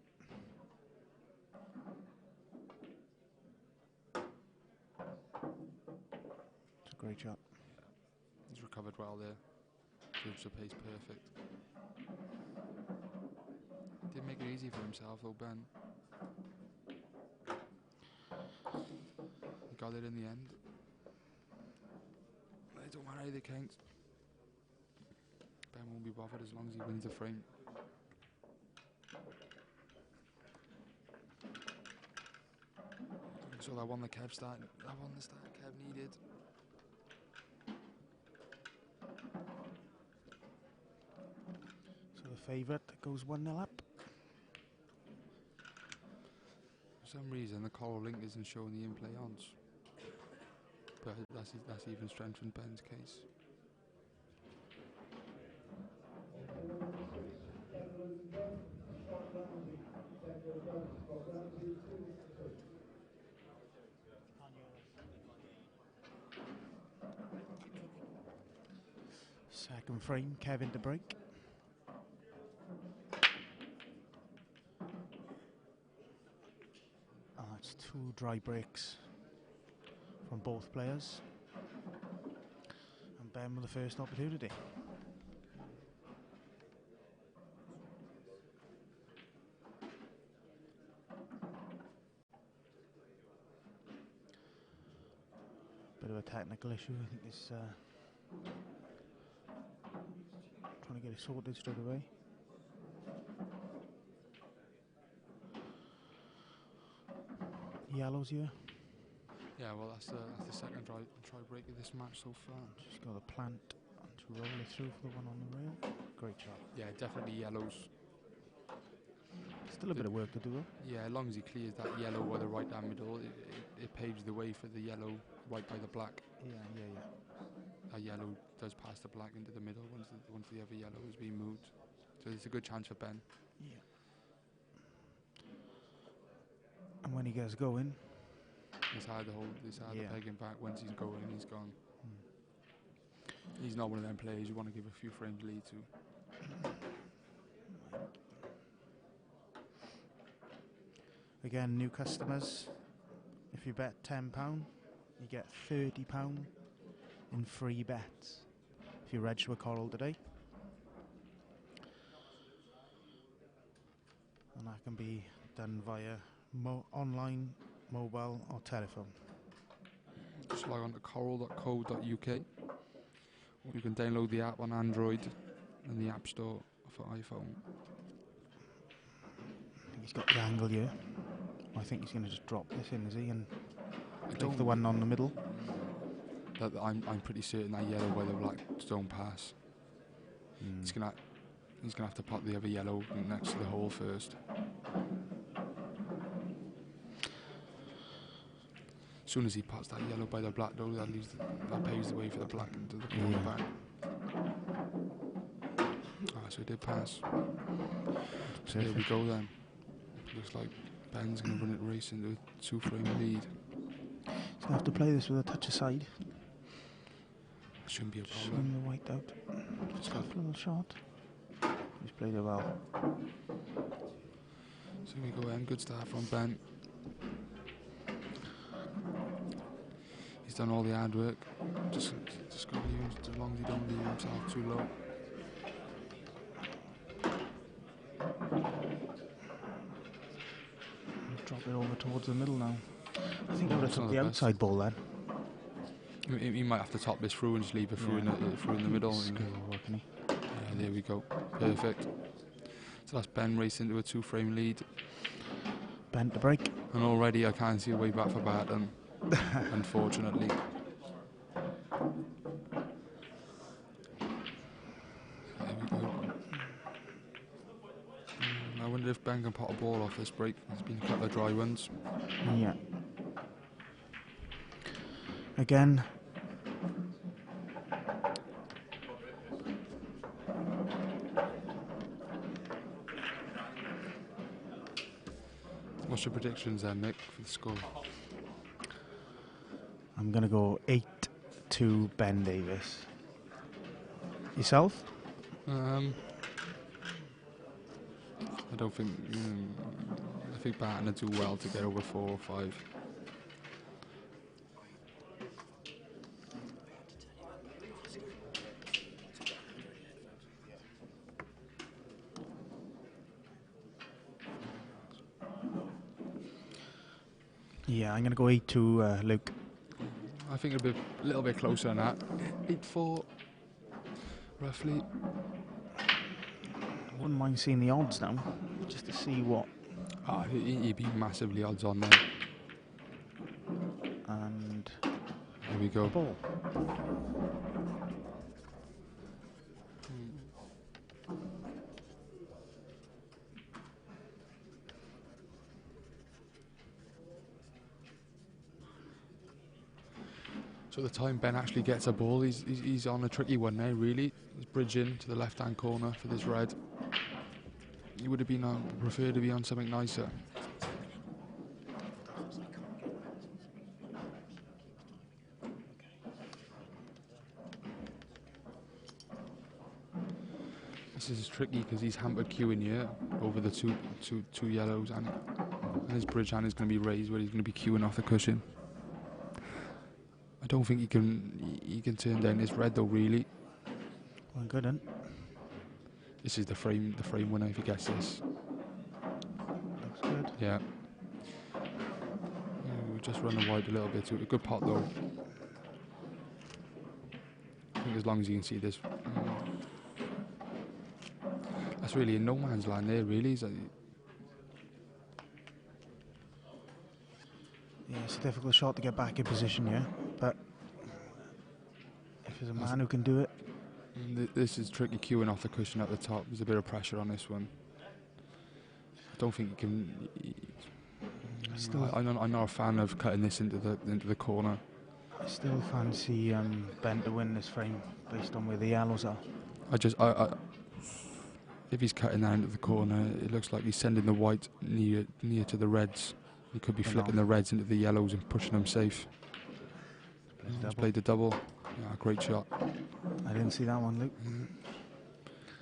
It's a great shot. He's recovered well there. Judged the pace perfect. Didn't make it easy for himself though, Ben. He got it in the end. It don't matter either count. Ben won't be bothered as long as he wins the frame. So that one that Kev started, that one the start Kev needed. So the favourite goes 1-0 up. For some reason the coral link isn't showing the in-play ons. But that's even strengthened Ben's case. Second frame, Kevin to break. That's 2 dry breaks from both players. And Ben with the first opportunity. Bit of a technical issue, I think it's trying to get it sorted straight away. Yellows here. Yeah, well that's the second try break of this match so far. Just got to plant and to roll it through for the one on the rail. Great job. Yeah, definitely yellows. Still a bit of work to do though. Yeah, as long as he clears that yellow by the right down middle, it paves the way for the yellow right by the black. Yeah. That yellow does pass the black into the middle once the other yellow has been moved. So it's a good chance for Ben. Yeah. And when he gets going, It's hard to peg him back. Once he's going, he's gone. He's not one of them players you want to give a few frames lead to. Again, new customers, if you bet £10, you get £30 in free bets if you register with Coral today. And that can be done via online, mobile or telephone. Just log on to coral.co.uk. You can download the app on Android and the App Store for iPhone. He's got the angle here. I think he's going to just drop this in, is he? And take the one on the middle. I'm pretty certain that yellow by the black don't pass. He's gonna have to pot the other yellow next to the hole first. As soon as he pots that yellow by the black though, that paves the way for the black into the corner back. So it did pass. So there we go then. Looks like Ben's going to run it race into a 2-frame lead. He's going to have to play this with a touch aside. Shouldn't be a problem. Swing the white out. Just a little shot. He's played it well. So we go in. Good start from Ben. He's done all the hard work. Just got to use as long as he don't leave himself too low. Drop it over towards the middle now. I think I would have took the outside ball then. He might have to top this through and just leave it through, in the middle. There we go. Perfect. So that's Ben racing into a 2-frame lead. Ben to break. And already I can't see a way back for Brighton, unfortunately. There we go. I wonder if Ben can pot a ball off this break. There's been a couple of dry ones. Yeah. Again. What's your predictions then, Mick, for the score? I'm going to go 8-2 Ben Davis. Yourself? I don't think... I think Barton will do well to get over 4 or 5. Yeah, I'm going to go 8-2, Luke. I think it'll be a little bit closer than that. 8-4, roughly. I wouldn't mind seeing the odds now, just to see what. He'd be massively odds on there. And here we go. Ball. So the time Ben actually gets a ball, he's on a tricky one now, really. He's bridging to the left-hand corner for this red. He would have been preferred to be on something nicer. This is tricky because he's hampered queuing here over the two yellows, and his bridge hand is going to be raised where he's going to be queuing off the cushion. I don't think he can turn down this red though, really. Well, good, then. This is the frame winner if he gets this. Looks good. Yeah. We'll just run the wide a little bit to it. A good pot though. I think as long as you can see this. That's really in no man's land there, really. Yeah, it's a difficult shot to get back in position here, but if there's a man who can do it. This is tricky queuing off the cushion at the top. There's a bit of pressure on this one. I don't think he can. I'm not a fan of cutting this into the corner. I still fancy Ben to win this frame based on where the yellows are. If he's cutting that into the corner, it looks like he's sending the white near to the reds. He could be flipping the reds into the yellows and pushing them safe. He's played the double. Yeah, great shot. I didn't see that one, Luke.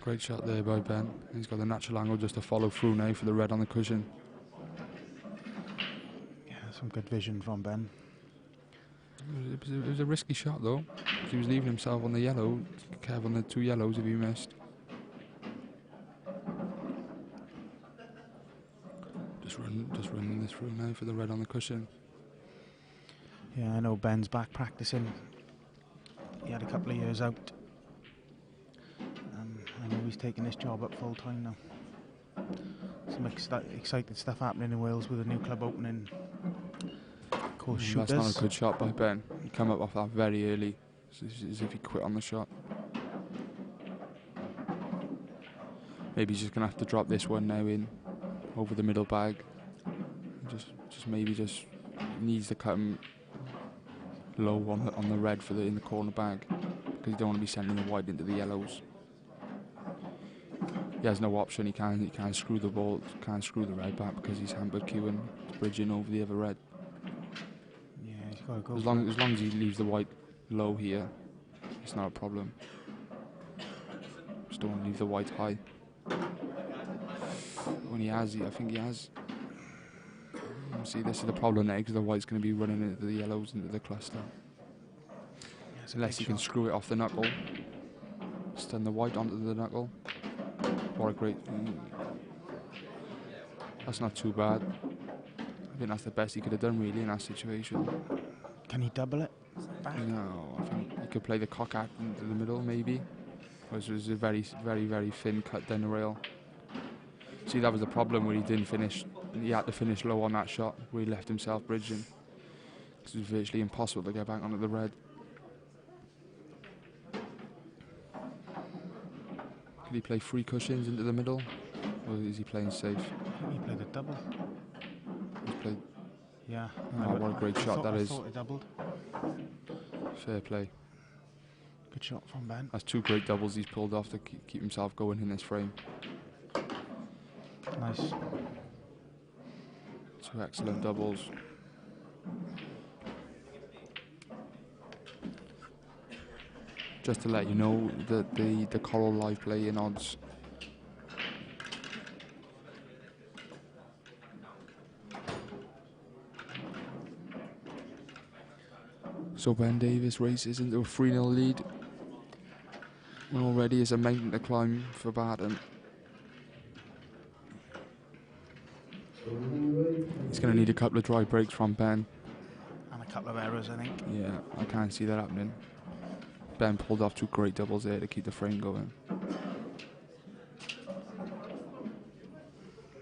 Great shot there by Ben. He's got the natural angle just to follow through now for the red on the cushion. Yeah, some good vision from Ben. It was a risky shot though. He was leaving himself on the yellow. Kev on the two yellows if he missed. Just running this through now for the red on the cushion. Yeah, I know Ben's back practicing. He had a couple of years out. I know he's taking this job up full time now. Some exciting stuff happening in Wales with a new club opening. Of course, shooters. That's not a good shot by Ben. He came up off that very early, as if he quit on the shot. Maybe he's just gonna have to drop this one now in over the middle bag. Just maybe needs to cut him low on the red in the corner bag because you don't want to be sending the white into the yellows. He has no option. He can't screw the ball, can't screw the red back because he's hampered queuing, bridging over the other red. Yeah, he's got to go. As long as he leaves the white low here, it's not a problem. Just don't want to leave the white high. When he has, I think he has. See, this is the problem there because the white's going to be running into the yellows into the cluster. Yeah, unless you can screw it off the knuckle. Stun the white onto the knuckle. What a great... That's not too bad. I think that's the best he could have done really in that situation. Can he double it back? No, I think he could play the cock out into the middle maybe. Which was a very, very, very thin cut down the rail. See, that was the problem where he didn't finish. He had to finish low on that shot where he left himself bridging. It was virtually impossible to get back onto the red. Could he play 3 cushions into the middle? Or is he playing safe? I think he played a double. He's played... Yeah. Oh, what a great shot that is. I thought it doubled. Fair play. Good shot from Ben. That's 2 great doubles he's pulled off to keep himself going in this frame. Nice. 2 excellent doubles. Just to let you know that the Coral live play in odds. So Ben Davis races into a 3-0 lead. And already is a mountain to climb for Brighton. He's going to need a couple of dry breaks from Ben. And a couple of errors, I think. Yeah, I can't see that happening. Ben pulled off 2 great doubles there to keep the frame going.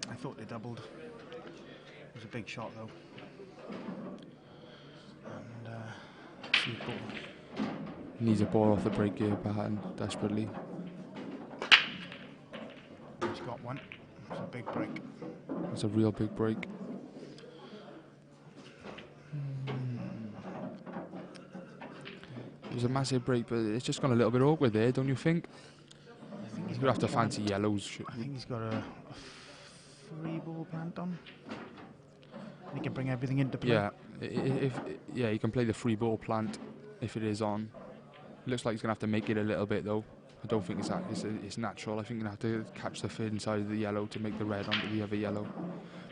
I thought they doubled. It was a big shot though. And see ball. He needs a ball off the break here, Barton, desperately. He's got one. It's a big break. It's a real big break. It was a massive break, but it's just gone a little bit awkward there, don't you think? I think He's going to have to fancy yellows. I think he's got a 3-ball plant on. He can bring everything into play. Yeah, yeah, he can play the 3-ball plant if it is on. Looks like he's going to have to make it a little bit though. I don't think it's natural. I think you're going to have to catch the thin side of the yellow to make the red onto the other yellow.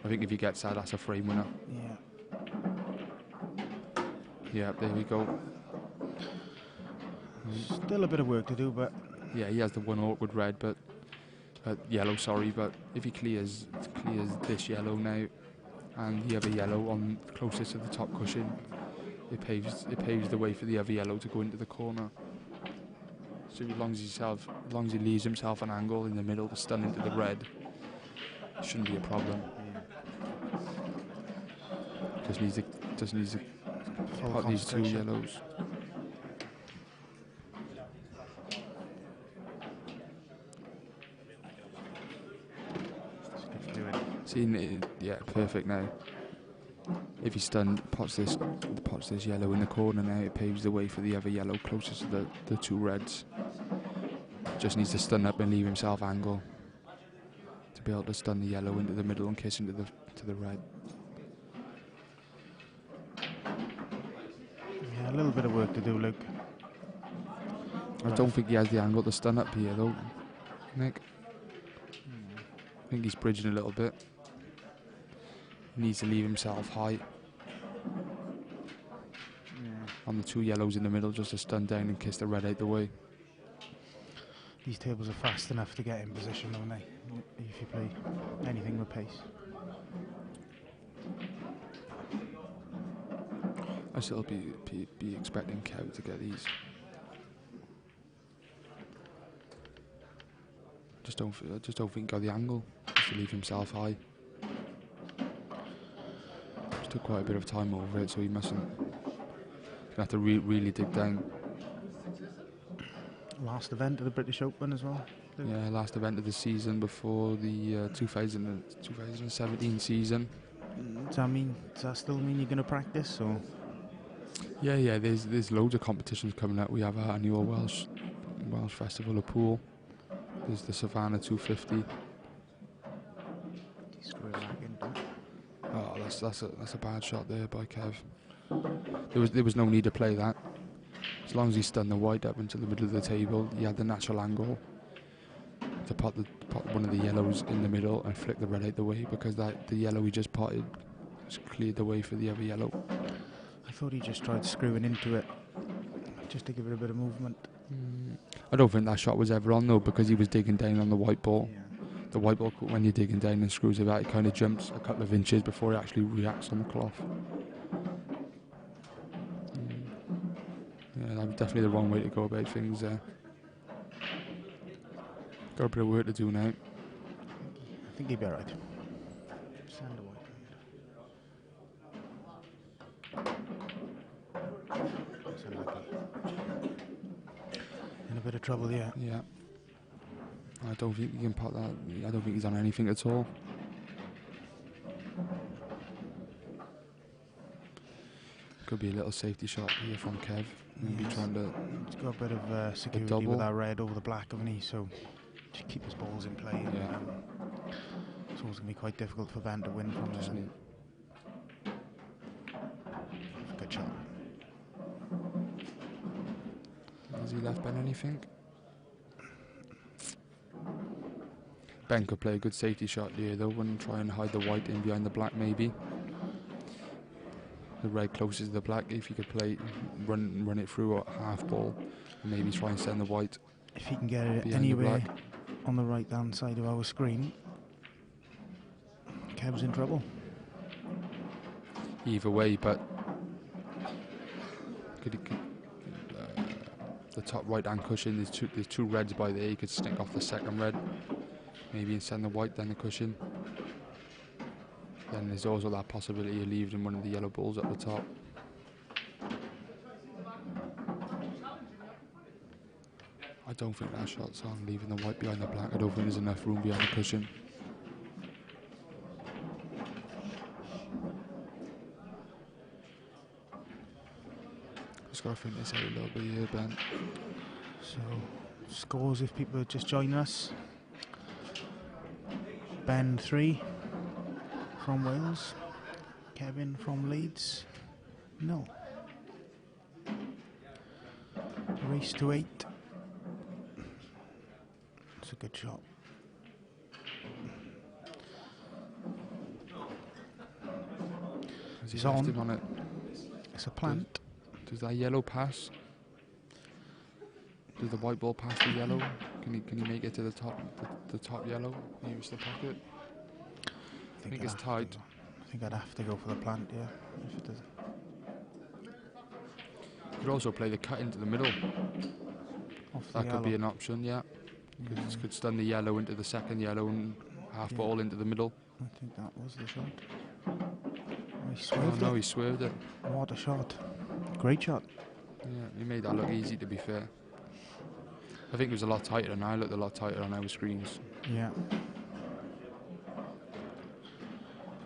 I think if he gets that, that's a frame winner. Yeah. Yeah, there we go. Still a bit of work to do, but yeah, he has the one awkward red, but yellow. Sorry, but if he clears this yellow now, and the other yellow on closest to the top cushion, it paves the way for the other yellow to go into the corner. So as long as he leaves himself an angle in the middle to stun into the red, it shouldn't be a problem. Just needs to pot these 2 yellows. See, yeah, perfect now. If he's stunned, pots this yellow in the corner now, it paves the way for the other yellow closest to the 2 reds. Just needs to stun up and leave himself angle to be able to stun the yellow into the middle and kiss into the red. yeah, a little bit of work to do, Luke. I don't think he has the angle to stun up here though, Nick. I think he's bridging a little bit. He needs to leave himself high. On the 2 yellows in the middle, just to stun down and kiss the red out the way. These tables are fast enough to get in position, don't they? If you play anything with pace. I still be expecting Kev to get these. I just don't think he got the angle. Just to leave himself high. Just took quite a bit of time over it, so he mustn't. He's gonna have to really dig down. Last event of the British Open as well. Luke. Yeah, last event of the season before the 2017 season. Does that still mean you're going to practice, or? Yeah. There's loads of competitions coming up. We have our annual Welsh Festival of Pool. There's the Savannah 250. Oh, that's a bad shot there by Kev. There was no need to play that. As long as he stunned the white up into the middle of the table, he had the natural angle to pot one of the yellows in the middle and flick the red out the way, because the yellow he just potted just cleared the way for the other yellow. I thought he just tried screwing into it, just to give it a bit of movement. I don't think that shot was ever on though, because he was digging down on the white ball. Yeah. The white ball, when you're digging down and screws it out, it kind of jumps a couple of inches before it actually reacts on the cloth. Yeah, that was definitely the wrong way to go about things there. Got a bit of work to do now. I think he'll be alright. Sand away. In a bit of trouble, yeah. Yeah. I don't think he can pot that. I don't think he's on anything at all. Could be a little safety shot here from Kev. Maybe trying to. He's got a bit of security with that red over the black, haven't he? So just keep his balls in play. And, it's always going to be quite difficult for Van to win from there. Good shot. Has he left Ben anything? Ben could play a good safety shot here though, and try and hide the white in behind the black maybe. The red closest to the black, if he could play, run it through a half ball, and maybe try and send the white. If he can get it anywhere on the right hand side of our screen, Kev's in trouble. Either way, but the top right hand cushion, there's two reds by there. You could sneak off the second red, maybe and send the white then the cushion. Then there's also that possibility of leaving one of the yellow balls at the top. I don't think that shot's on, leaving the white behind the black. I don't think there's enough room behind the cushion. Just got to think this out a little bit here, Ben. So, scores if people are just joining us. Ben 3 from Wales. Kevin from Leeds. No. Race to 8. It's a good shot. Has he It's left on. him on it? It's a plant. Does that yellow pass? Does the white ball pass the yellow? Can he make it to the top yellow? Use the pocket. I think it's tight. I think I'd have to go for the plant, yeah. If it doesn't. You could also play the cut into the middle. Off the That could be yellow. an option, yeah. Could stun the yellow into the second yellow and half ball into the middle. I think that was the shot. Oh, he Oh swerved no, it. he swerved it. What a shot. Great shot. Yeah, he made that look easy, to be fair. I think it was a lot tighter, and I looked a lot tighter on our screens. Yeah.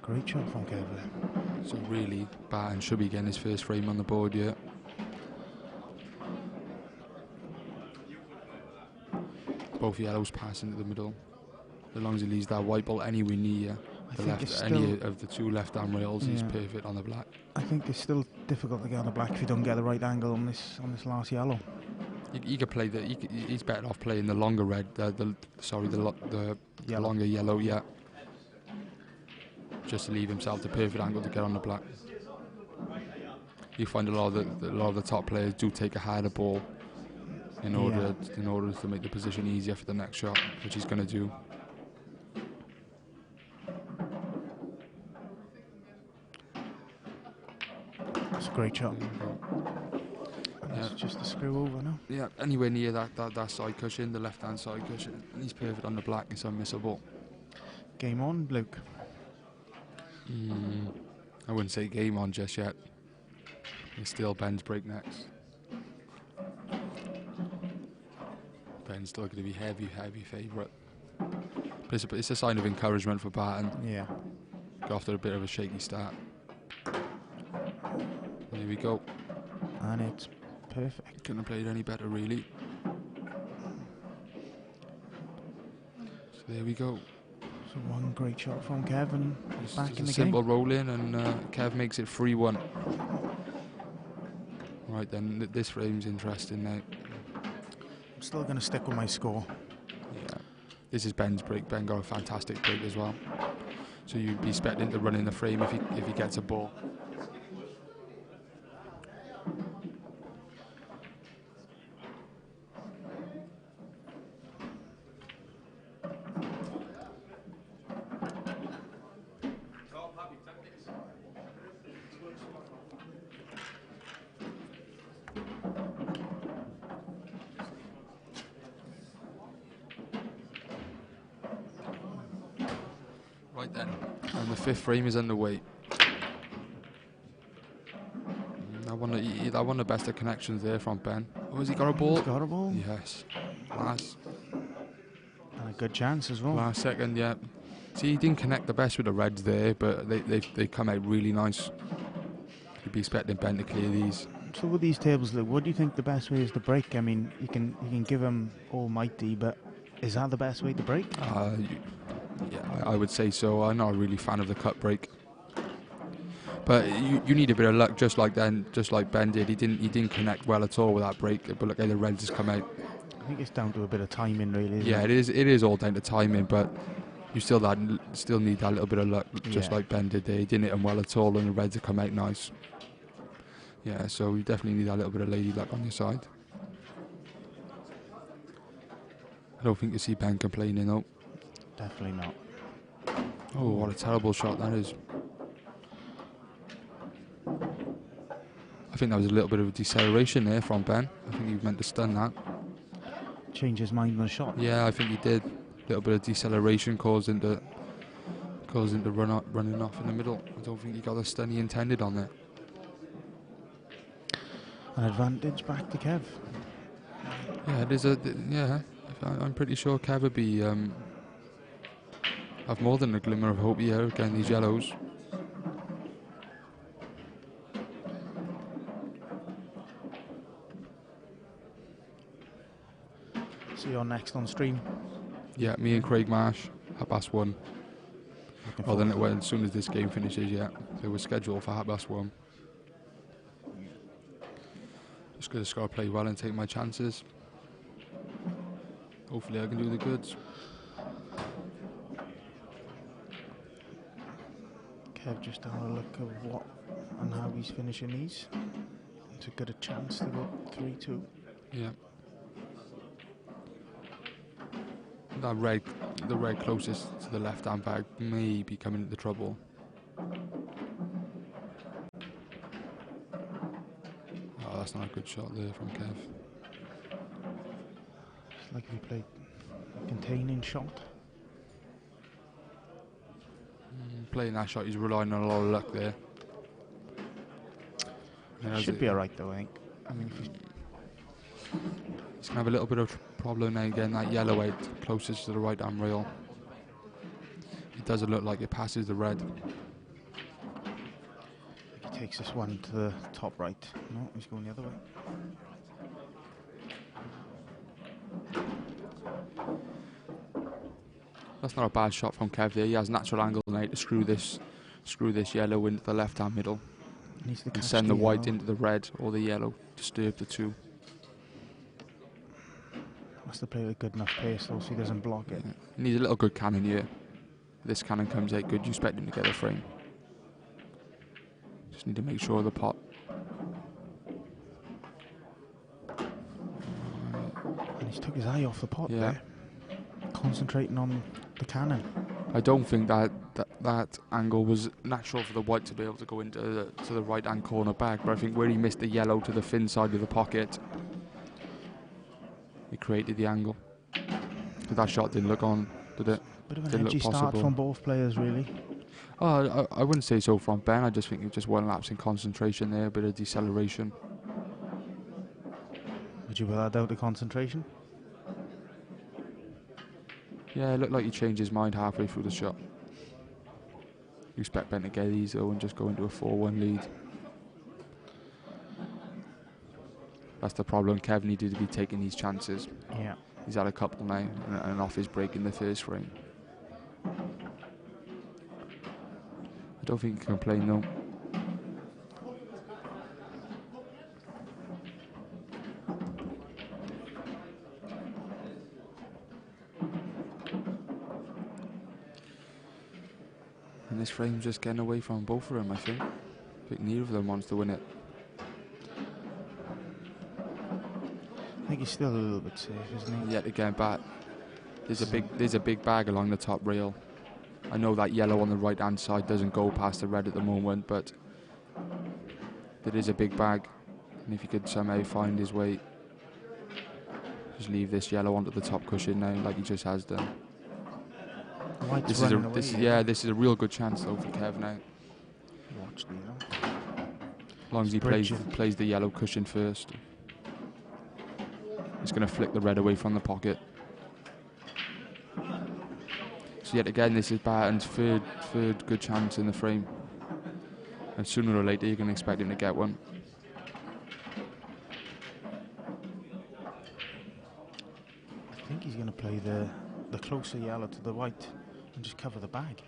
Great shot from Kevin. So really, Barton should be getting his first frame on the board, yeah. Both yellows pass into the middle. As long as he leaves that white ball anywhere near I the think left, it's any still- of the two left-hand rails, he's Yeah. perfect on the black. I think it's still difficult to get on the black if you don't get the right angle on this last yellow. He could play he's better off playing the longer red, the longer yellow, yeah. Just to leave himself the perfect angle to get on the black. You find a lot of the top players do take a harder ball in order to make the position easier for the next shot, which he's going to do. It's a great shot. Yeah. It's just a screw over now. Yeah, anywhere near that side cushion, the left-hand side cushion, and he's perfect on the black. It's unmissable. Game on, Luke. I wouldn't say game on just yet. It's still Ben's break next. Ben's still going to be heavy favourite. But it's a sign of encouragement for Barton. Yeah. After a bit of a shaky start. There we go. And it's perfect. Couldn't have played any better, really. So there we go. So one great shot from Kevin. Back Just in a the simple game. roll in, and Kev makes it 3-1. Right then, this frame's interesting now. I'm still going to stick with my score. Yeah. This is Ben's break. Ben got a fantastic break as well. So you'd be expecting to run in the frame if he gets a ball. Right then, and the fifth frame is underway. That one the best of connections there from Ben. Oh, has he got a ball? He's got a ball. Yes. Last And a good chance as well. last second, yeah. See, he didn't connect the best with the reds there, but they come out really nice. You'd be expecting Ben to clear these. So with these tables, Luke, what do you think the best way is to break? I mean, you can give him almighty, but is that the best way to break? Yeah, I would say so. I'm not really a fan of the cut break. But you need a bit of luck, just like Ben did. He didn't connect well at all with that break. But look how the reds has come out. I think it's down to a bit of timing, really. Isn't Yeah, it? it is all down to timing, but you still need that little bit of luck, just Yeah. like Ben did there. He didn't hit them well at all, and the reds have come out nice. Yeah, so you definitely need that little bit of lady luck on your side. I don't think you see Ben complaining though. Definitely not. Oh, what a terrible shot that is. I think that was a little bit of a deceleration there from Ben. I think he meant to stun that. Change his mind on the shot. Yeah, I think he did. A little bit of deceleration causing the running off in the middle. I don't think he got the stun he intended on there. An advantage back to Kev. Yeah, there's a yeah. I'm pretty sure Kev would be have more than a glimmer of hope here against these yellows. See you next on stream. Yeah, me and Craig Marsh, 1:30. Looking Well, then forward it to went as soon as this game finishes. Yeah, they were scheduled for 1:30. Just gotta play well and take my chances. Hopefully, I can do the goods. Kev just having a look at what and how he's finishing these. To get a chance to go 3-2. Yeah. The red closest to the left-hand bag may be coming into trouble. Oh, that's not a good shot there from Kev. It's like he played a containing shot. Playing that shot, he's relying on a lot of luck there. Should be alright though, I think. I mean, if he's going to have a little bit of problem now getting that yellow out closest to the right hand rail. It doesn't look like it passes the red. he takes this one to the top right. No, he's going the other way. That's not a bad shot from Kev there. He has natural angle now to screw this yellow into the left hand middle. And send the white into the red or the yellow. Disturb the two. Must have played a good enough pace though so he doesn't block it. Yeah. He needs a little good cannon here. If this cannon comes out good, you expect him to get a frame. Just need to make sure of the pot. And he's took his eye off the pot Yeah. there. Concentrating on the cannon. I don't think that angle was natural for the white to be able to go into the right hand corner back, but I think where he missed the yellow to the fin side of the pocket, he created the angle. But that shot didn't look on, did it? Bit of an Didn't edgy look start possible. from both players really. Oh, I wouldn't say so from Ben. I just think it just one lapse in concentration there, a bit of deceleration. Would you put that down to concentration? Yeah, it looked like he changed his mind halfway through the shot. You expect Ben to get these though and just go into a 4-1 lead. That's the problem. Kev needed to be taking these chances. Yeah. He's had a couple now and off his break in the first frame. I don't think he can complain though. And this frame's just getting away from both of them, I think. I think neither of them wants to win it. I think he's still a little bit safe, isn't he? Yet again, but there's a big bag along the top rail. I know that yellow on the right hand side doesn't go past the red at the moment, but there is a big bag, and if he could somehow find his way, just leave this yellow onto the top cushion now, like he just has done. This is a real good chance though for Kev now. Watch the yellow. As long as he plays the yellow cushion first. He's going to flick the red away from the pocket. So yet again, this is Barton's third good chance in the frame. And sooner or later, you can expect him to get one. I think he's going to play the closer yellow to the white and just cover the bag.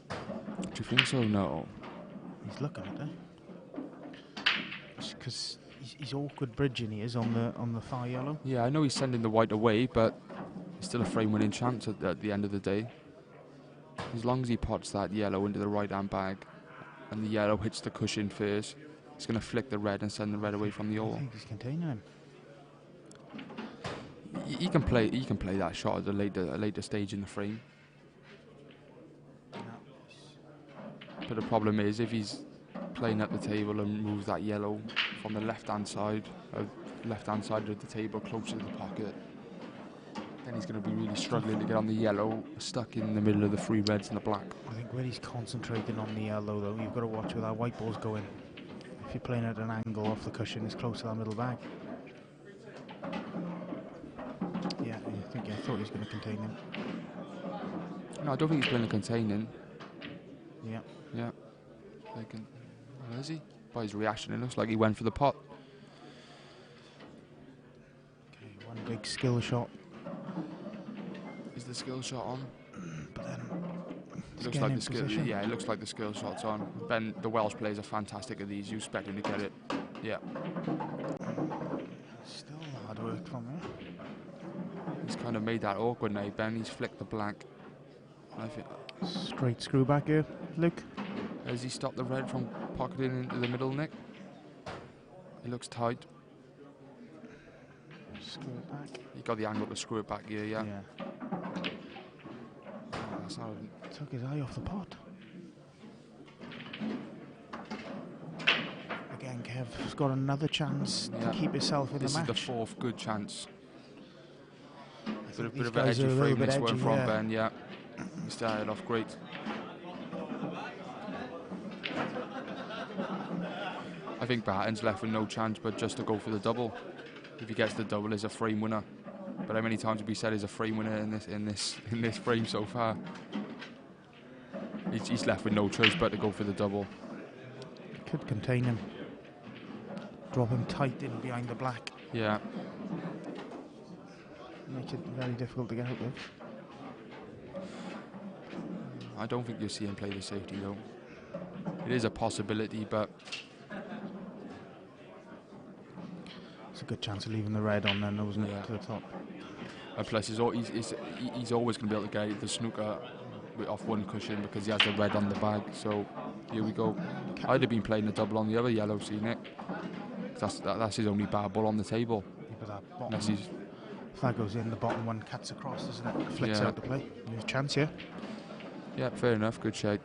Do you think so? No. He's looking at it. Because he's awkward bridging he is on the far yellow. Yeah, I know he's sending the white away, but it's still a frame-winning chance at the end of the day. As long as he pots that yellow into the right-hand bag, and the yellow hits the cushion first, it's going to flick the red and send the red away from the I all. think he's containing him. He can play that shot at a later stage in the frame. But the problem is, if he's playing at the table and moves that yellow from the left-hand side of the table closer to the pocket, then he's going to be really struggling to get on the yellow, stuck in the middle of the three reds and the black. I think where he's concentrating on the yellow, though, you've got to watch where that white ball's going. If you're playing at an angle off the cushion, it's close to that middle bag. Yeah, I thought he was going to contain him. No, I don't think he's playing a containing. Yeah. Yeah. Where is he? By his reaction, it looks like he went for the pot. Okay, one big skill shot. Is the skill shot on? But then It looks like the skill. Yeah, it looks like the skill shot's on. Ben, the Welsh players are fantastic at these. You expect him to get it. Yeah. Still hard work from him. He's kind of made that awkward now. Ben, he's flicked the black. I think. Straight screw back here, Luke. Has he stopped the red from pocketing into the middle, Nick? It looks tight. Screw it back. He got the angle to screw it back here, yeah. Oh, that's not Took his eye off the pot. Again, Kev's got another chance to keep himself in the match. This is the fourth good chance. Bit of an edgy frame this one from Ben, yeah. He started off great. I think Barton's left with no chance but just to go for the double. If he gets the double, he's a frame winner. But how many times have we said he's a frame winner in this frame so far? He's left with no choice but to go for the double. Could contain him. Drop him tight in behind the black. Yeah. Makes it very difficult to get out with. I don't think you'll see him play the safety though. It is a possibility, but it's a good chance of leaving the red on then, wasn't it, to the top. And plus, he's always going to be able to get the snooker off one cushion because he has the red on the bag. So here we go. I'd have been playing the double on the other yellow, see Nick. That's his only bad ball on the table. Yeah, but that bottom, if that goes in, the bottom one cuts across, doesn't it? Flicks out the play. There's a chance here. Yeah, fair enough. Good shade.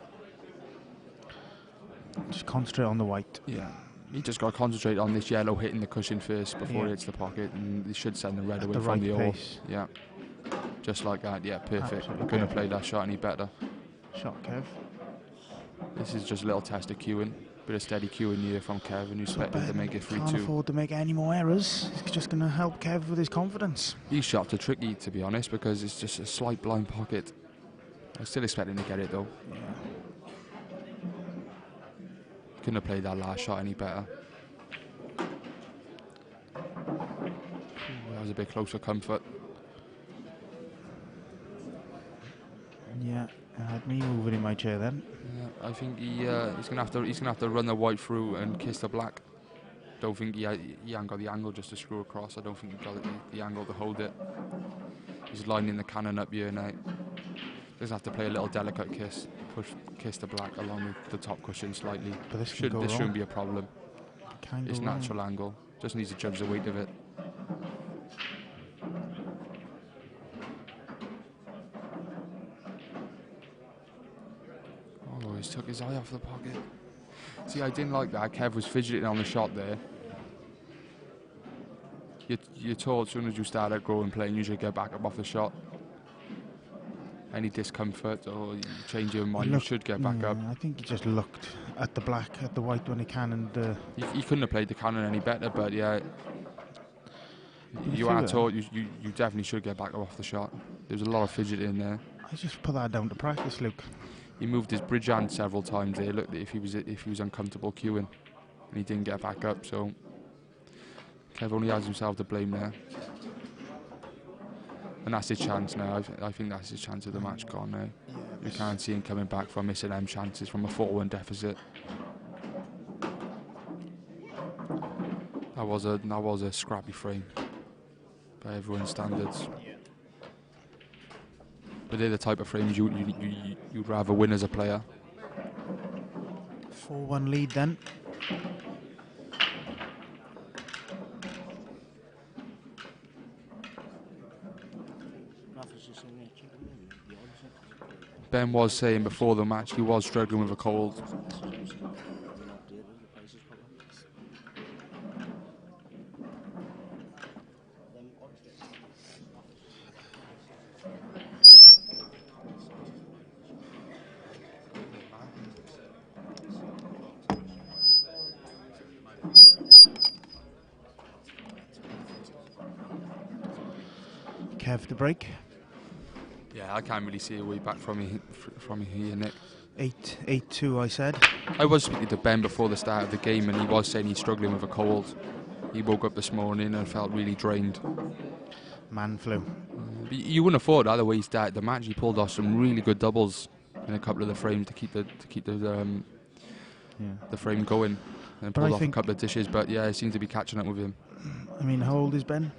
Just concentrate on the white. Yeah. You just got to concentrate on this yellow hitting the cushion first before it hits the pocket, and they should send the red away from the off. Yeah. Just like that. Yeah, perfect. You couldn't have played that shot any better. Shot, Kev. This is just a little test of cueing. Bit of steady cueing here from Kev, and you expect him to make it 3-2. Can't afford to make any more errors. It's just going to help Kev with his confidence. These shots are tricky, to be honest, because it's just a slight blind pocket. I still expect him to get it, though. Yeah. Couldn't have played that last shot any better. That was a bit closer comfort. Yeah, I had me moving in my chair then. Yeah, I think he's gonna have to run the white through and kiss the black. Don't think he ain't got the angle just to screw across. I don't think he got the angle to hold it. He's lining the cannon up here now. Just have to play a little delicate kiss, kiss the black along the top cushion slightly. But this shouldn't be a problem. It's natural wrong. angle. Just needs to judge the weight of it. Oh, he's took his eye off the pocket. See, I didn't like that. Kev was fidgeting on the shot there. You're told as soon as you start out growing playing, you should get back up off the shot. Any discomfort or you change your mind, you should get back up. I think he just looked at the black, at the white when he cannoned. He couldn't have played the cannon any better, but yeah, you are told you definitely should get back up off the shot. There was a lot of fidget in there. I just put that down to practice, Luke. He moved his bridge hand several times there. Looked if he was uncomfortable cueing, and he didn't get back up. So Kev only has himself to blame there. And that's his chance now. I think that's his chance of the match gone now. Yeah, you can't see him coming back from missing them chances from a 4-1 deficit. That was a scrappy frame by everyone's standards. But they're the type of frames you'd rather win as a player. 4-1 lead then. Ben was saying before the match he was struggling with a cold. Kev to break. Yeah, I can't really see a way back from here, Nick. 8-2, I said. I was speaking to Ben before the start of the game, and he was saying he's struggling with a cold. He woke up this morning and felt really drained. Man flu. But you wouldn't have thought that the way he started the match. He pulled off some really good doubles in a couple of the frames to keep the frame going, and But pulled I off a think- couple of dishes. But yeah, it seems to be catching up with him. I mean, how old is Ben?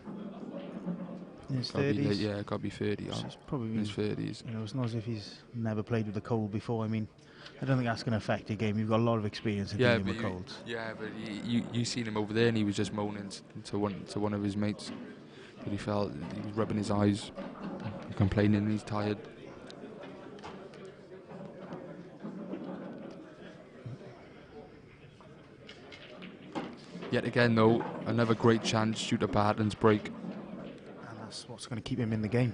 In his Gotta be 30s? late, yeah, got to be 30. So it's probably in his 30s. You know, it's not as if he's never played with a cold before. I mean, I don't think that's going to affect your game. You've got a lot of experience in dealing with colds. But you seen him over there, and he was just moaning to one of his mates that he felt he was rubbing his eyes, complaining he's tired. Yet again, though, another great chance due to Barton's break. And that's what's going to keep him in the game.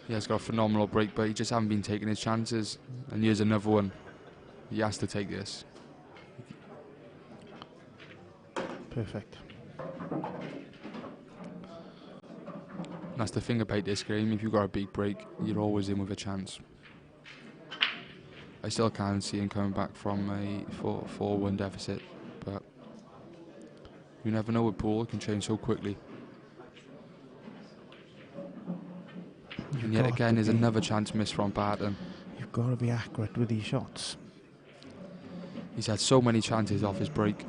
He has got a phenomenal break, but he just hasn't been taking his chances. And here's another one. He has to take this. Perfect. That's the thing about this game. If you've got a big break, you're always in with a chance. I still can't see him coming back from a 4-1 deficit, but you never know with pool. It can change so quickly. And yet again, there's another chance missed from Barton. You've got to be accurate with these shots. He's had so many chances off his break,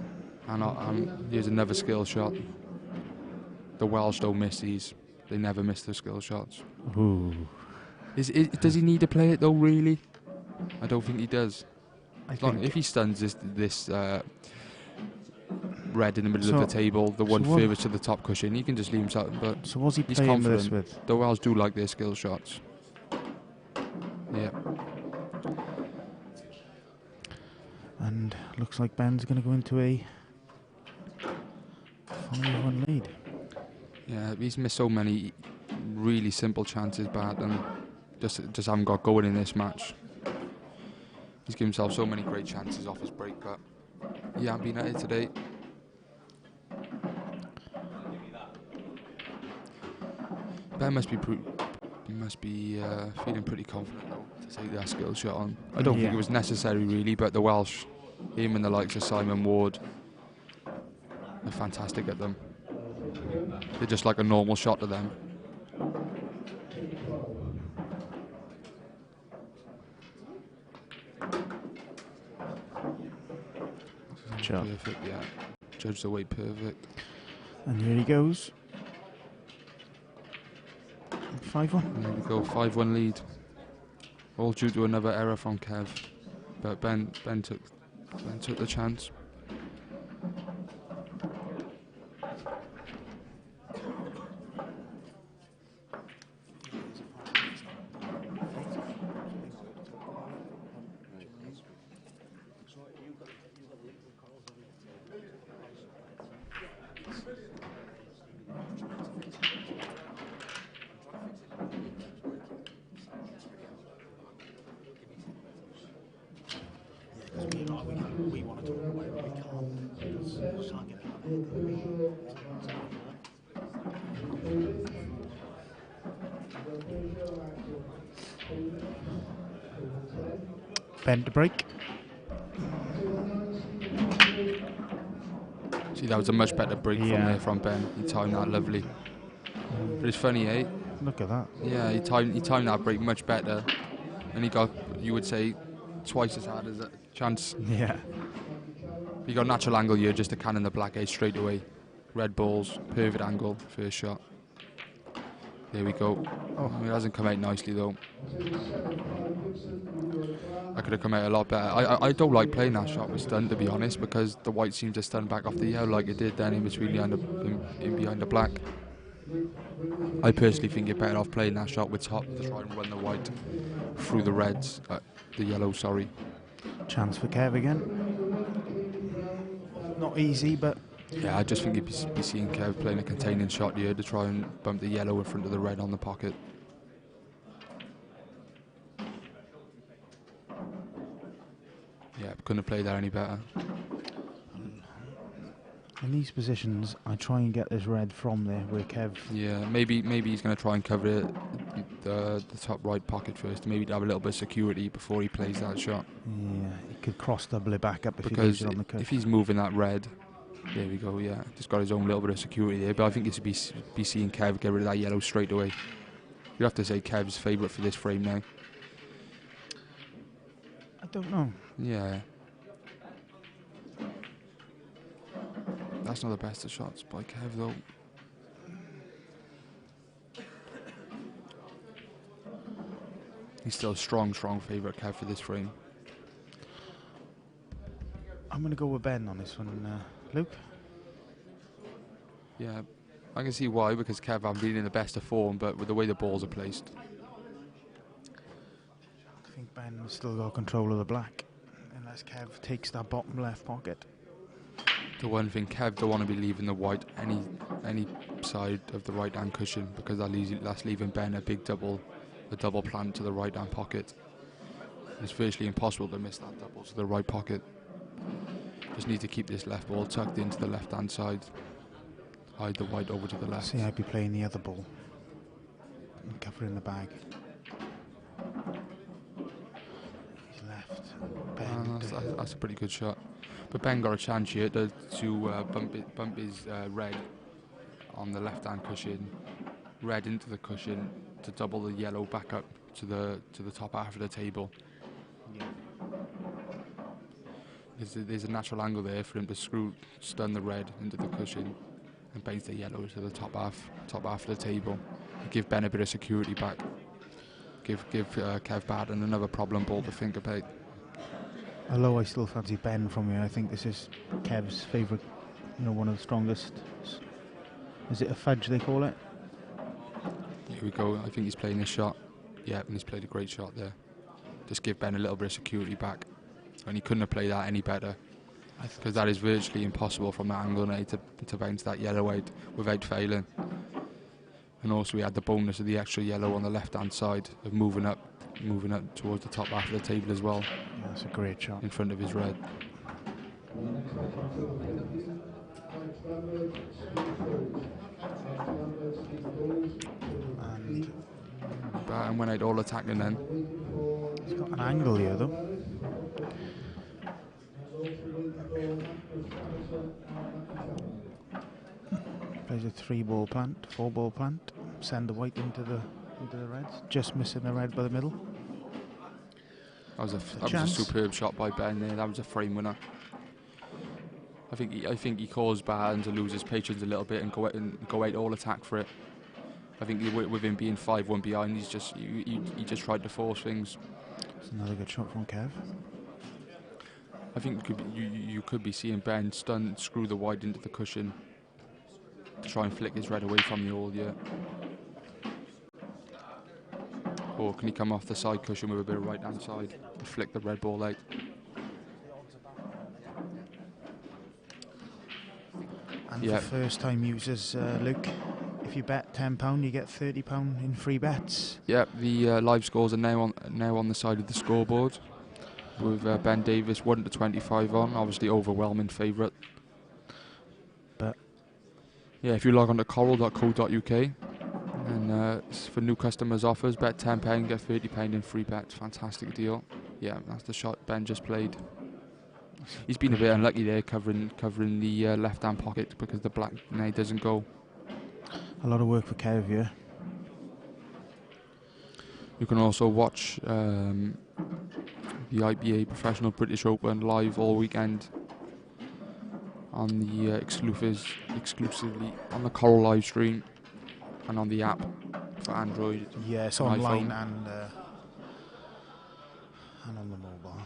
and here's another skill shot. The Welsh don't miss these. They never miss their skill shots. Ooh. Does he need to play it though, really? I don't think he does. think- If he stuns this red in the middle of the table, the one what- furthest to the top cushion, he can just leave himself. But So what's he he's playing confident. this with? The Welsh do like their skill shots. Yeah. And looks like Ben's going to go into a 5-1 lead. Yeah, he's missed so many really simple chances, Barton. Just haven't got going in this match. He's given himself so many great chances off his break, but he hasn't been at it today. Ben must be feeling pretty confident though to take that skill shot on. I don't think Yeah. it was necessary really, but the Welsh, him and the likes of Simon Ward, are fantastic at them. They're just like a normal shot to them. Sure. Perfect, yeah. Judged away perfect. And here he goes. 5-1. There we go, 5-1 lead. All due to another error from Kev. But Ben took the chance. Ben to break. See, that was a much better break from Ben. He timed that lovely. But it's funny, eh? Look at that. Yeah, he timed that break much better, and he got, you would say, twice as hard as a chance. Yeah. He got natural angle here just to cannon the black edge straight away. Red balls, perfect angle, first shot. There we go. Oh, it hasn't come out nicely though. That could have come out a lot better. I don't like playing that shot with stun, to be honest, because the white seemed to stun back off the yellow like it did then in between in behind the black. I personally think you're better off playing that shot with top to try and run the white through the reds, the yellow, sorry. Chance for Kev again. Not easy, but Yeah, I just think you'd be seeing Kev playing a containing shot here to try and bump the yellow in front of the red on the pocket. Yeah, couldn't have played that any better. in these positions, I try and get this red from there where Kev... Yeah, maybe he's going to try and cover the top right pocket first, maybe to have a little bit of security before he plays that shot. Yeah, he could cross double it back up if he Because leaves it on the cushion. if he's moving that red, there we go, yeah, just got his own little bit of security there, but I think you should be seeing Kev get rid of that yellow straight away. You'd have to say Kev's favourite for this frame now. I don't know. Yeah. That's not the best of shots by Kev though. He's still a strong favourite Kev for this frame. I'm going to go with Ben on this one, Luke. Yeah, I can see why, because Kev hasn't been in the best of form, but with the way the balls are placed. I think Ben's still got control of the black, unless Kev takes that bottom left pocket. The one thing, Kev don't want to be leaving the white any side of the right hand cushion, because that's leaving Ben a double plant to the right hand pocket. It's virtually impossible to miss that double to the right pocket. Just need to keep this left ball tucked into the left hand side. Hide the white over to the left. See, I'd be playing the other ball and covering the bag. He's left. Ben. That's a pretty good shot. But Ben got a chance here to bump his red on the left hand cushion, red into the cushion to double the yellow back up to the top half of the table. Yeah. There's a natural angle there for him to stun the red into the cushion and bounce the yellow to the top half of the table. Give Ben a bit of security back. Give Kev Baden another problem ball to think about. Although I still fancy Ben from here, I think this is Kev's favourite, one of the strongest. Is it a fudge they call it? Here we go, I think he's playing this shot. Yeah, and he's played a great shot there. Just give Ben a little bit of security back. And he couldn't have played that any better. Because that is virtually impossible from that angle now to bounce that yellow out without failing. And also we had the bonus of the extra yellow on the left hand side of moving up towards the top half of the table as well. Yeah, that's a great shot. In front of his red. And Barton went out all attacking then. He's got an angle here though. Plays a 3-ball plant, 4-ball plant. Send the white into the reds. Just missing the red by the middle. That was a superb shot by Ben there. That was a frame winner. I think he caused Barton to lose his patience a little bit and go out all attack for it. I think with him being 5-1 behind, he just tried to force things. It's another good shot from Kev. I think you could be seeing Ben screw the white into the cushion to try and flick his red away from the all, yeah. Or can he come off the side cushion with a bit of right hand side to flick the red ball out? And for first time users, Luke, if you bet £10, you get £30 in free bets. Yep, the live scores are now on the side of the scoreboard, with Ben Davis 1-25 on, obviously overwhelming favourite. But yeah, if you log on to coral.co.uk and for new customers offers, bet £10, get £30 in free bets. Fantastic deal. Yeah, that's the shot Ben just played. He's been a bit unlucky there covering the left hand pocket because the black now doesn't go. A lot of work for Kev here. You can also watch the IPA Professional British Open live all weekend on the exclusively on the Coral live stream and on the app for Android. Yes, and online iPhone. And on the mobile.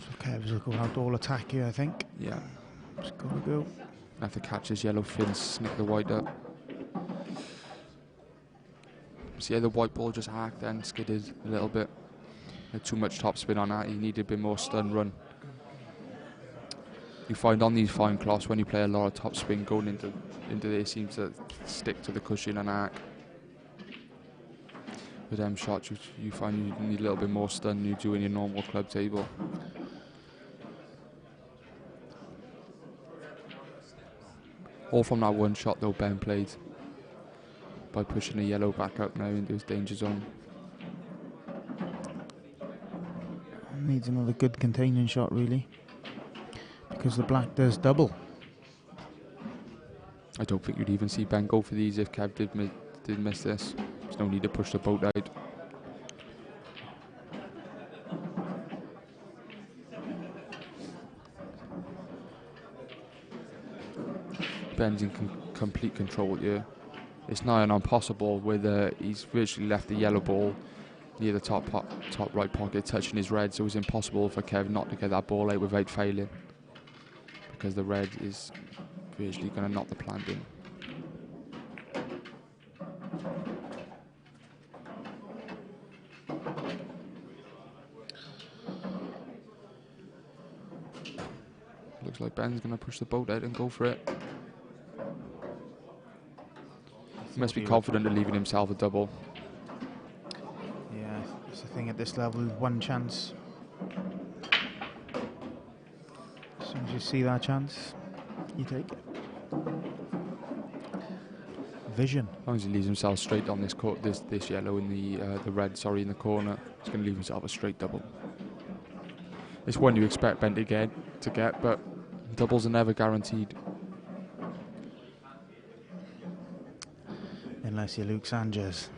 So Kev's going out all attack here, I think. Yeah. It's got to go. have to catch his yellow fins, sneak the white up. See how the white ball just hacked and skidded a little bit. Had too much topspin on that. He needed a bit more stun run. You find on these fine cloths when you play a lot of topspin going into there, it seems to stick to the cushion and arc. With them shots, you find you need a little bit more stun than you do in your normal club table. All from that one shot though Ben played by pushing the yellow back up now into his danger zone. Needs another good containing shot really, because the black does double. I don't think you'd even see Ben go for these if Kev did miss this. There's no need to push the boat out. Ben's in complete control here. It's nigh on impossible with he's virtually left the yellow ball near the top right pocket touching his red, so it's impossible for Kev not to get that ball out without failing, because the red is virtually going to knock the plant in. Looks like Ben's going to push the boat out and go for it. He must be confident of leaving himself a double. Yeah, that's the thing at this level, one chance. As soon as you see that chance, you take it. Vision. As long as he leaves himself straight on this yellow in the red, sorry, in the corner, he's going to leave himself a straight double. It's one you expect Ben to get, but doubles are never guaranteed. Unless you're Luke Sanchez.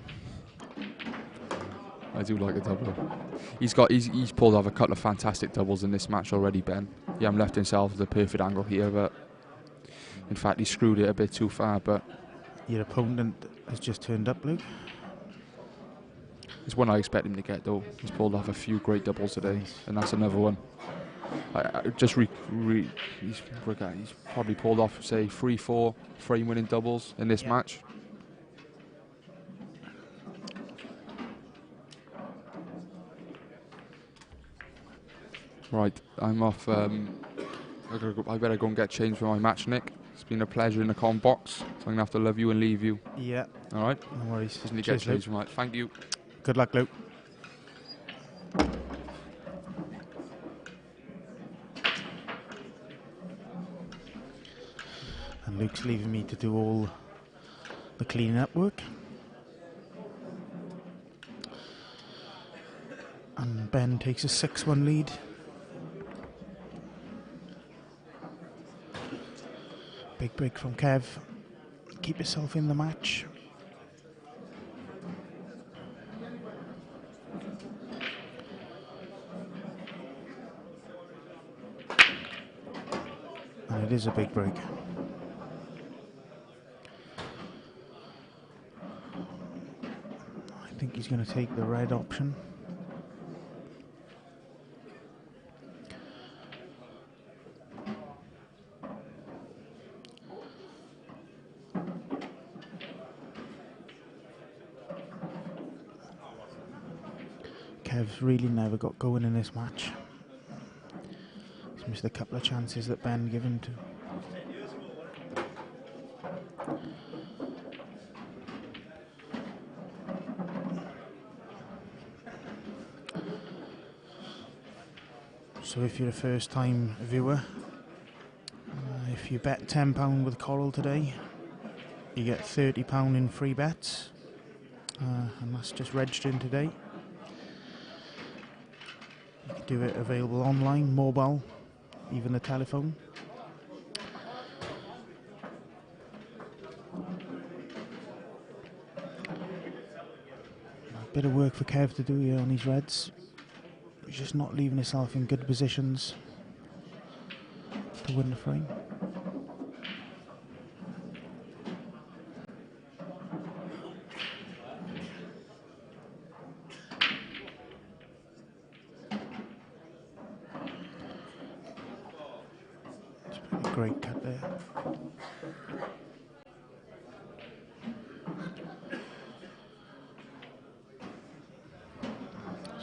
I do like a double. He's pulled off a couple of fantastic doubles in this match already, Ben. He hasn't left himself the perfect angle here, but in fact he screwed it a bit too far. But your opponent has just turned up, Luke. It's one I expect him to get though. He's pulled off a few great doubles today, and that's another one. He's probably pulled off, say, 3-4 frame-winning doubles in this match. Right, I'm off. I better go and get changed for my match, Nick. It's been a pleasure in the com box. So I'm going to have to love you and leave you. Yeah. All right? No worries. Just need to get changed for my match. Thank you. Good luck, Luke. And Luke's leaving me to do all the cleaning up work. And Ben takes a 6-1 lead. Big break from Kev. Keep yourself in the match. And it is a big break. I think he's going to take the red option. Kev's really never got going in this match. He's missed a couple of chances that Ben gave him to. So if you're a first time viewer, if you bet £10 with Coral today, you get £30 in free bets, and that's just registering today. You can do it available online, mobile, even the telephone. A bit of work for Kev to do here on these reds. He's just not leaving himself in good positions to win the frame. Great cut there.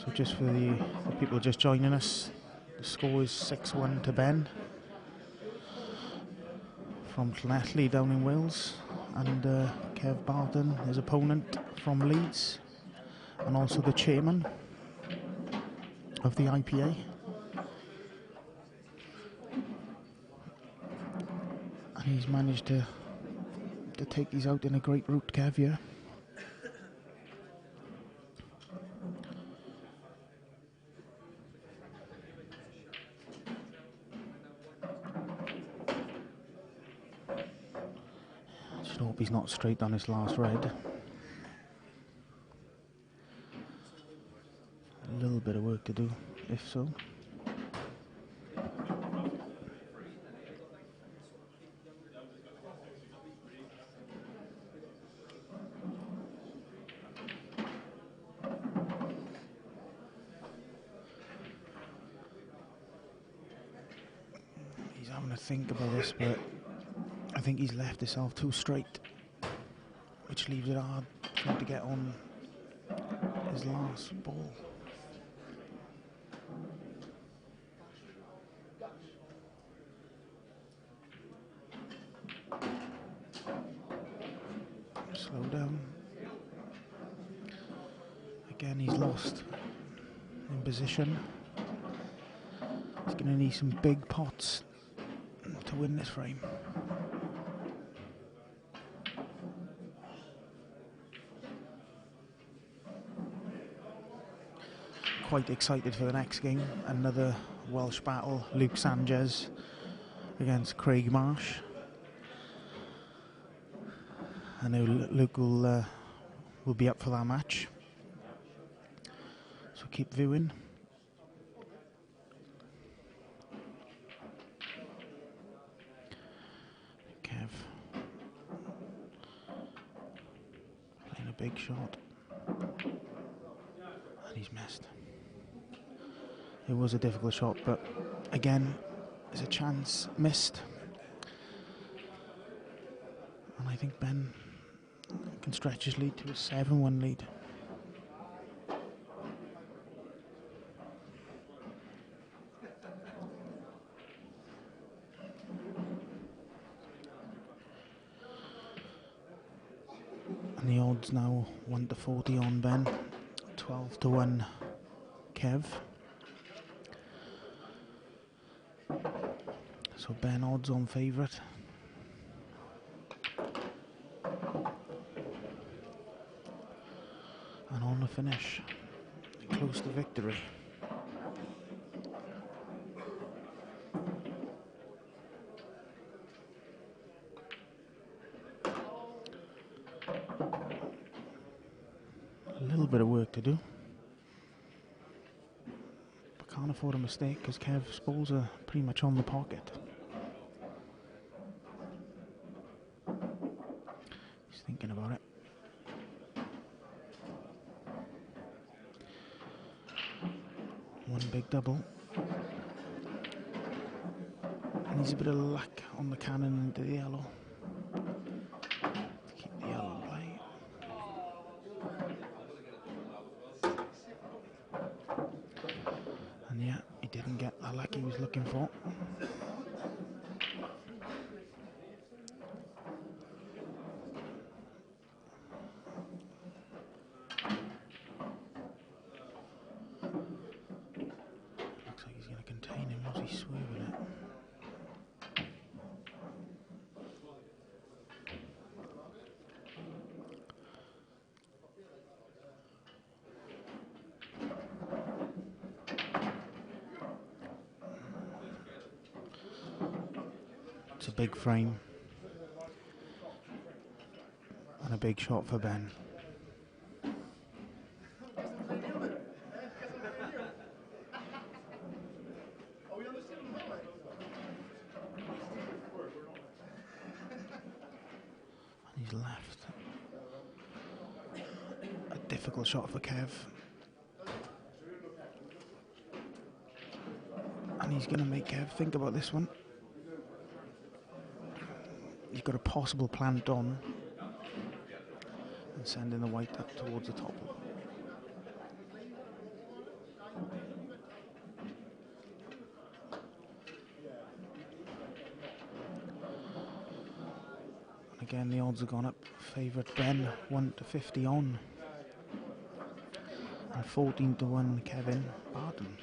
So just for the people just joining us, the score is 6-1 to Ben from Llanelli down in Wales, and Kev Barton, his opponent from Leeds, and also the chairman of the IPA. And he's managed to take these out in a great route, Kev, yeah. Just hope he's not straight on his last red. A little bit of work to do, if so. He's having to think about this, but I think he's left himself too straight, which leaves it hard for him to get on his last ball. Slow down. Again, he's lost in position. He's going to need some big pots to win this frame. Quite excited for the next game. Another Welsh battle. Luke Sanchez against Craig Marsh. I know Luke will be up for that match, so keep viewing. Kev playing a big shot, and he's missed. It was a difficult shot, but again, there's a chance missed, and I think Ben can stretch his lead to a 7-1 lead. And the odds now 1-40 on Ben, 12-1 Kev. So Ben odds on favourite. And on the finish, close to victory. A little bit of work to do, but can't afford a mistake because Kev's balls are pretty much on the pocket. He's thinking about it. One big double. And needs a bit of luck on the cannon into the yellow to keep the yellow in play. And yeah, he didn't get the luck he was looking for. Looks like he's going to contain him as he's swerving it. It's a big frame and a big shot for Ben. And he's left. A difficult shot for Kev. And he's going to make Kev think about this one. He's got a possible plant on and sending the white up towards the top. Again, the odds have gone up. Favourite Ben, 1 to 50 on. And 14 to 1 Kevin Barton.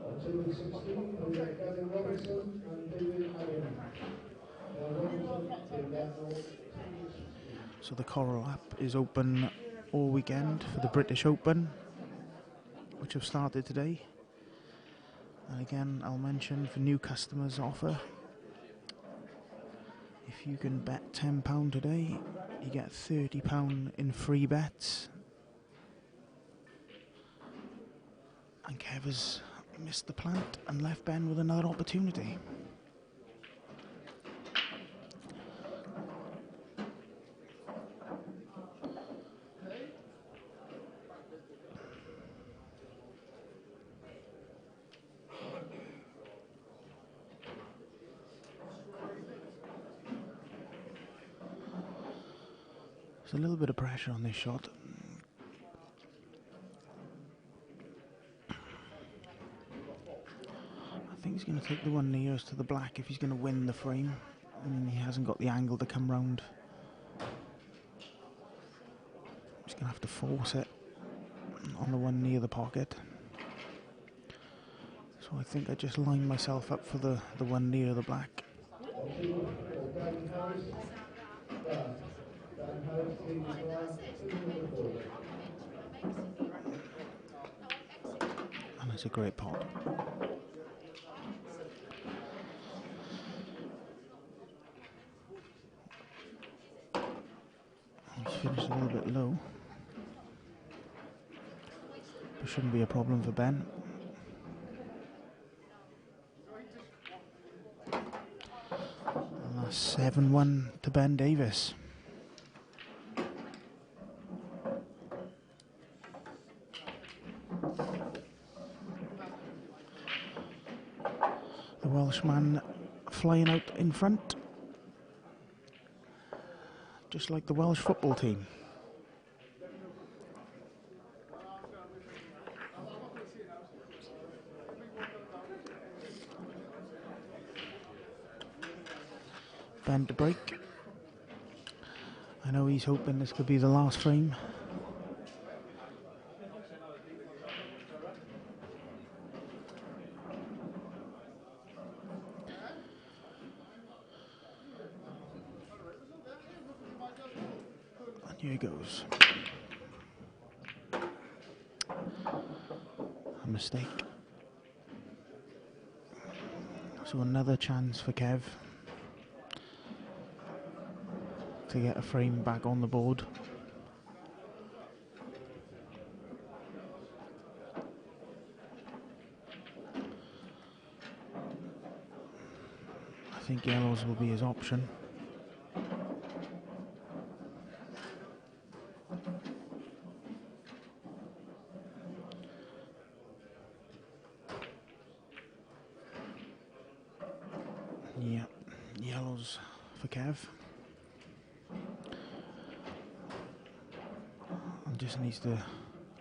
On 2 and 16, we have Gavin Robinson and David Allen. Robinson, David Allen, So the Coral app is open all weekend for the British Open, which have started today. And again, I'll mention for new customers offer. If you can bet £10 today, you get £30 in free bets. And Kev has missed the plant and left Ben with another opportunity. There's a little bit of pressure on this shot. I think he's going to take the one nearest to the black if he's going to win the frame. I mean, he hasn't got the angle to come round. He's going to have to force it on the one near the pocket. So I think I just lined myself up for the one near the black. And it's a great pot. He's finished a little bit low. But shouldn't be a problem for Ben. And that's 7-1 to Ben Davis. The Welshman flying out in front, just like the Welsh football team. Ben to break. I know he's hoping this could be the last frame. Here he goes. A mistake. So another chance for Kev to get a frame back on the board. I think yellows will be his option. Yeah, yellows for Kev. And just needs to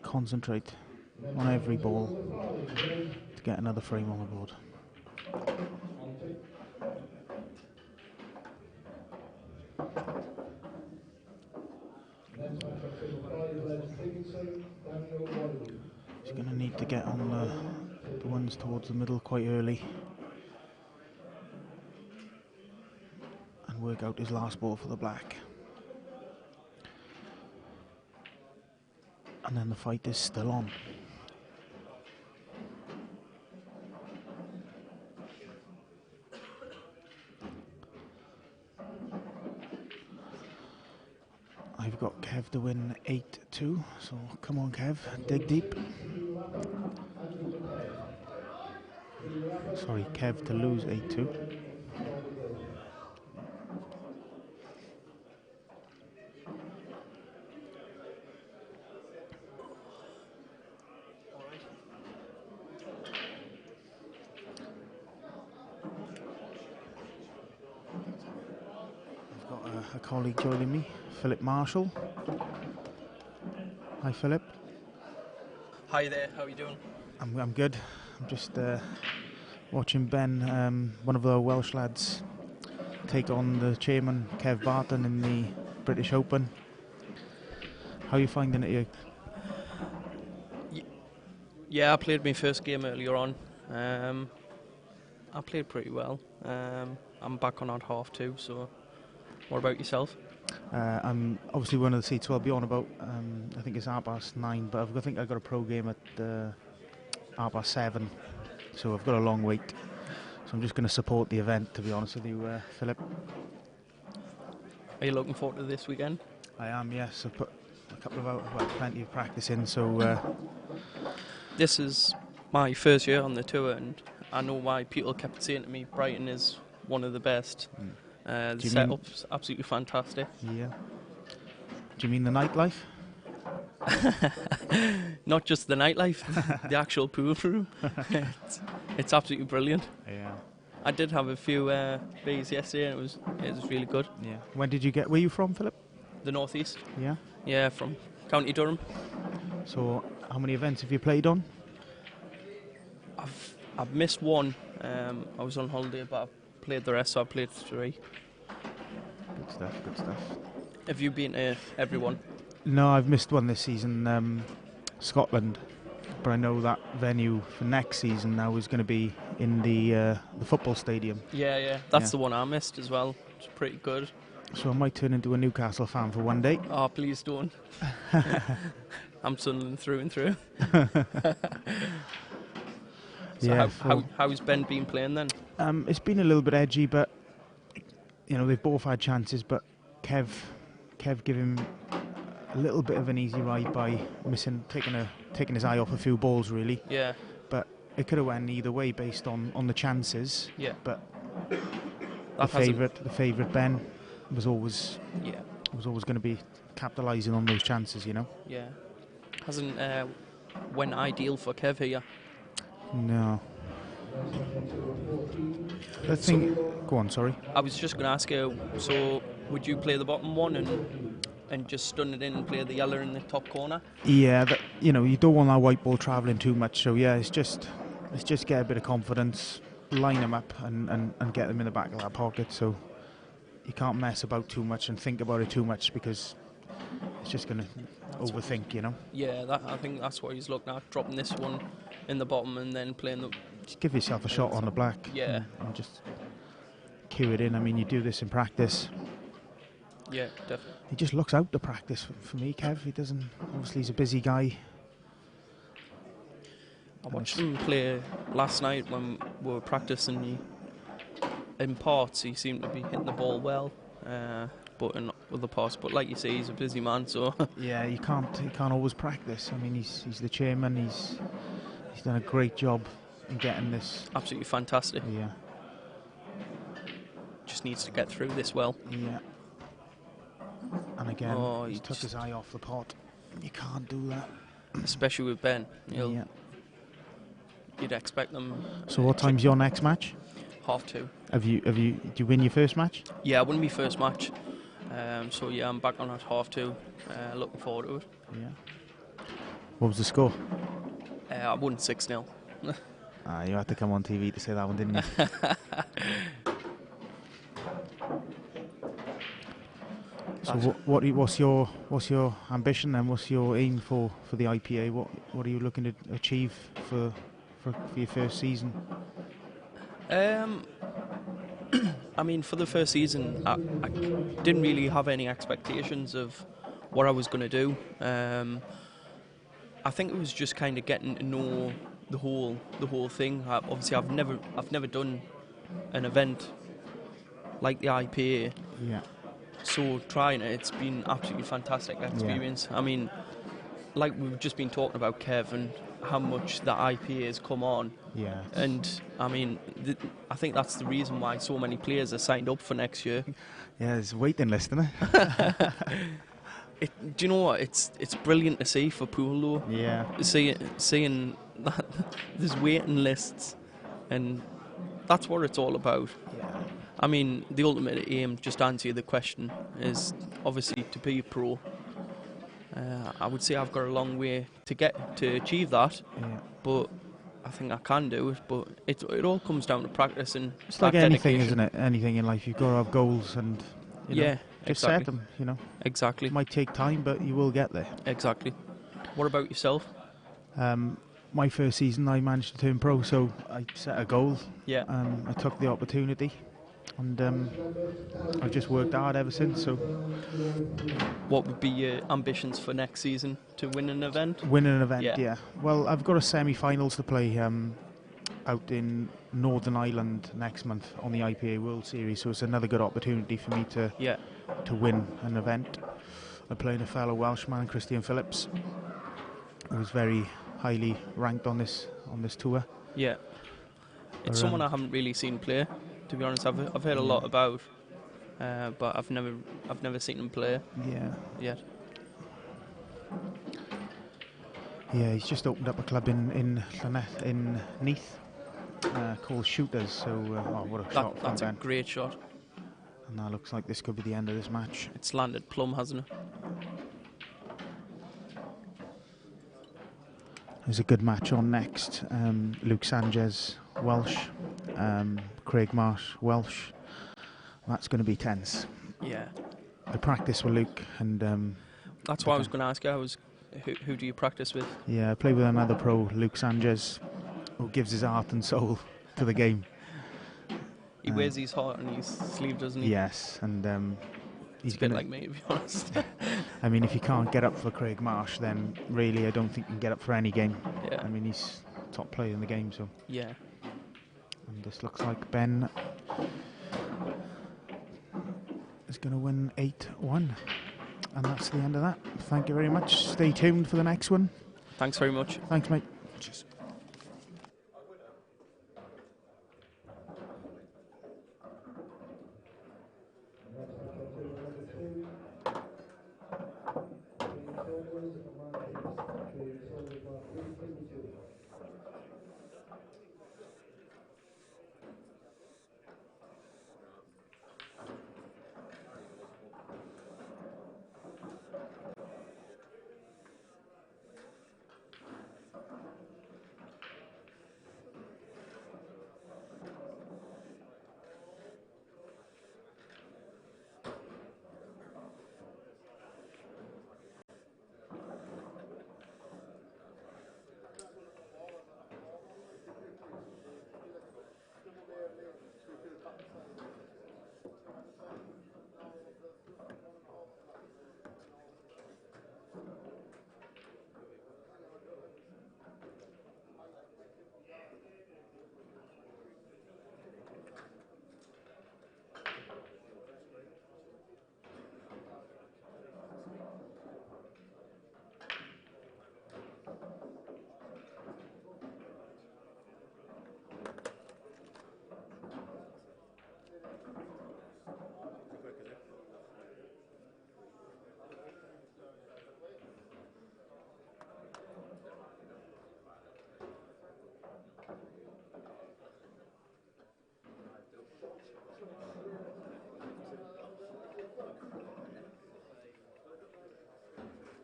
concentrate on every ball to get another frame on the board. He's going to need to get on the ones towards the middle quite early and work out his last ball for the black. And then the fight is still on. I've got Kev to win 8-2, so come on Kev, dig deep. Sorry, Kev to lose 8-2. A colleague joining me, Philip Marshall. Hi Philip. Hi there, how are you doing? I'm good. I'm just watching Ben, one of the Welsh lads, take on the chairman, Kev Barton, in the British Open. How are you finding it here? Yeah, I played my first game earlier on. I played pretty well. I'm back on at half 2, so what about yourself? I'm obviously one of the seats we'll be on about. I think it's 9:30, but I think I've got a pro game at 7:30, so I've got a long wait. So I'm just going to support the event, to be honest with you, Philip. Are you looking forward to this weekend? I am, yes. I've put a couple of hours, well, plenty of practice in, so... This is my first year on the tour, and I know why people kept saying to me Brighton is one of the best. The setup's absolutely fantastic. Yeah. Do you mean the nightlife? Not just the nightlife, the actual pool room. It's absolutely brilliant. Yeah. I did have a few beers yesterday, and it was really good. Yeah. When did you get? Where are you from, Philip? The northeast. Yeah. Yeah, from County Durham. So, how many events have you played on? I've missed one. I was on holiday, but I've played the rest, so I've played 3. Good stuff, good stuff. Have you been to everyone? No, I've missed one this season, Scotland. But I know that venue for next season now is going to be in the football stadium. Yeah, that's the one I missed as well. It's pretty good. So I might turn into a Newcastle fan for one day. Oh, please don't. I'm Sunderland through and through. So yeah. How's Ben been playing then? It's been a little bit edgy, but you know they've both had chances. But Kev gave him a little bit of an easy ride by taking his eye off a few balls, really. Yeah. But it could have went either way based on the chances. Yeah. But the favourite Ben was always going to be capitalising on those chances, you know. Yeah. Hasn't went ideal for Kev here. No. I think. Go on, sorry. I was just going to ask you. So, would you play the bottom one and just stun it in and play the yellow in the top corner? Yeah, you know, you don't want that white ball travelling too much. So yeah, it's just get a bit of confidence, line them up, and get them in the back of that pocket. So you can't mess about too much and think about it too much because it's just going to overthink, you know. Yeah, I think that's what he's looking at, dropping this one in the bottom and then playing the... Just give yourself a shot on the black. Yeah. And just cue it in. I mean, you do this in practice. Yeah, definitely. He just looks out to practice for me, Kev. He doesn't... Obviously, he's a busy guy. I watched him play last night when we were practicing. In parts, he seemed to be hitting the ball well. But in other parts, but like you say, he's a busy man, so yeah, he can't always practice. I mean, he's the chairman. He's done a great job in getting this. Absolutely fantastic. Yeah. Just needs to get through this well. Yeah. And again, he took his eye off the pot. You can't do that, especially with Ben. You'd expect them. So, what time's your next match? 2:30. Did you win your first match? Yeah, I won my first match. So yeah, I'm back on at 2:30. Looking forward to it. Yeah. What was the score? I won 6-0. You had to come on TV to say that one, didn't you? So what's your ambition and what's your aim for the IPA? What are you looking to achieve for your first season? I mean, for the first season, I didn't really have any expectations of what I was going to do. I think it was just kind of getting to know the whole thing. Obviously, I've never done an event like the IPA. Yeah. So trying it's been absolutely fantastic experience. Yeah. I mean, like we've just been talking about Kev and how much the IPA has come on. Yeah. And I mean, I think that's the reason why so many players are signed up for next year. Yeah, there's a waiting list, isn't it? Do you know what? It's brilliant to see for pool though. Yeah. Seeing that there's waiting lists, and that's what it's all about. Yeah. I mean, the ultimate aim, just to answer the question, is obviously to be a pro. I would say I've got a long way to get to achieve that, but I think I can do it, but it all comes down to practice and It's that like anything, dedication. isn't it? Anything in life, you've got to have goals and Yeah, just exactly. set them. Exactly. It might take time, but you will get there. Exactly. What about yourself? My first season, I managed to turn pro, so I set a goal. Yeah. I took the opportunity, and I've just worked hard ever since. So, What would be your ambitions for next season? To win an event? winning an event, Yeah. yeah. Well, I've got a semi-finals to play out in Northern Ireland next month on the IPA World Series, so it's another good opportunity for me to win an event. I'm playing a fellow Welshman, Christian Phillips, who's very highly ranked on this tour. Yeah. It's someone I haven't really seen play, to be honest. I've heard a lot about, but I've never seen him play. Yeah. Yet. Yeah, he's just opened up a club in Llaneth, in Neath, called Shooters. So, what a shot from That's a Ben. great shot. And that looks like this could be the end of this match. It's landed plumb, hasn't it? There's a good match on next. Luke Sanchez, Welsh. Craig Marsh, Welsh. That's going to be tense. Yeah. I practice with Luke, and that's why I was going to ask you. Who do you practice with? Yeah, I play with another pro, Luke Sanchez, who gives his heart and soul to the game. He wears his heart on his sleeve, doesn't he? Yes, and he's a bit like me, to be honest. I mean, if you can't get up for Craig Marsh, then really I don't think you can get up for any game. Yeah. I mean, he's top player in the game, so. Yeah. And this looks like Ben is going to win 8-1. And that's the end of that. Thank you very much. Stay tuned for the next one. Thanks very much. Thanks, mate. Cheers.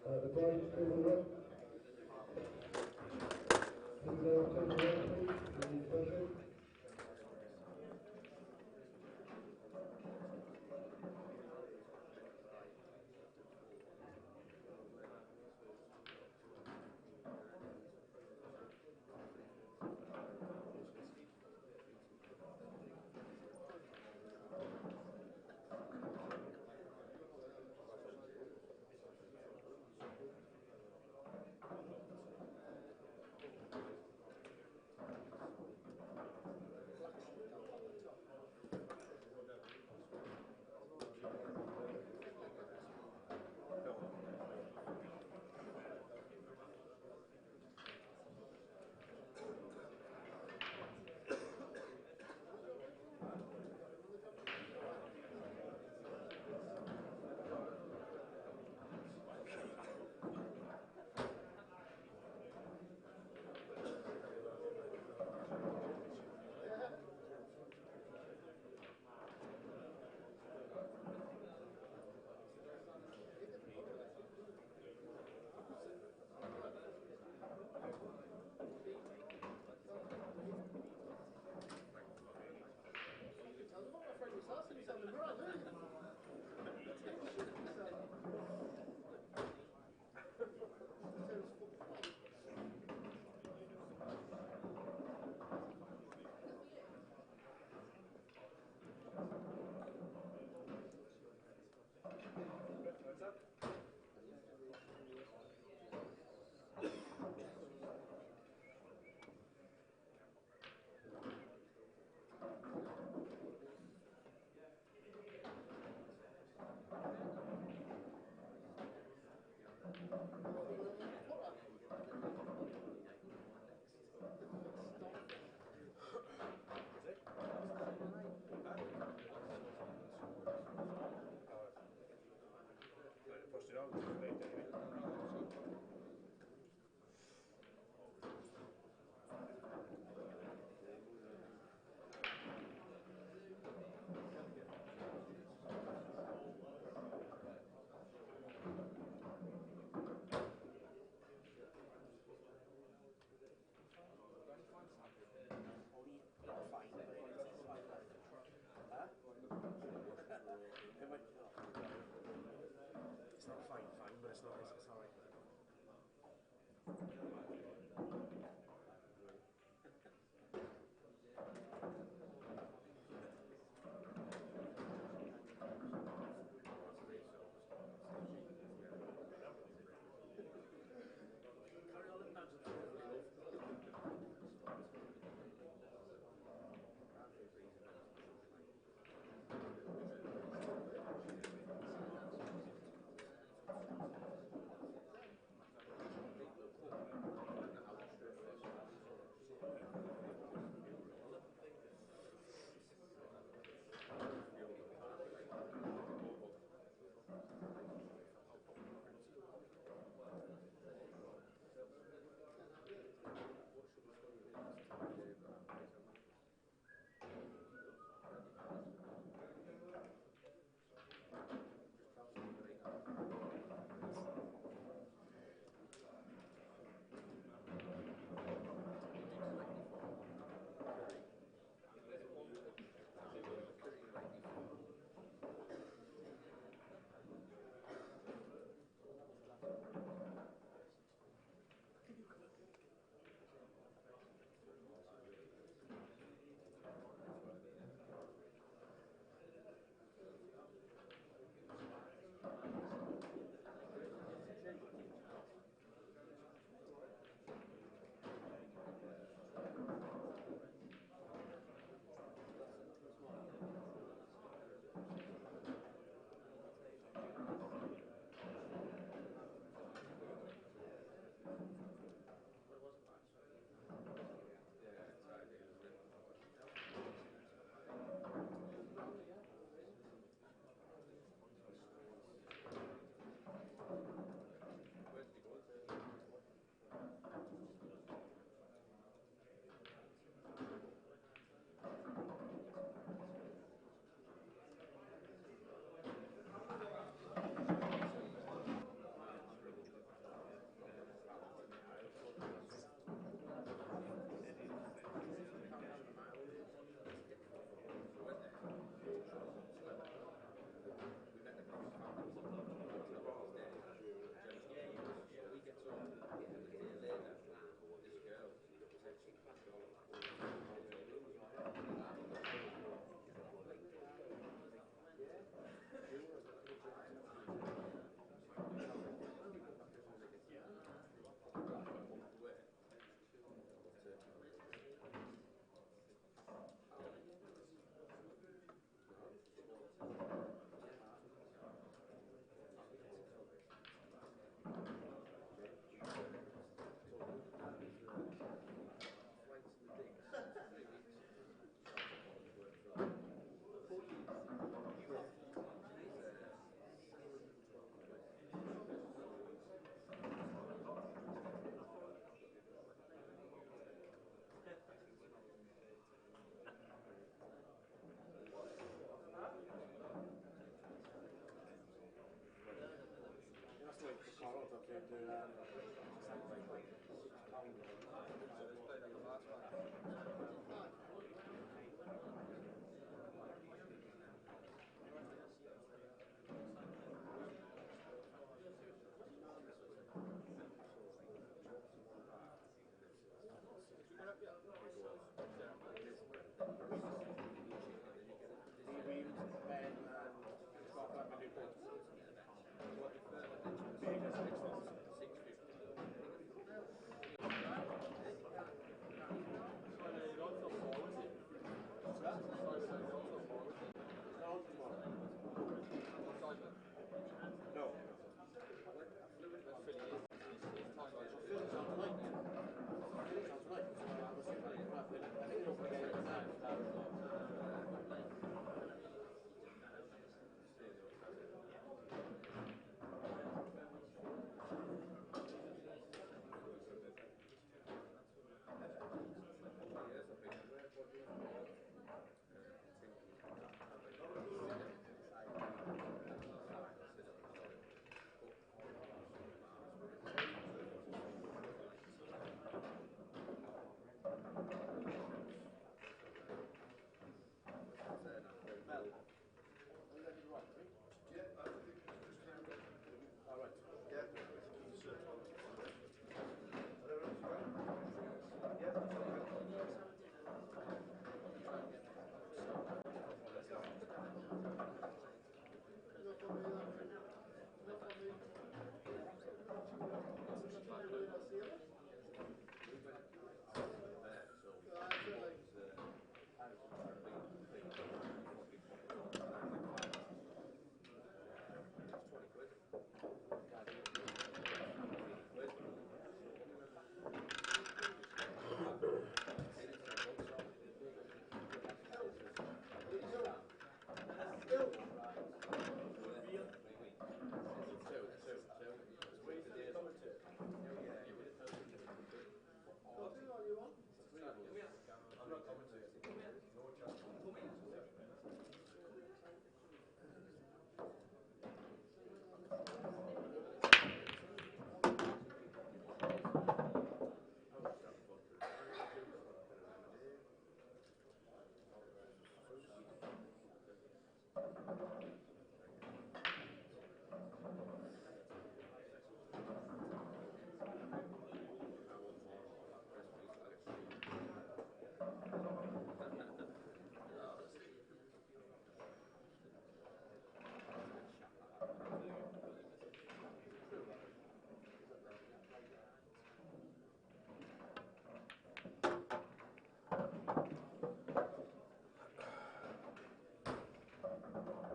The Brighton table up. Can we go up to the right, please? We need pressure.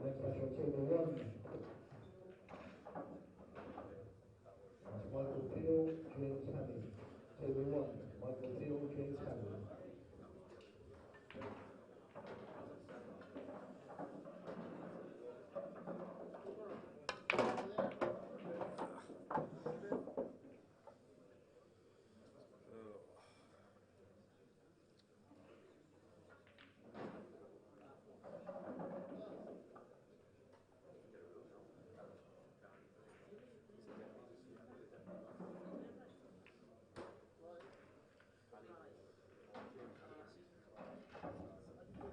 Next match on table one. That's Michael Peel, James Hammy. Table one, Michael Peel, James Hammy.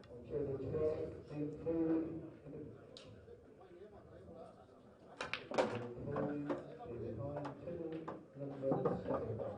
On table 12, Jim Foley. Jim Foley is behind table number 7.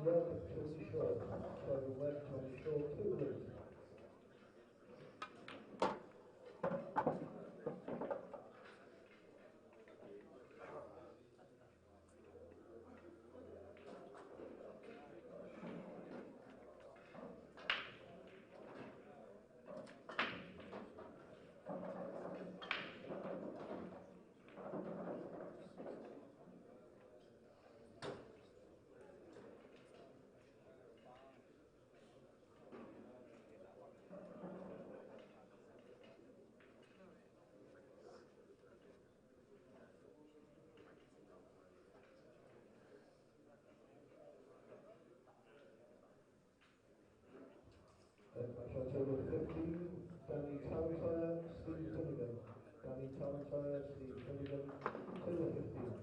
yard, 20 short. Try left, 20 short, 2 left. October 15, Danny Talentire, Steve Finnegan. Danny Talentire, Steve Finnegan, October 15.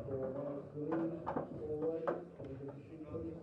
for Mark to lead. All ready. Can we get the sheet, please?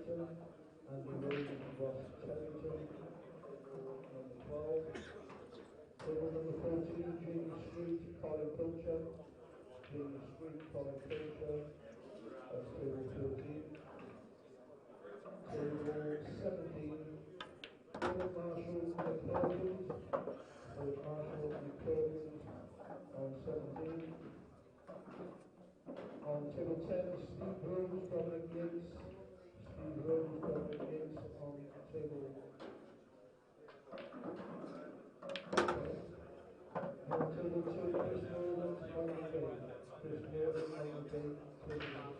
Brighton, Andy Williams and Ross Terrington, number 12. Table number 14, Jamie Street, Colin Pilcher. Jamie Street, Colin Pilcher. That's table 13. Table 17, Philip Marshall, Nick Perkins. Philip Marshall, Nick Perkins on 17. On table 10, Steve Rose, Dominic Yates. Steve Rose, Dominic Yates on table 10. On table 2, Chris Norland, Michael Bay. Chris Norland, Michael Bay, table 2.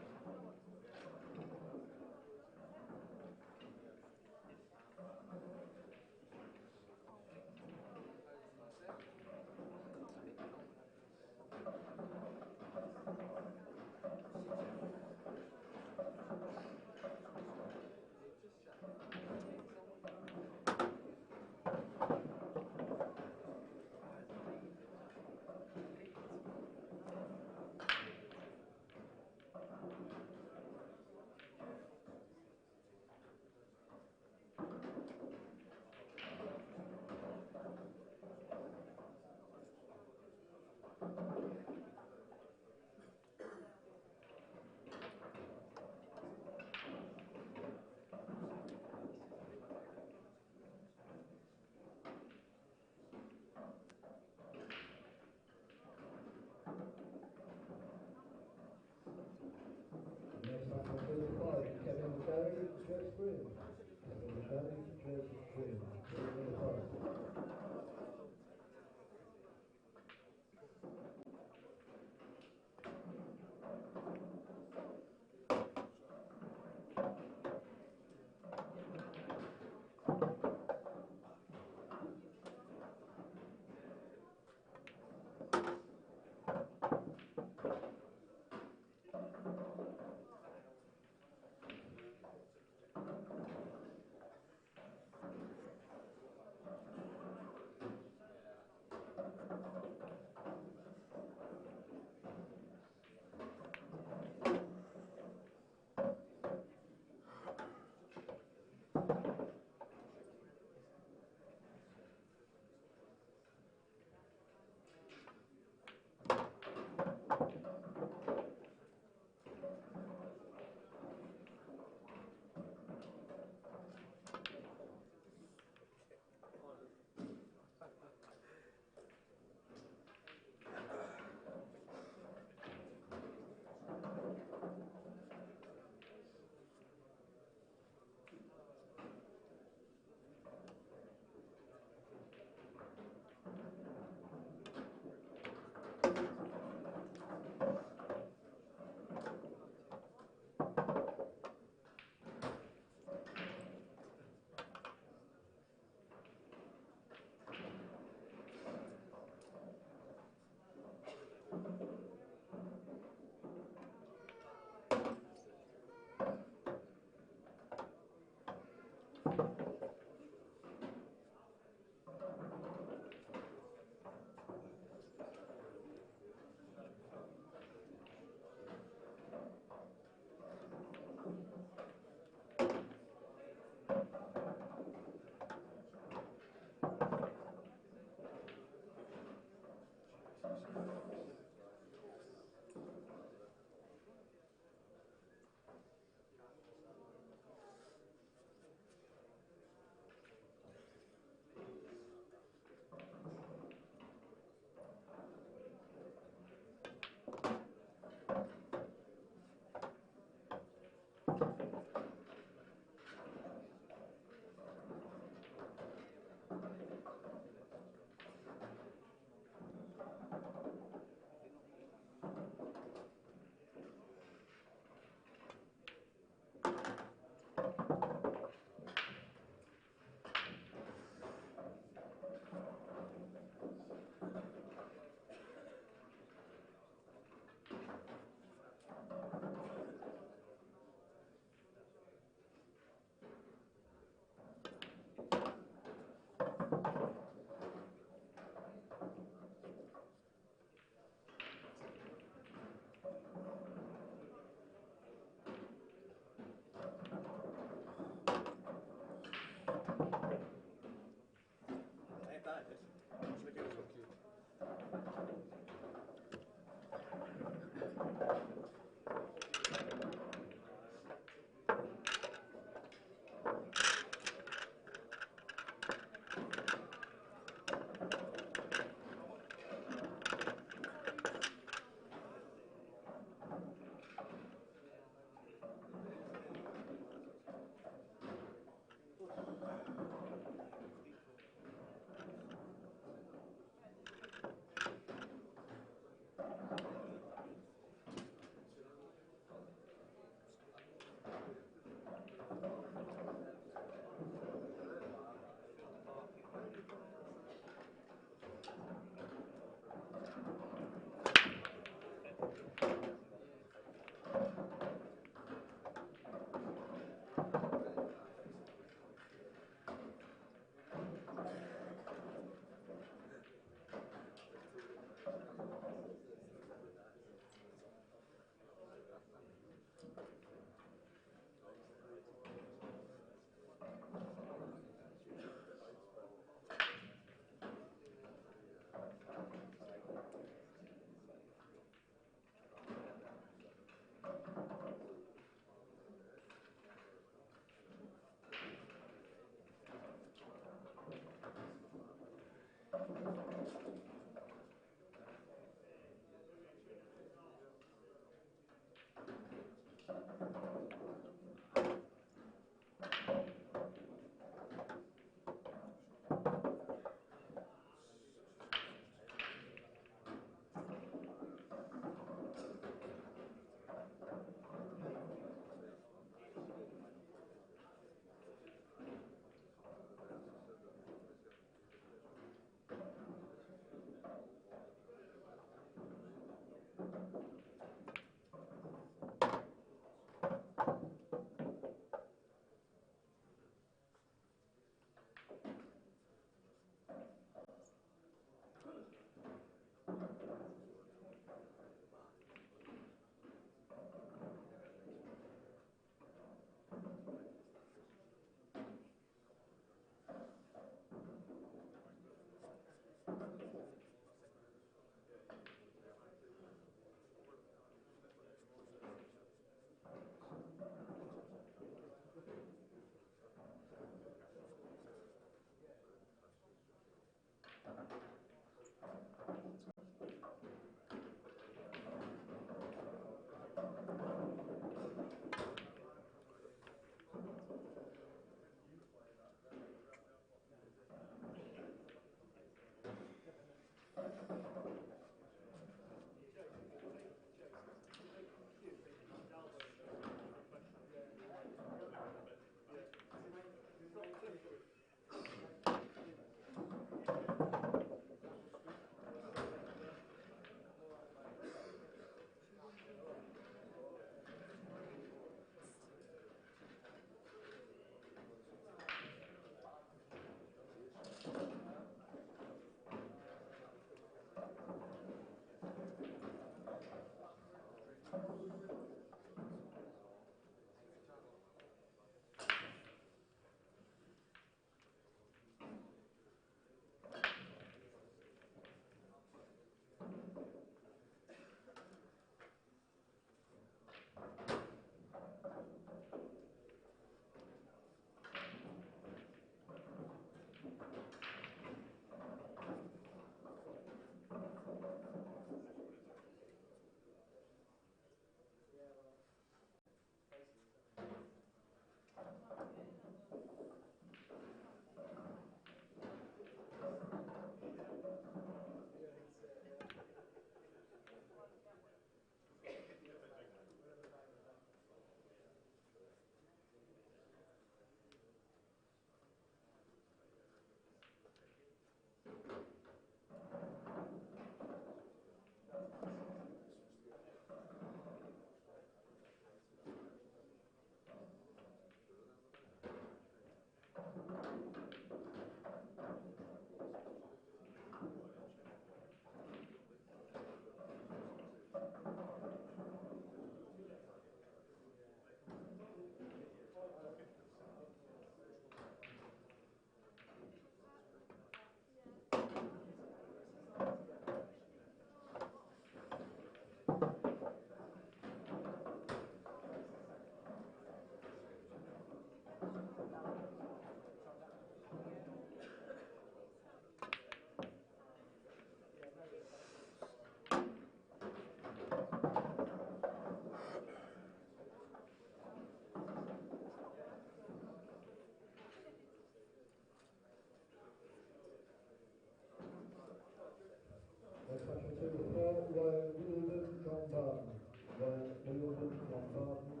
Barton,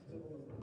table number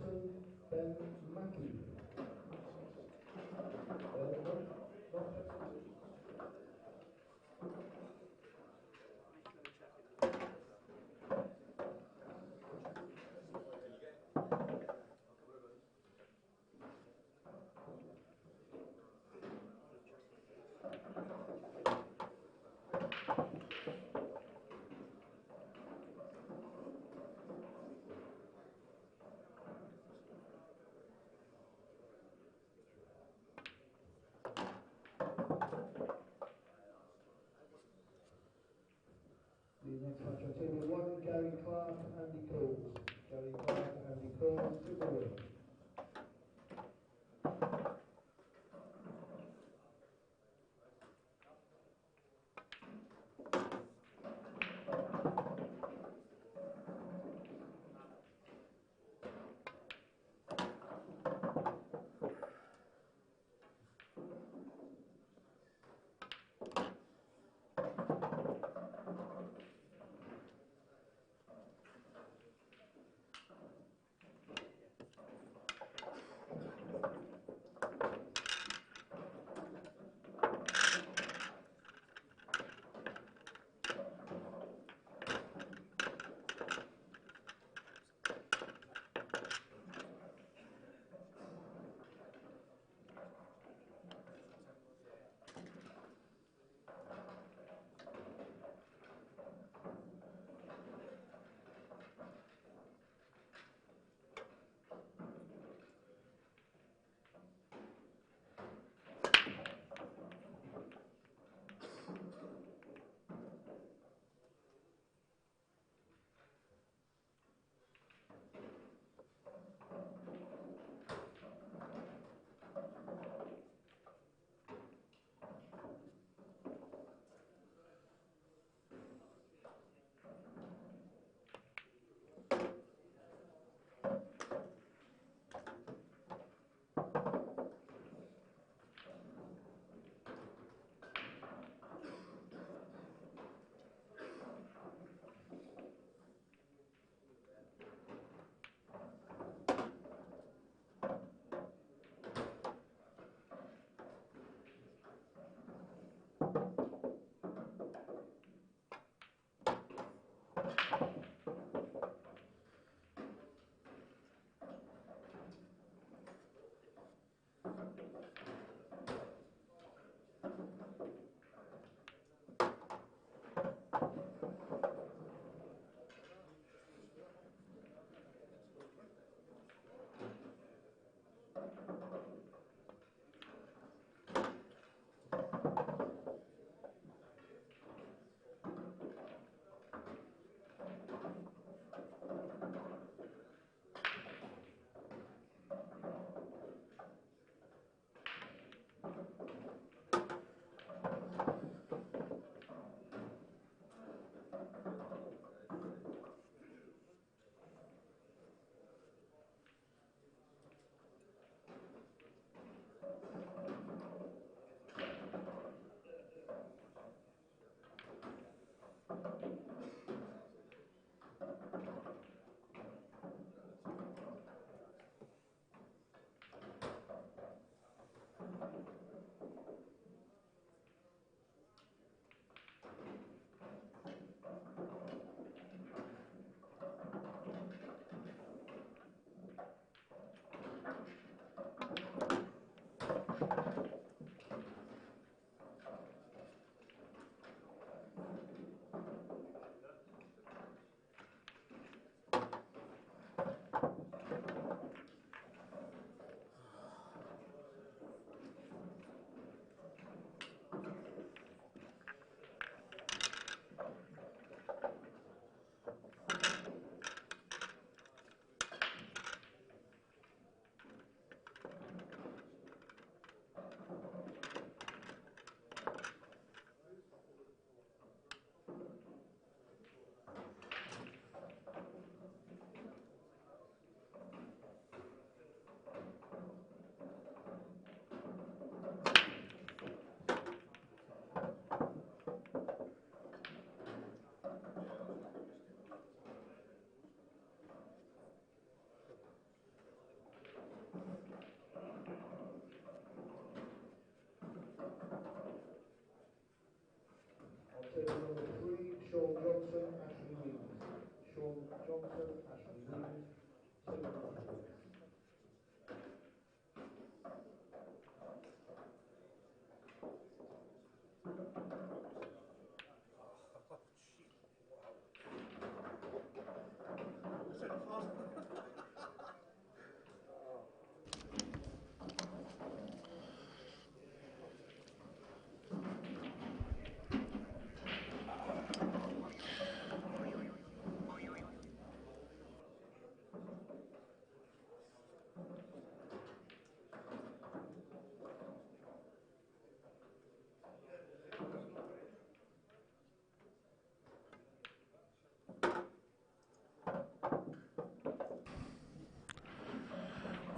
Johnson, Ben Mackey. Not technically.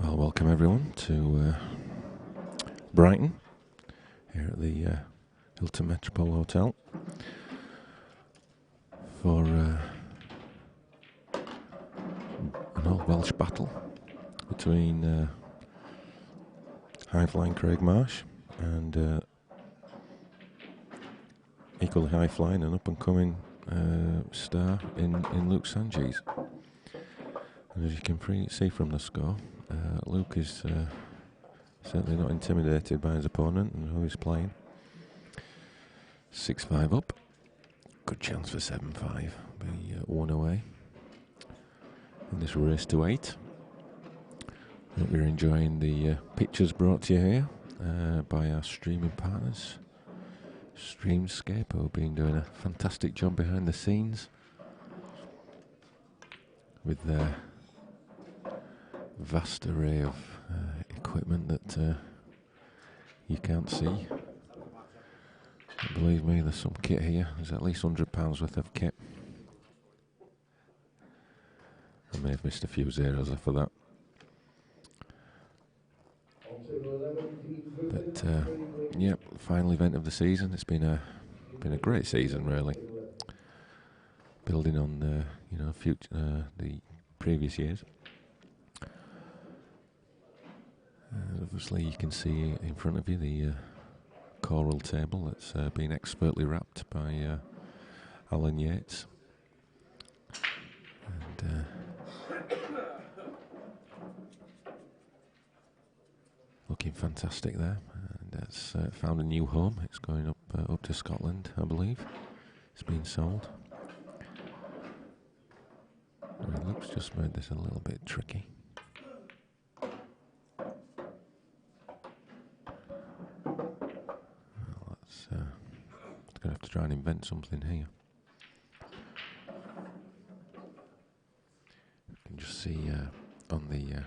Well, welcome everyone to Brighton, here at the Hilton Metropole Hotel, for an old Welsh battle between high-flying Craig Marsh and equally high-flying and up-and-coming star in Luke Sanjeev. And as you can see from the score, Luke is certainly not intimidated by his opponent and who he's playing. 6-5 up. Good chance for 7-5. Be one away in this race to 8. Hope you're enjoying the pictures brought to you here by our streaming partners, Streamscape, who have been doing a fantastic job behind the scenes with their vast array of equipment that you can't see. But believe me, there's some kit here. There's at least £100 worth of kit. I may have missed a few zeros for that. But yeah, final event of the season. It's been a great season, really. Building on the previous years. Obviously, you can see in front of you the choral table that's been expertly wrapped by Alan Yates. And looking fantastic there. And it's found a new home. It's going up to Scotland, I believe. It's been sold. And Luke's just made this a little bit tricky. Going to have to try and invent something here. You can just see on the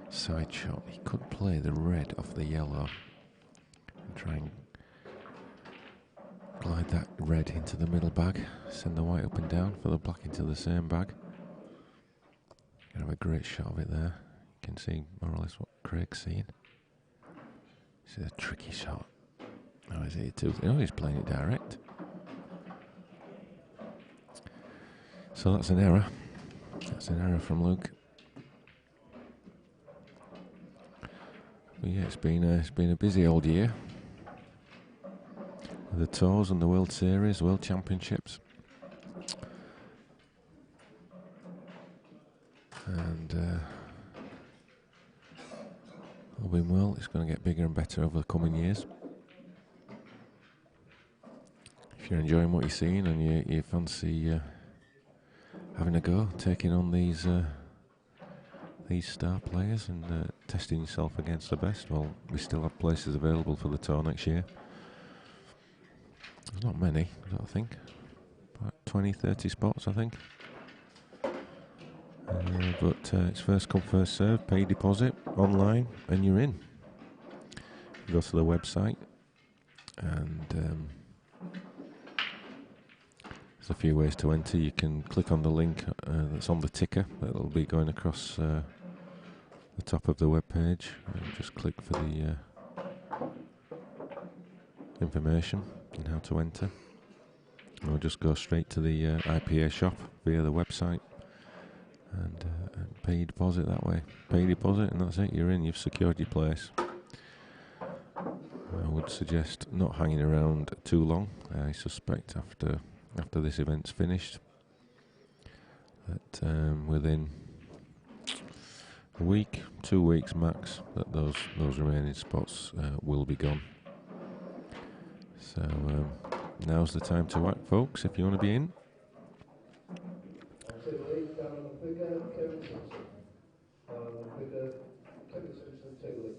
side shot, he could play the red off the yellow and try and glide that red into the middle bag, send the white up and down for the black into the same bag. Gonna have a great shot of it there. You can see more or less what Craig's seeing. This is a tricky shot. Oh, is he too? Oh, he's playing it direct. So that's an error. That's an error from Luke. But yeah, it's been a busy old year. The Tours and the World Series, World Championships. And all being well, it's going to get bigger and better over the coming years. If you're enjoying what you're seeing and you fancy having a go, taking on these star players and testing yourself against the best, well, we still have places available for the tour next year. There's not many, I don't think. About 20, 30 spots, I think. But it's first come, first served, pay deposit, online, and you're in. You go to the website, and there's a few ways to enter. You can click on the link that's on the ticker that'll be going across the top of the web page, and just click for the information on how to enter, or just go straight to the IPA shop via the website and pay your deposit that way. Pay your deposit and that's it, you're in, you've secured your place. I would suggest not hanging around too long. I suspect after this event's finished, that within a week, 2 weeks max, that those remaining spots will be gone. So now's the time to act, folks, if you want to be in. Table 8, down the figure, Kevin Simpson. Down the figure, Kevin Simpson, table 8.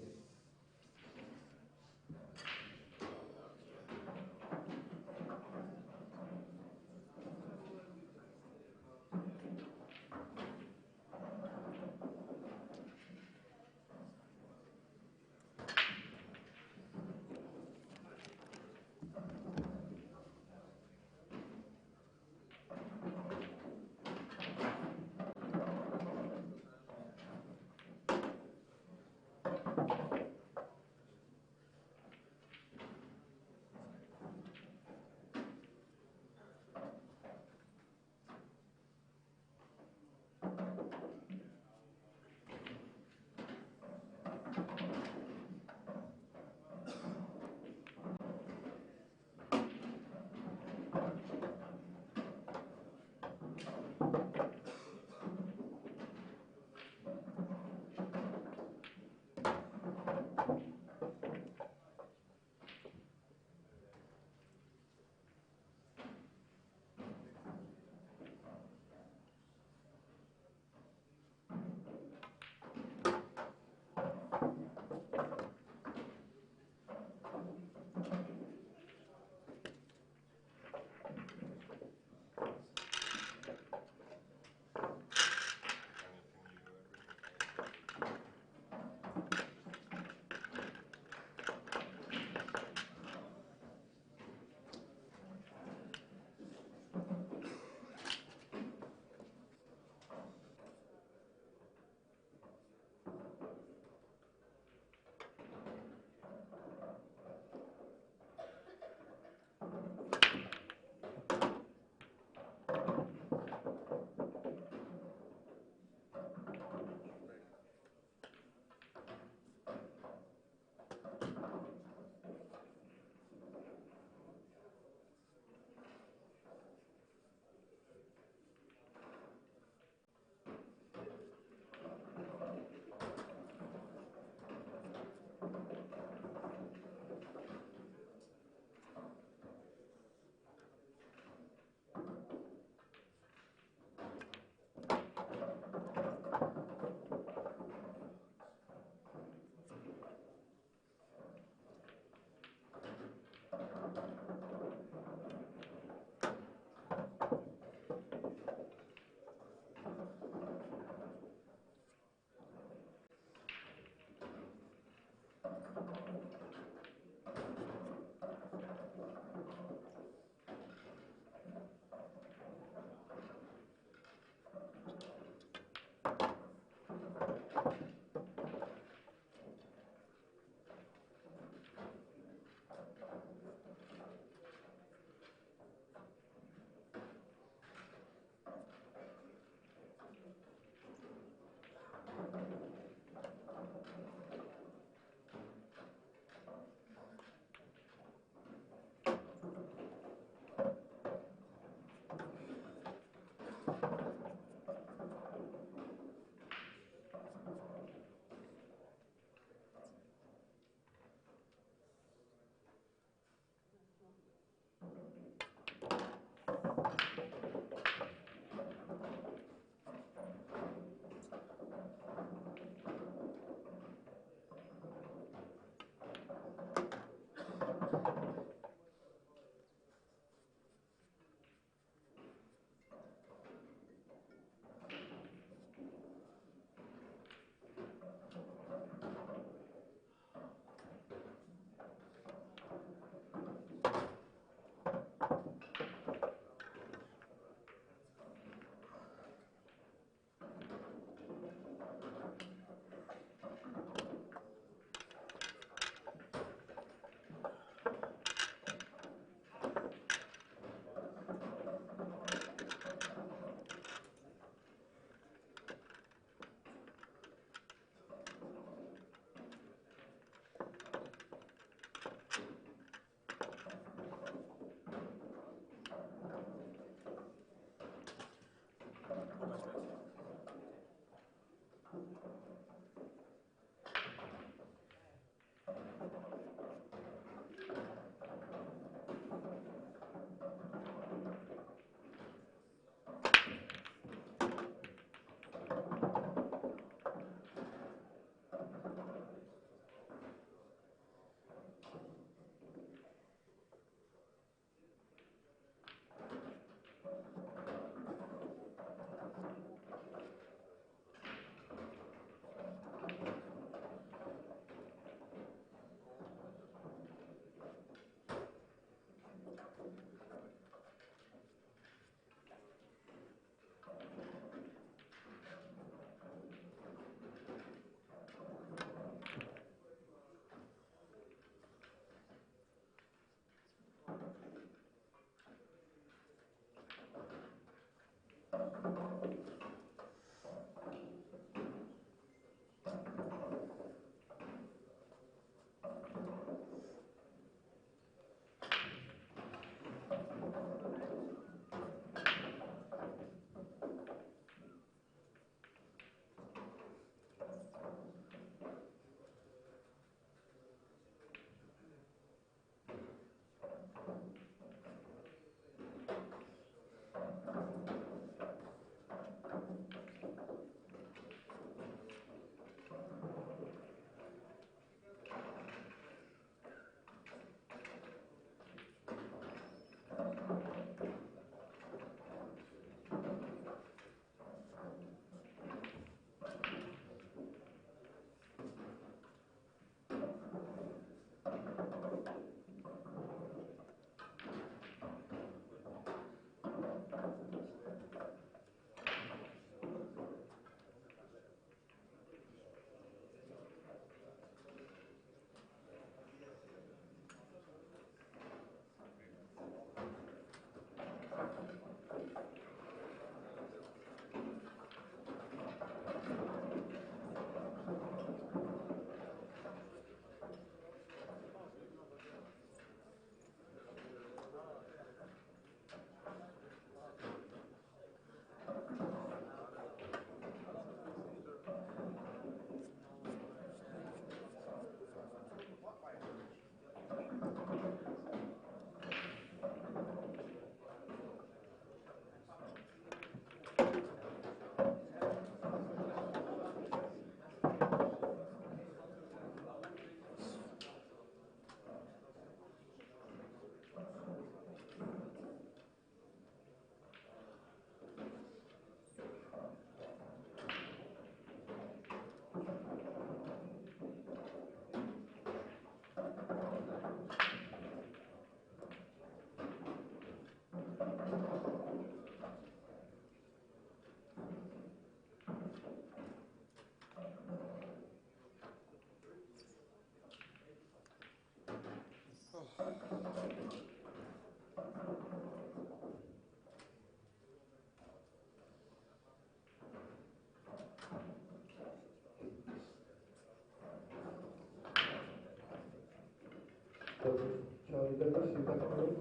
Douglas, you back in the room.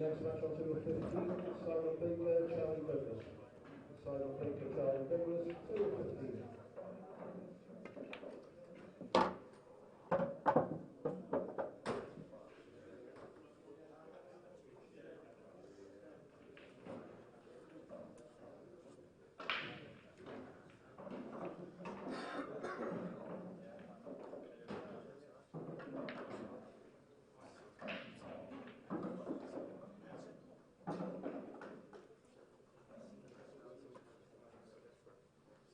Next match on table 15, Simon Baker, Charlie Douglas. Simon Baker, Charlie Douglas, table 15.